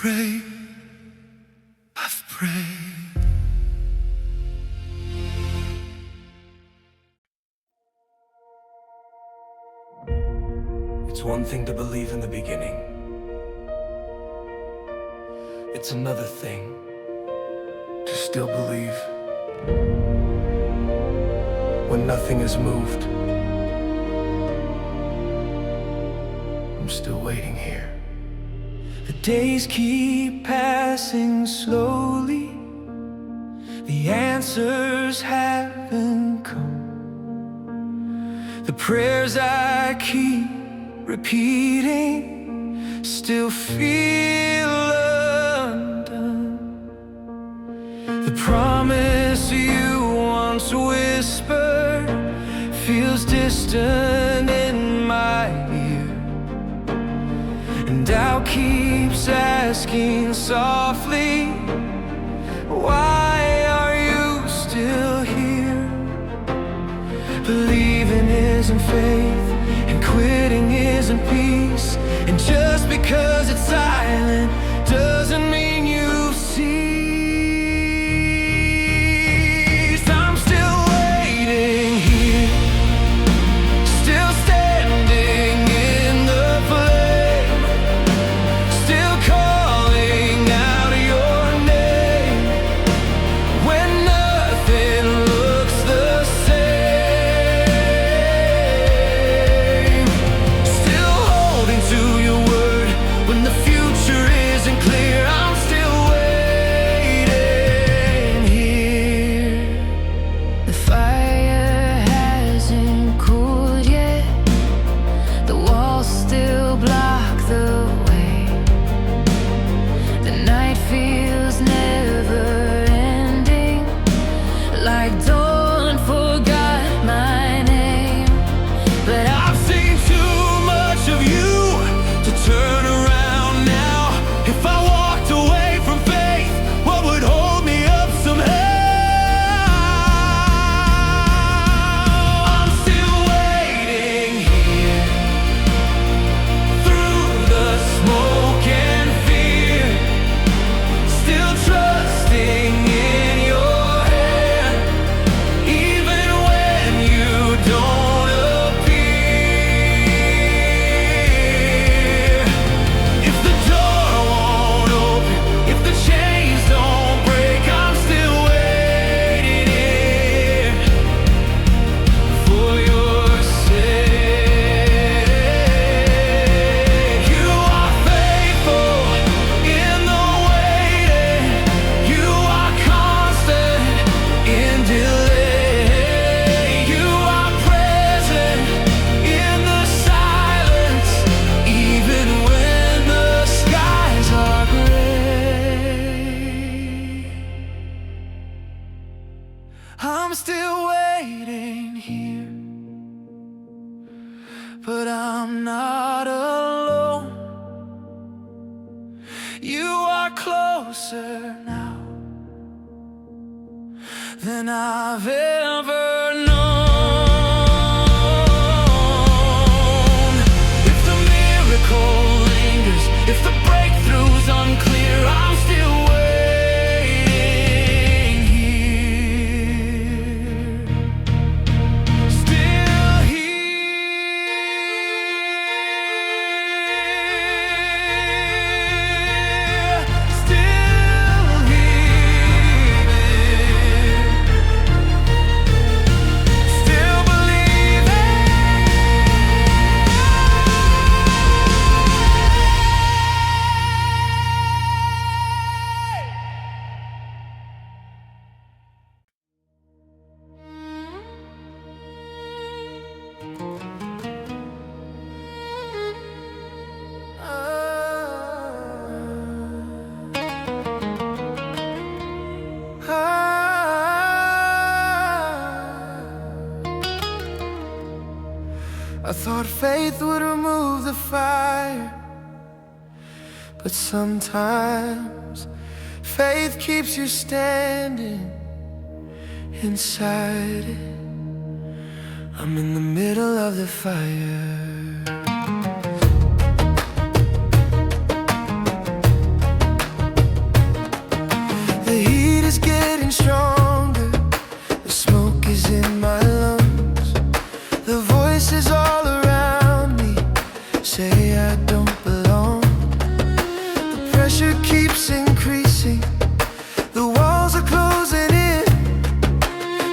prayed, I've prayed. It's one thing to believe in the beginning. It's another thing to still believe when nothing has moved. I'm still waiting here. The days keep passing slowly. The answers haven't come. The prayers I keep repeating still feel undone. The promise you once whispered feels distant in my ear, and doubt keeps asking softly, why are you still here? Believing isn't faith, and quitting isn't peace. And just because it's silent doesn't mean you've ceased. I'm still waiting here, still standing in the flame, still calling out your name when nothing looks the same. Still holding to your word when the future isn't clear. I'm still waiting here. The fire hasn't cooled yet. The walls still block the way. The night feels never ending, like dawn forgot my name. But I've seen too much of you to turn around now. If I walked away from faith, what would hold me up somehow? I'm still waiting here, through the smoke and fear, still trusting in your hand, even when you don't appear. If the door won't open, if the chains don't break, I'm still waiting here for your sake. You are faithful in the waiting. You are constant in delay. You are present in the silence, even when the skies are gray. I'm still waiting here, but I'm not alone. You are closer now than I've ever known. If the miracle lingers, if the breakthrough's unclear, I'm still waiting here. Still here, still here, still believing. I thought faith would remove the fire, but sometimes faith keeps you standing inside it. I'm in the middle of the fire. keeps increasing. The walls are closing in,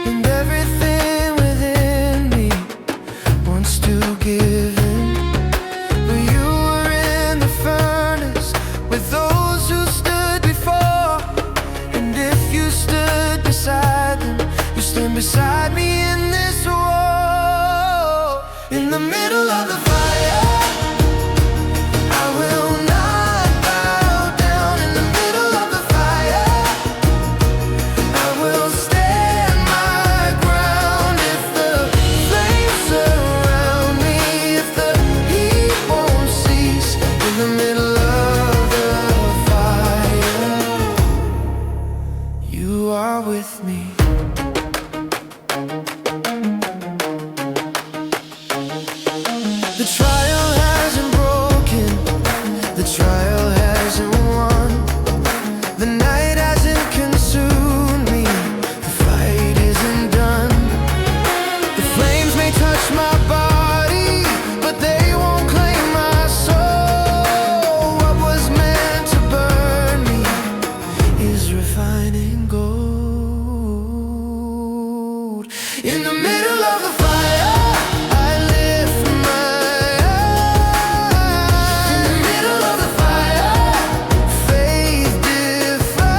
and everything within me wants to give in. But you were in the furnace with those who stood before, and if you stood beside them, you stand beside me in this war. In the middle of the fire, I will not bow down. In the middle of the fire, I will stand my ground. If the flames surround me, if the heat won't cease, in the middle of the fire, you are with me. The trial hasn't broken, the trial hasn't won. The night hasn't consumed me, the fight isn't done. The flames may touch my body, but they won't claim my soul. What was meant to burn me is refining gold. In the middle of the fire, I lift my eyes. In the middle of the fire, faith defies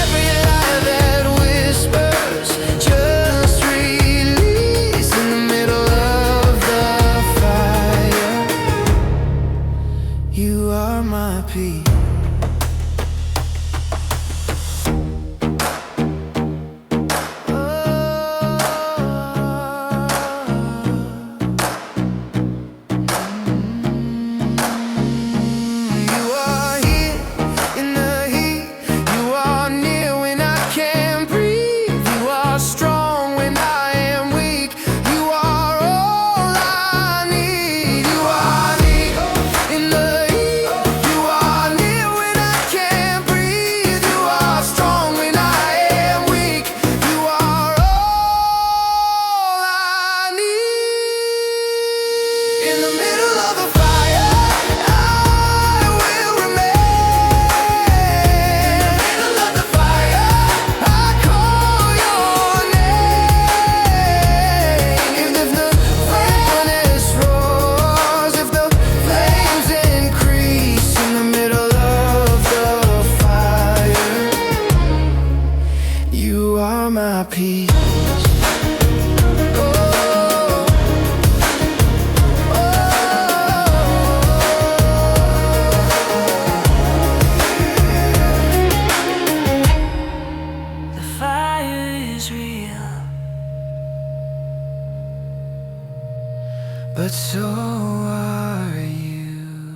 every lie that whispers, just release. In the middle of the fire, you are my peace. You are here in the heat. You are near when I can't breathe. You are strong when I am weak. You are all I need. You are near in the heat. You are near when I can't breathe. You are strong when I am weak. You are all I need. In the middle of the fire, I will remain. In the middle of the fire, I call your name. If the furnace roars, if the flames increase, in the middle of the fire, you are my peace. The fire is real, But so are you.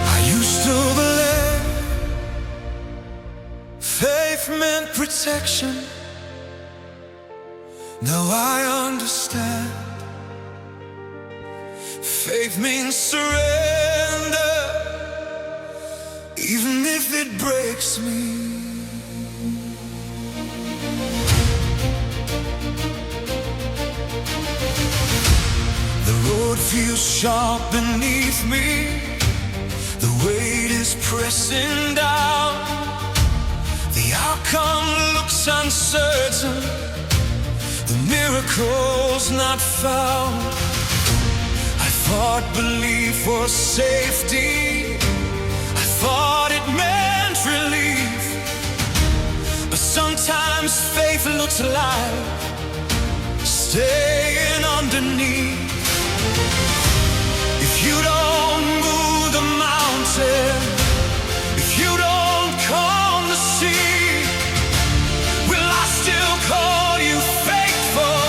I used to believe faith meant protection. Now I understand. Faith means surrender, even if it breaks me. The road feels sharp beneath me. The weight is pressing down. The outcome looks uncertain. The miracle's not found. I thought belief was safety. I thought it meant relief. But sometimes faith looks like staying underneath. If you don't move the mountain, if you don't calm the sea, will I still call you faithful?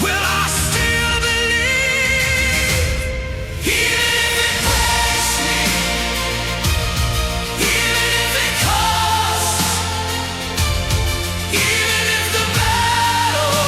Will I still believe? Even if it breaks me, even if it costs, even if the battle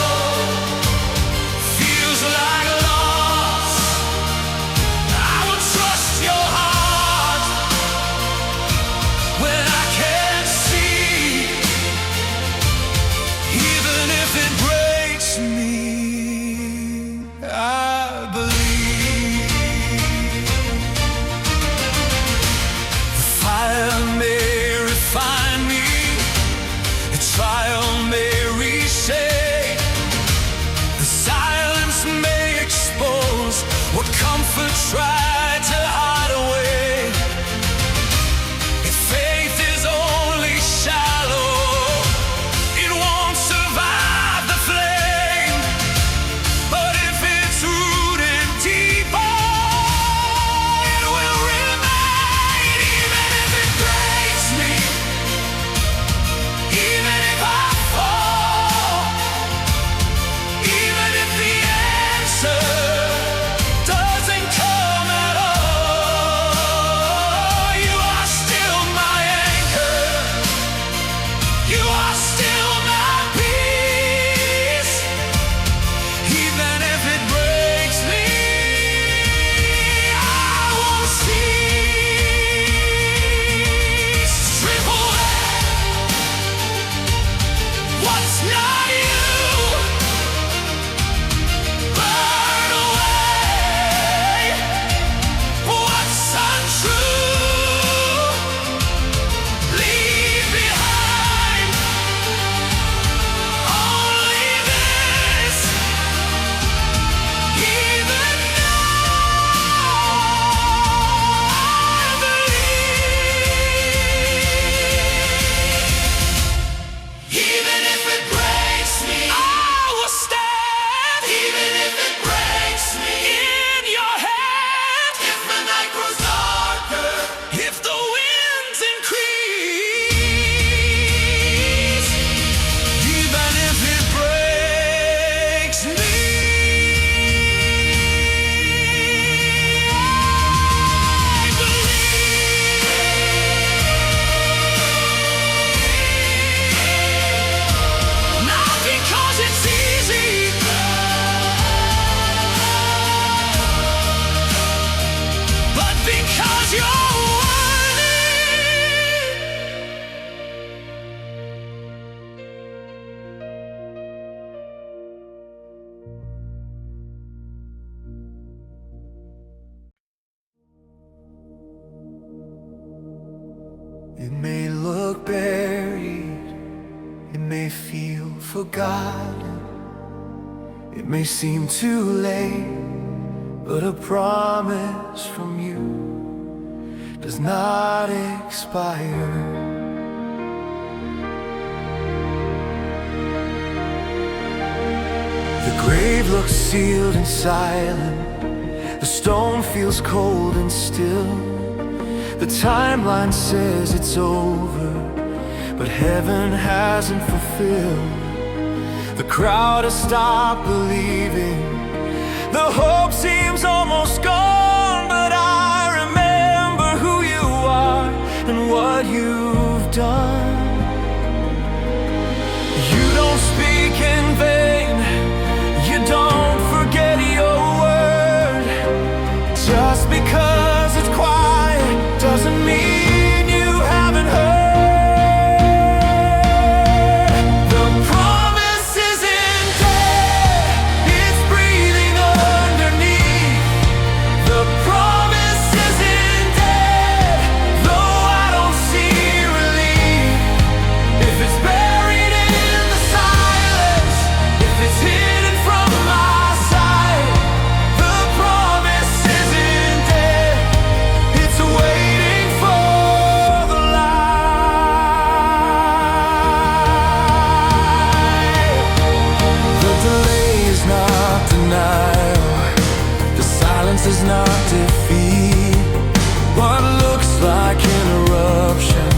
It may look buried, it may feel forgotten, it may seem too late, but a promise from you does not expire. The grave looks sealed and silent, the stone feels cold and still. The timeline says it's over, but heaven hasn't fulfilled. The crowd has stopped believing, the hope seems almost gone, but I remember who you are and what you've done. You don't speak in vain, you don't forget your word. Just because it's quiet doesn't mean you haven't heard. The promise isn't dead, it's breathing underneath. The promise isn't dead, though I don't see relief. If it's buried in the silence, if it's hidden from my sight, the promise isn't dead, it's waiting for the light. The delay is not denial, the silence is not defeat. What looks like interruption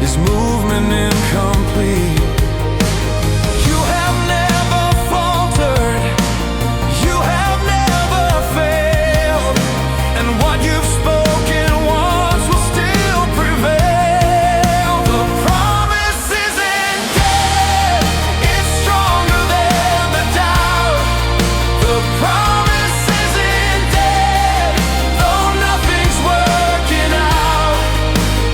is movement incomplete. You have never faltered, you have never failed, and what you've spoken once will still prevail. The promise isn't dead, it's stronger than the doubt. The promise isn't dead, though nothing's working out.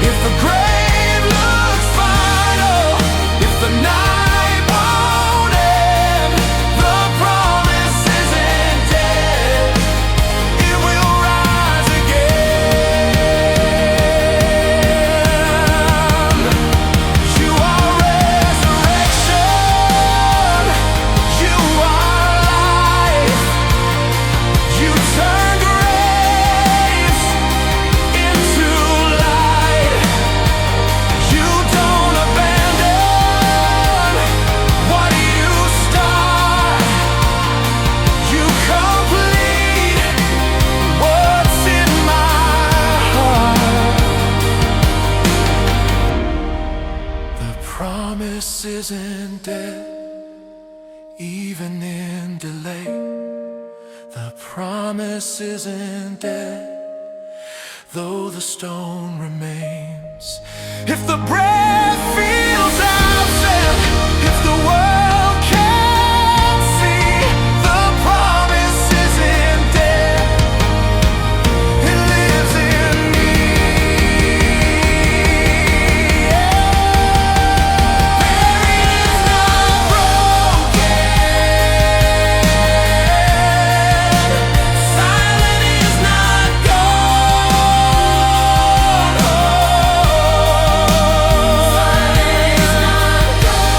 If the grave looks final, if the night won't end, the promise isn't dead, it will rise again. You are resurrection, you are life. You turn graves into light. You don't abandon what you start. You complete what's in my heart. The promise isn't dead, even in delay. The promise isn't dead, though the stone remains. If the breath feels absent, if the world can't see, the promise isn't dead, it lives in me. Buried is not broken, silent is not gone. Silent is not gone.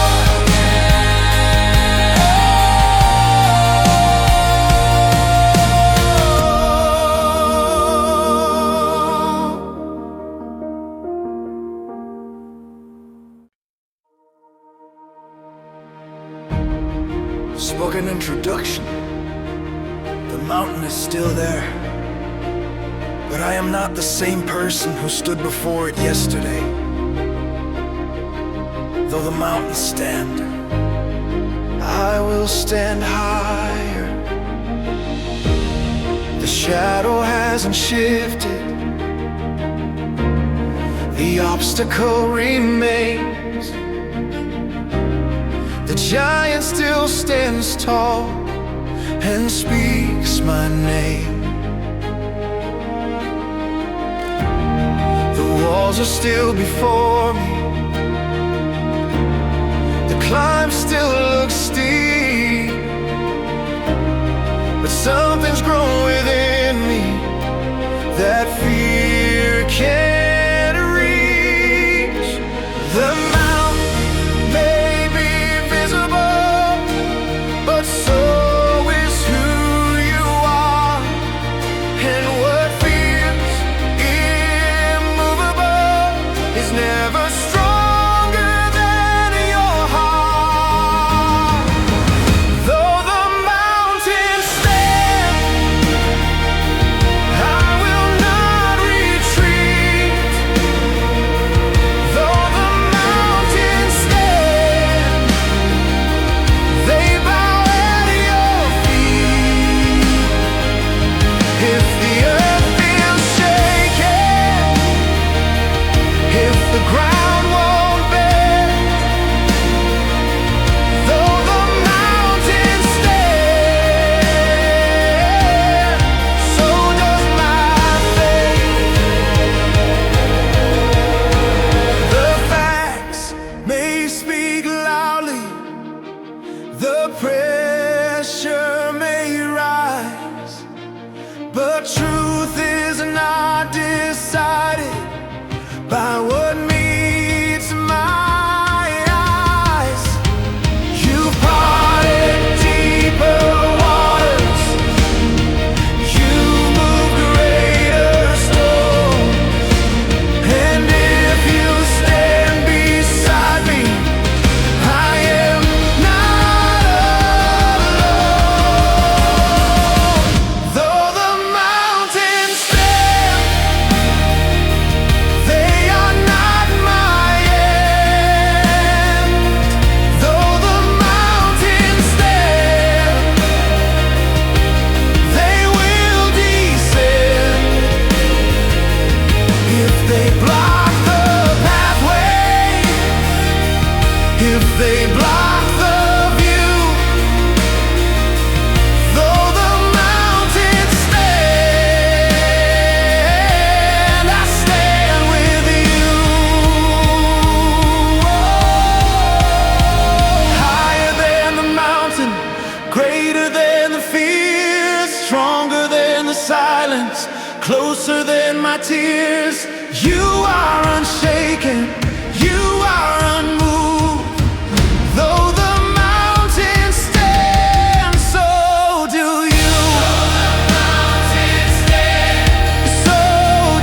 Spoken introduction. The mountain is still there, but I am not the same person who stood before it yesterday. Though the mountains stand, I will stand higher. The shadow hasn't shifted, the obstacle remains. The giant still stands tall and speaks my name. The walls are still before me, the climb still looks steep, but something's grown within me that fear can't reach. they block the view. Though the mountains stand, I stand with you. Higher than the mountain, greater than the fear, stronger than the silence, closer than my tears. You are unshaken, you are unmoved. Though the mountains stand, so do you. So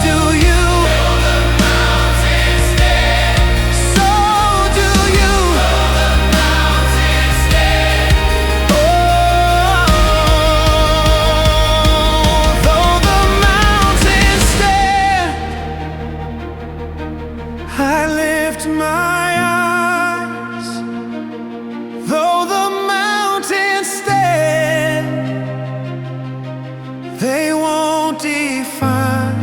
do you. So do you. Oh, though the mountains stand, I lift my eyes. Though the mountains stand, they won't define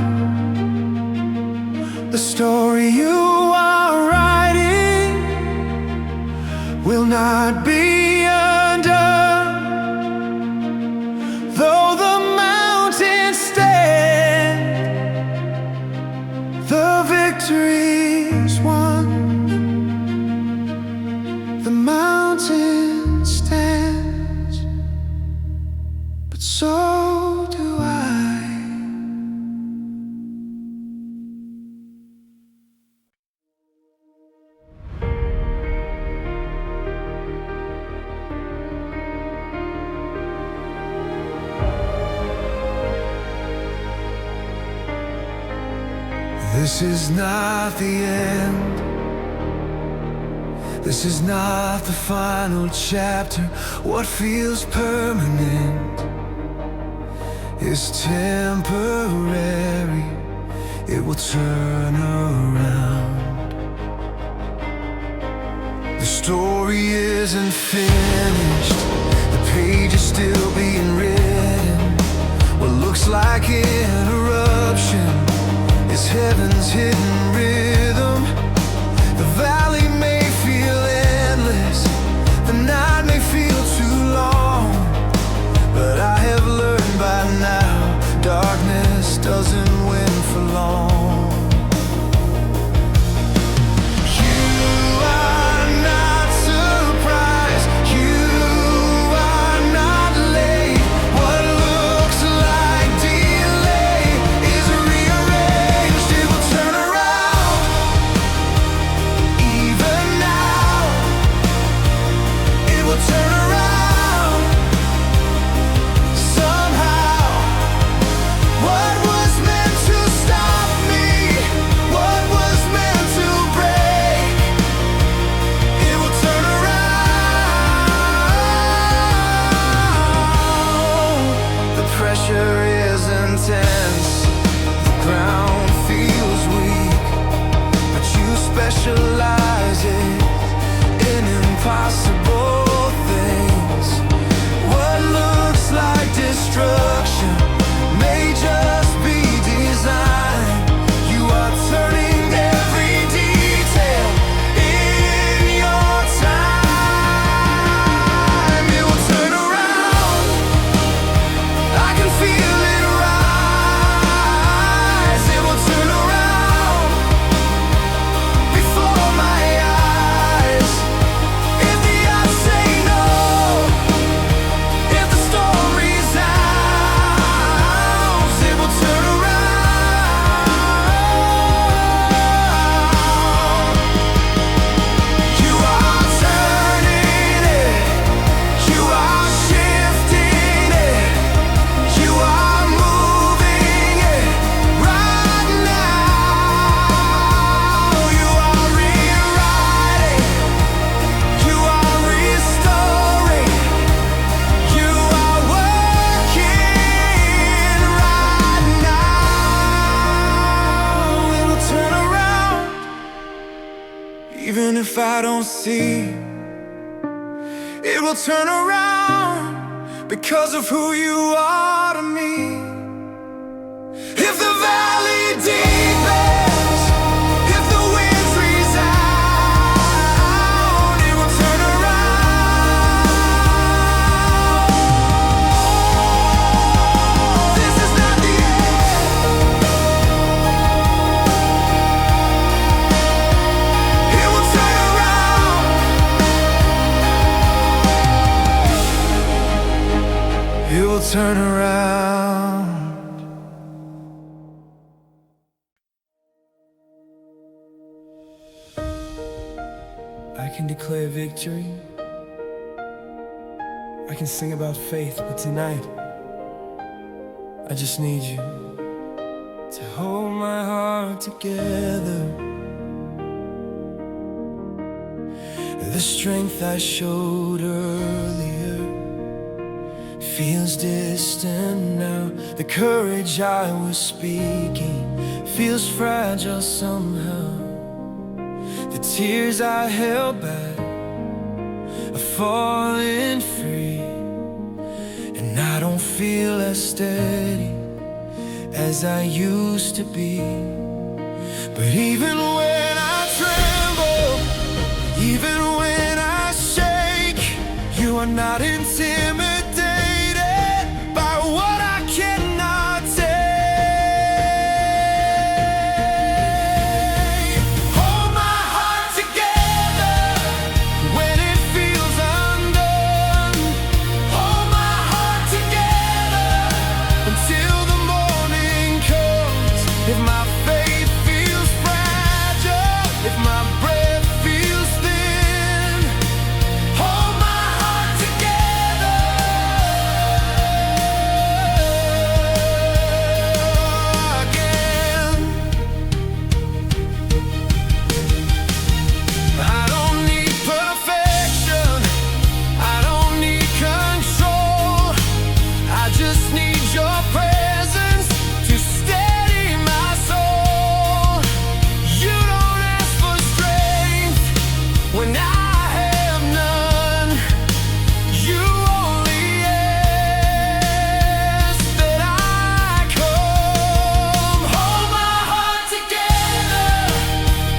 the story you are writing. Will not be undone. Though the mountains stand, the victory's won. The mountain stands, but so do I. This is not the end. This is not the final chapter. What feels permanent is temporary. It will turn around. The story isn't finished. The page is still being written. What looks like interruption is heaven's hidden rhythm. The valley may feel endless, the night may feel too long, but I have learned by now, darkness doesn't win for long. You are not surprised, you are not late. What looks like delay is rearranged. It will turn around, even now. It will turn around, somehow. What was meant to stop me, what was meant to break, it will turn around. The pressure is intense, the ground feels weak, but you specialize in impossible things. What looks like destruction may just be design. You are turning every detail in your time. It will turn around, I can feel it rise. It will turn around before my eyes. If the odds say no, if the storm resounds, it will turn around. You are turning it, you are shifting it, you are moving it right now. You are rewriting, you are restoring, you are working right now. It will turn around, even if I don't see. It will turn around because of who you are to me. If the valley deepens, if the winds resound, it will turn it will turn around. I can declare victory, I can sing about faith, but tonight I just need you to hold my heart together. The strength I showed earlier feels distant now. The courage I was speaking feels fragile somehow. The tears I held back are falling free, and I don't feel as steady as I used to be. But even when I tremble, even when I shake, you are not intimidated by what I cannot take. Hold my heart together when it feels undone. Hold my heart together until the morning comes. If my faith feels fragile, if my breath feels thin, hold my heart together again. I don't need perfection, I don't need control, I just need your presence to steady my soul. You don't ask for strength when I have none. You only ask that I come. Hold my heart together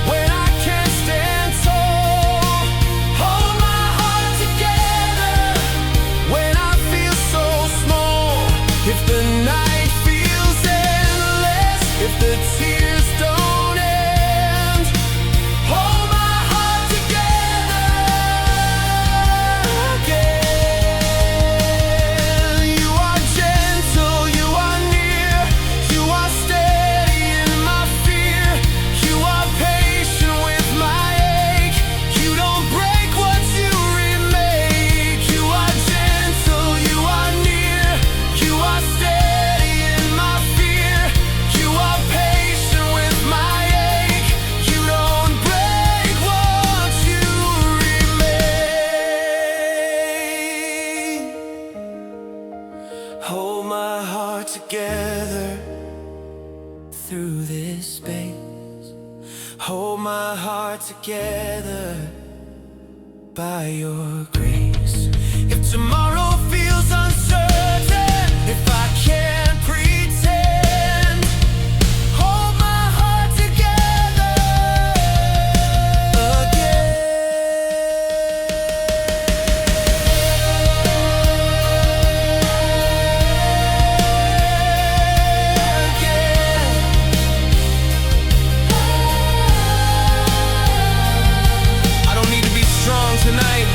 when I can't stand tall. Hold my heart together when I feel so small. If the night feels endless, if the tears don't end, hold my heart together again. You are gentle, you are near, you are steady in my fear, you are patient with my ache, you don't break what you remake. You are gentle, you are near, you are steady in my fear, you are patient with my ache, you don't break what you remake. Hold my heart together through this space. Hold my heart together by your grace. If tomorrow feels uncertain, if I can't pretend, hold my heart together again. I don't need to be strong tonight.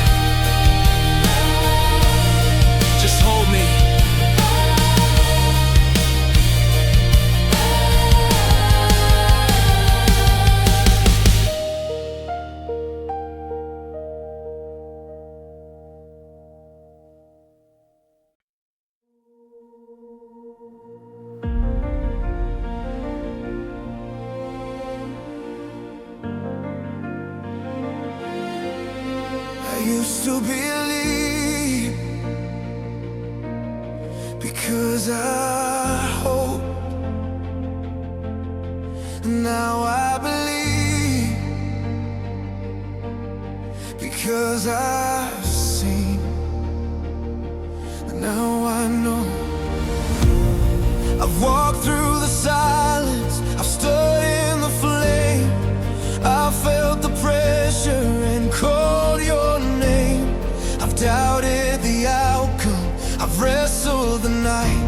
Just hold me. I used to believe because I hope. Now I believe because I've seen. Now I know. I've walked through the silence, I've stood in the flame, I felt the pressure and called your name. I've doubted the outcome, I've wrestled the night,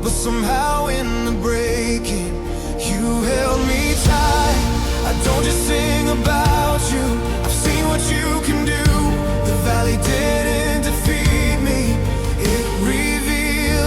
but somehow in the breaking, you held me tight. I don't just sing about you, I've seen what you can do. The valley didn't defeat me, it revealed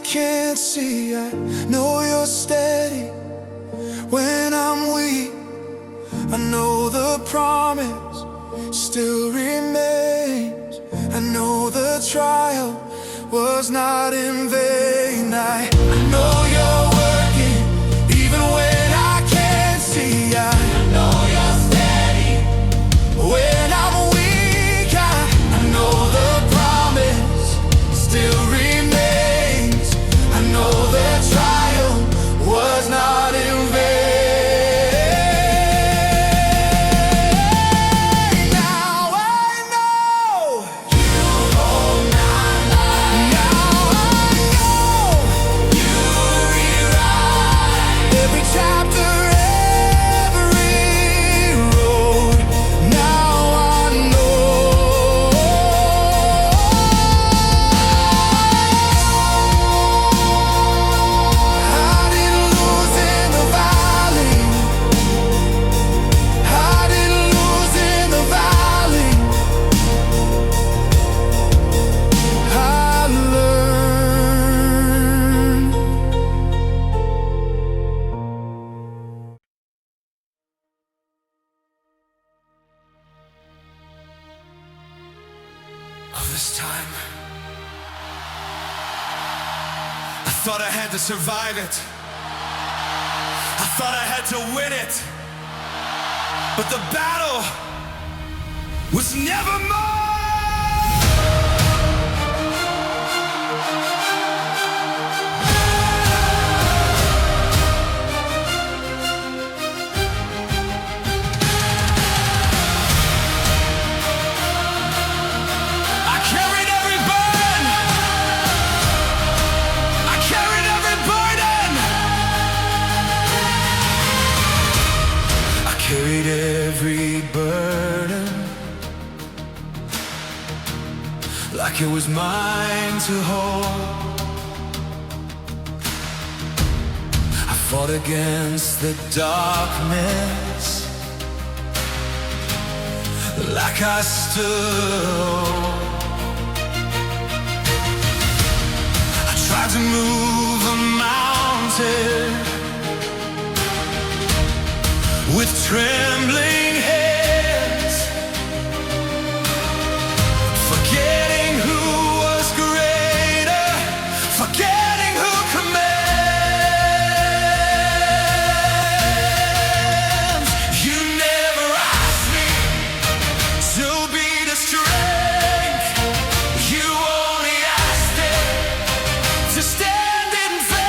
can't see. I know you're steady when I'm weak. I know the promise still remains. I know the trial was not in vain. I know you're working even when I can't see. I know you're steady when I'm weak. I know the promise still remains. I know the trial was not in vain. This time I thought I had to survive it. I thought I had to win it. But the battle was never mine. Carried every burden like it was mine to hold. I fought against the darkness like I stood. I tried to move a mountain with trembling hands, forgetting who was greater, forgetting who commands. You never asked me to be the strength. You only asked it to stand in faith.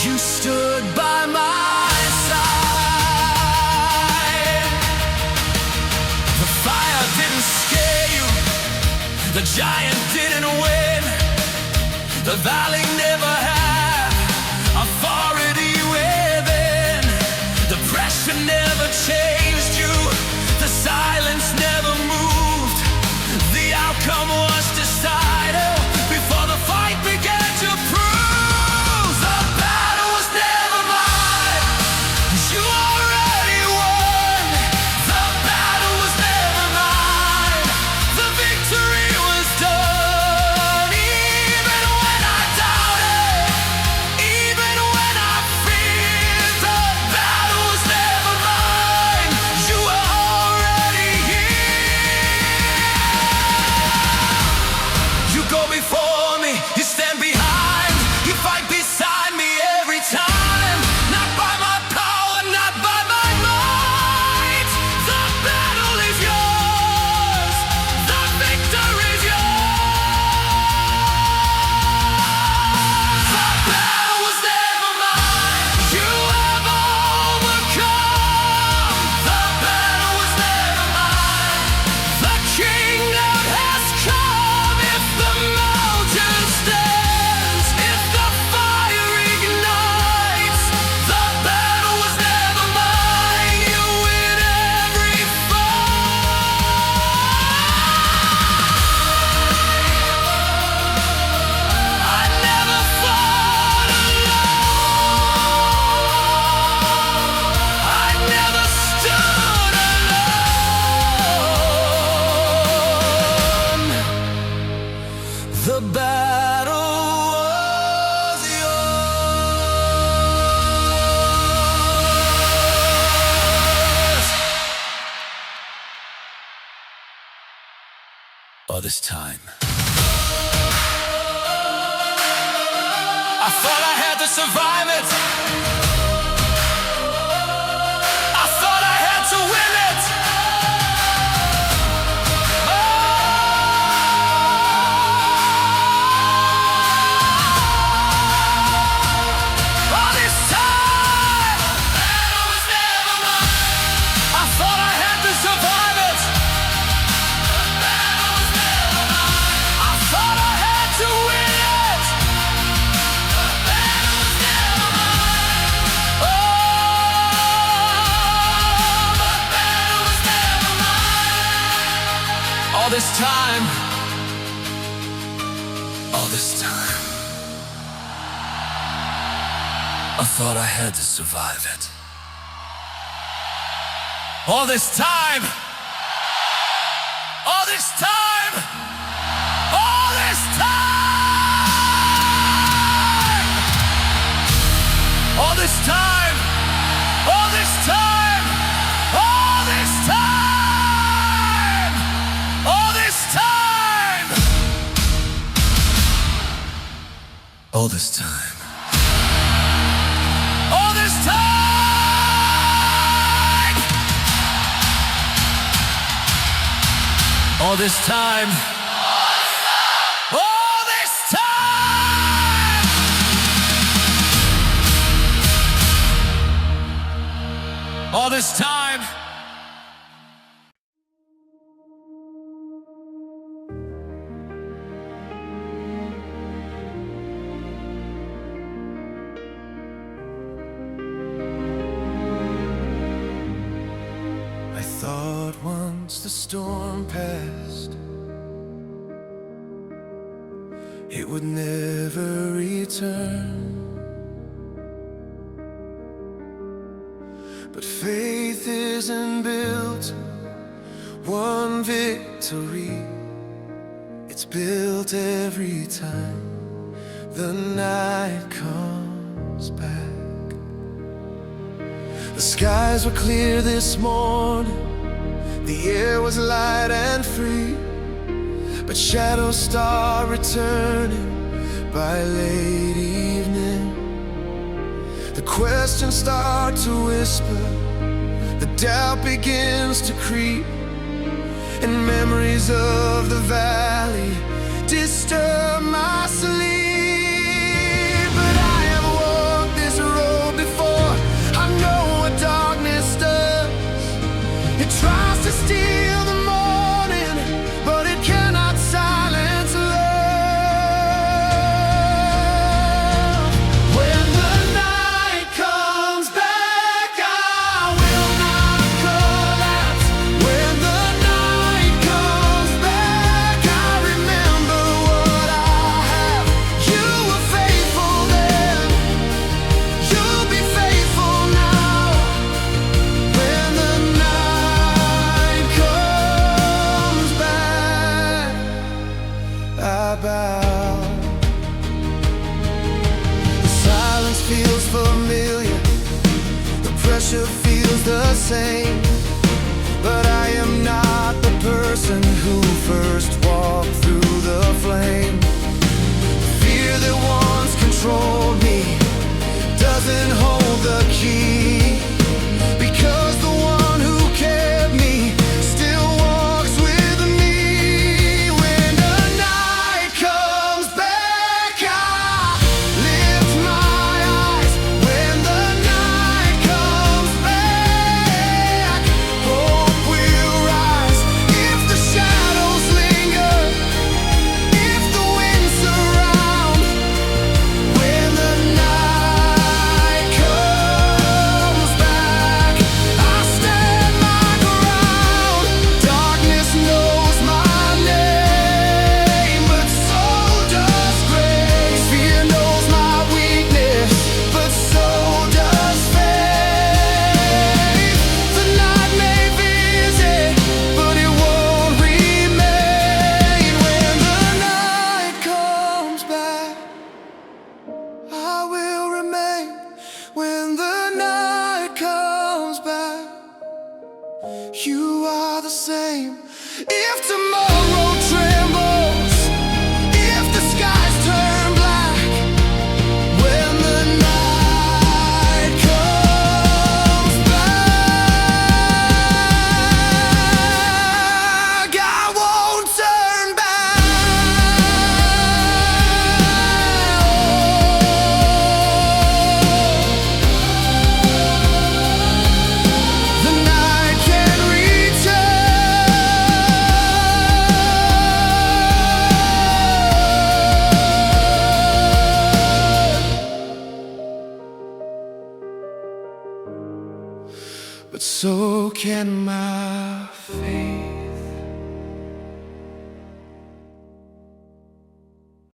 You stood by my side. The fire didn't scare you. The giant didn't win. The valley never had authority within. The pressure never changed you. The silence never moved. The outcome was decided before the fight began to prove. Doubted this time. I thought I had to survive it. I thought I had to win it. All this time, battle was never mine. I thought I had to survive it. Battle was never mine. I thought I had to win it. Battle was never mine. Oh, but battle was never mine. All this time, I thought I had to survive it. All this time, all this time, all this time, all this time, all this time, all this time, all this time, all this time. All this time! All this time! All this time! All this time! I thought once the storm passed, it would never return. But faith isn't built one victory, it's built every time the night comes back. The skies were clear this morning, the air was light and free, but shadows start returning by late evening. The questions start to whisper, the doubt begins to creep, and memories of the valley disturb my sleep. But I have walked this road before, I know what darkness does. It tries to steal the morning, but it cannot silence love. When the night comes back, I will not collapse. When the night comes back, I remember what I have. You were faithful then, you'll be faithful now. When the night comes back, I bow. The silence feels familiar, the pressure feels the same, but I am not the person who first walked through the flame. The fear that once controlled me doesn't hold the key, because the one who kept me still walks with me. When the night comes back, I lift my eyes. When the night comes back, hope will rise. If the shadows linger, if the winds surround, when the night comes back, I stand my ground. Darkness knows my name, but so does grace. Fear knows my weakness, but so does faith. The night may visit, but it won't remain. When the night comes back, I will remain. When the night comes back, you are the same. If tomorrow trembles, but so can my faith.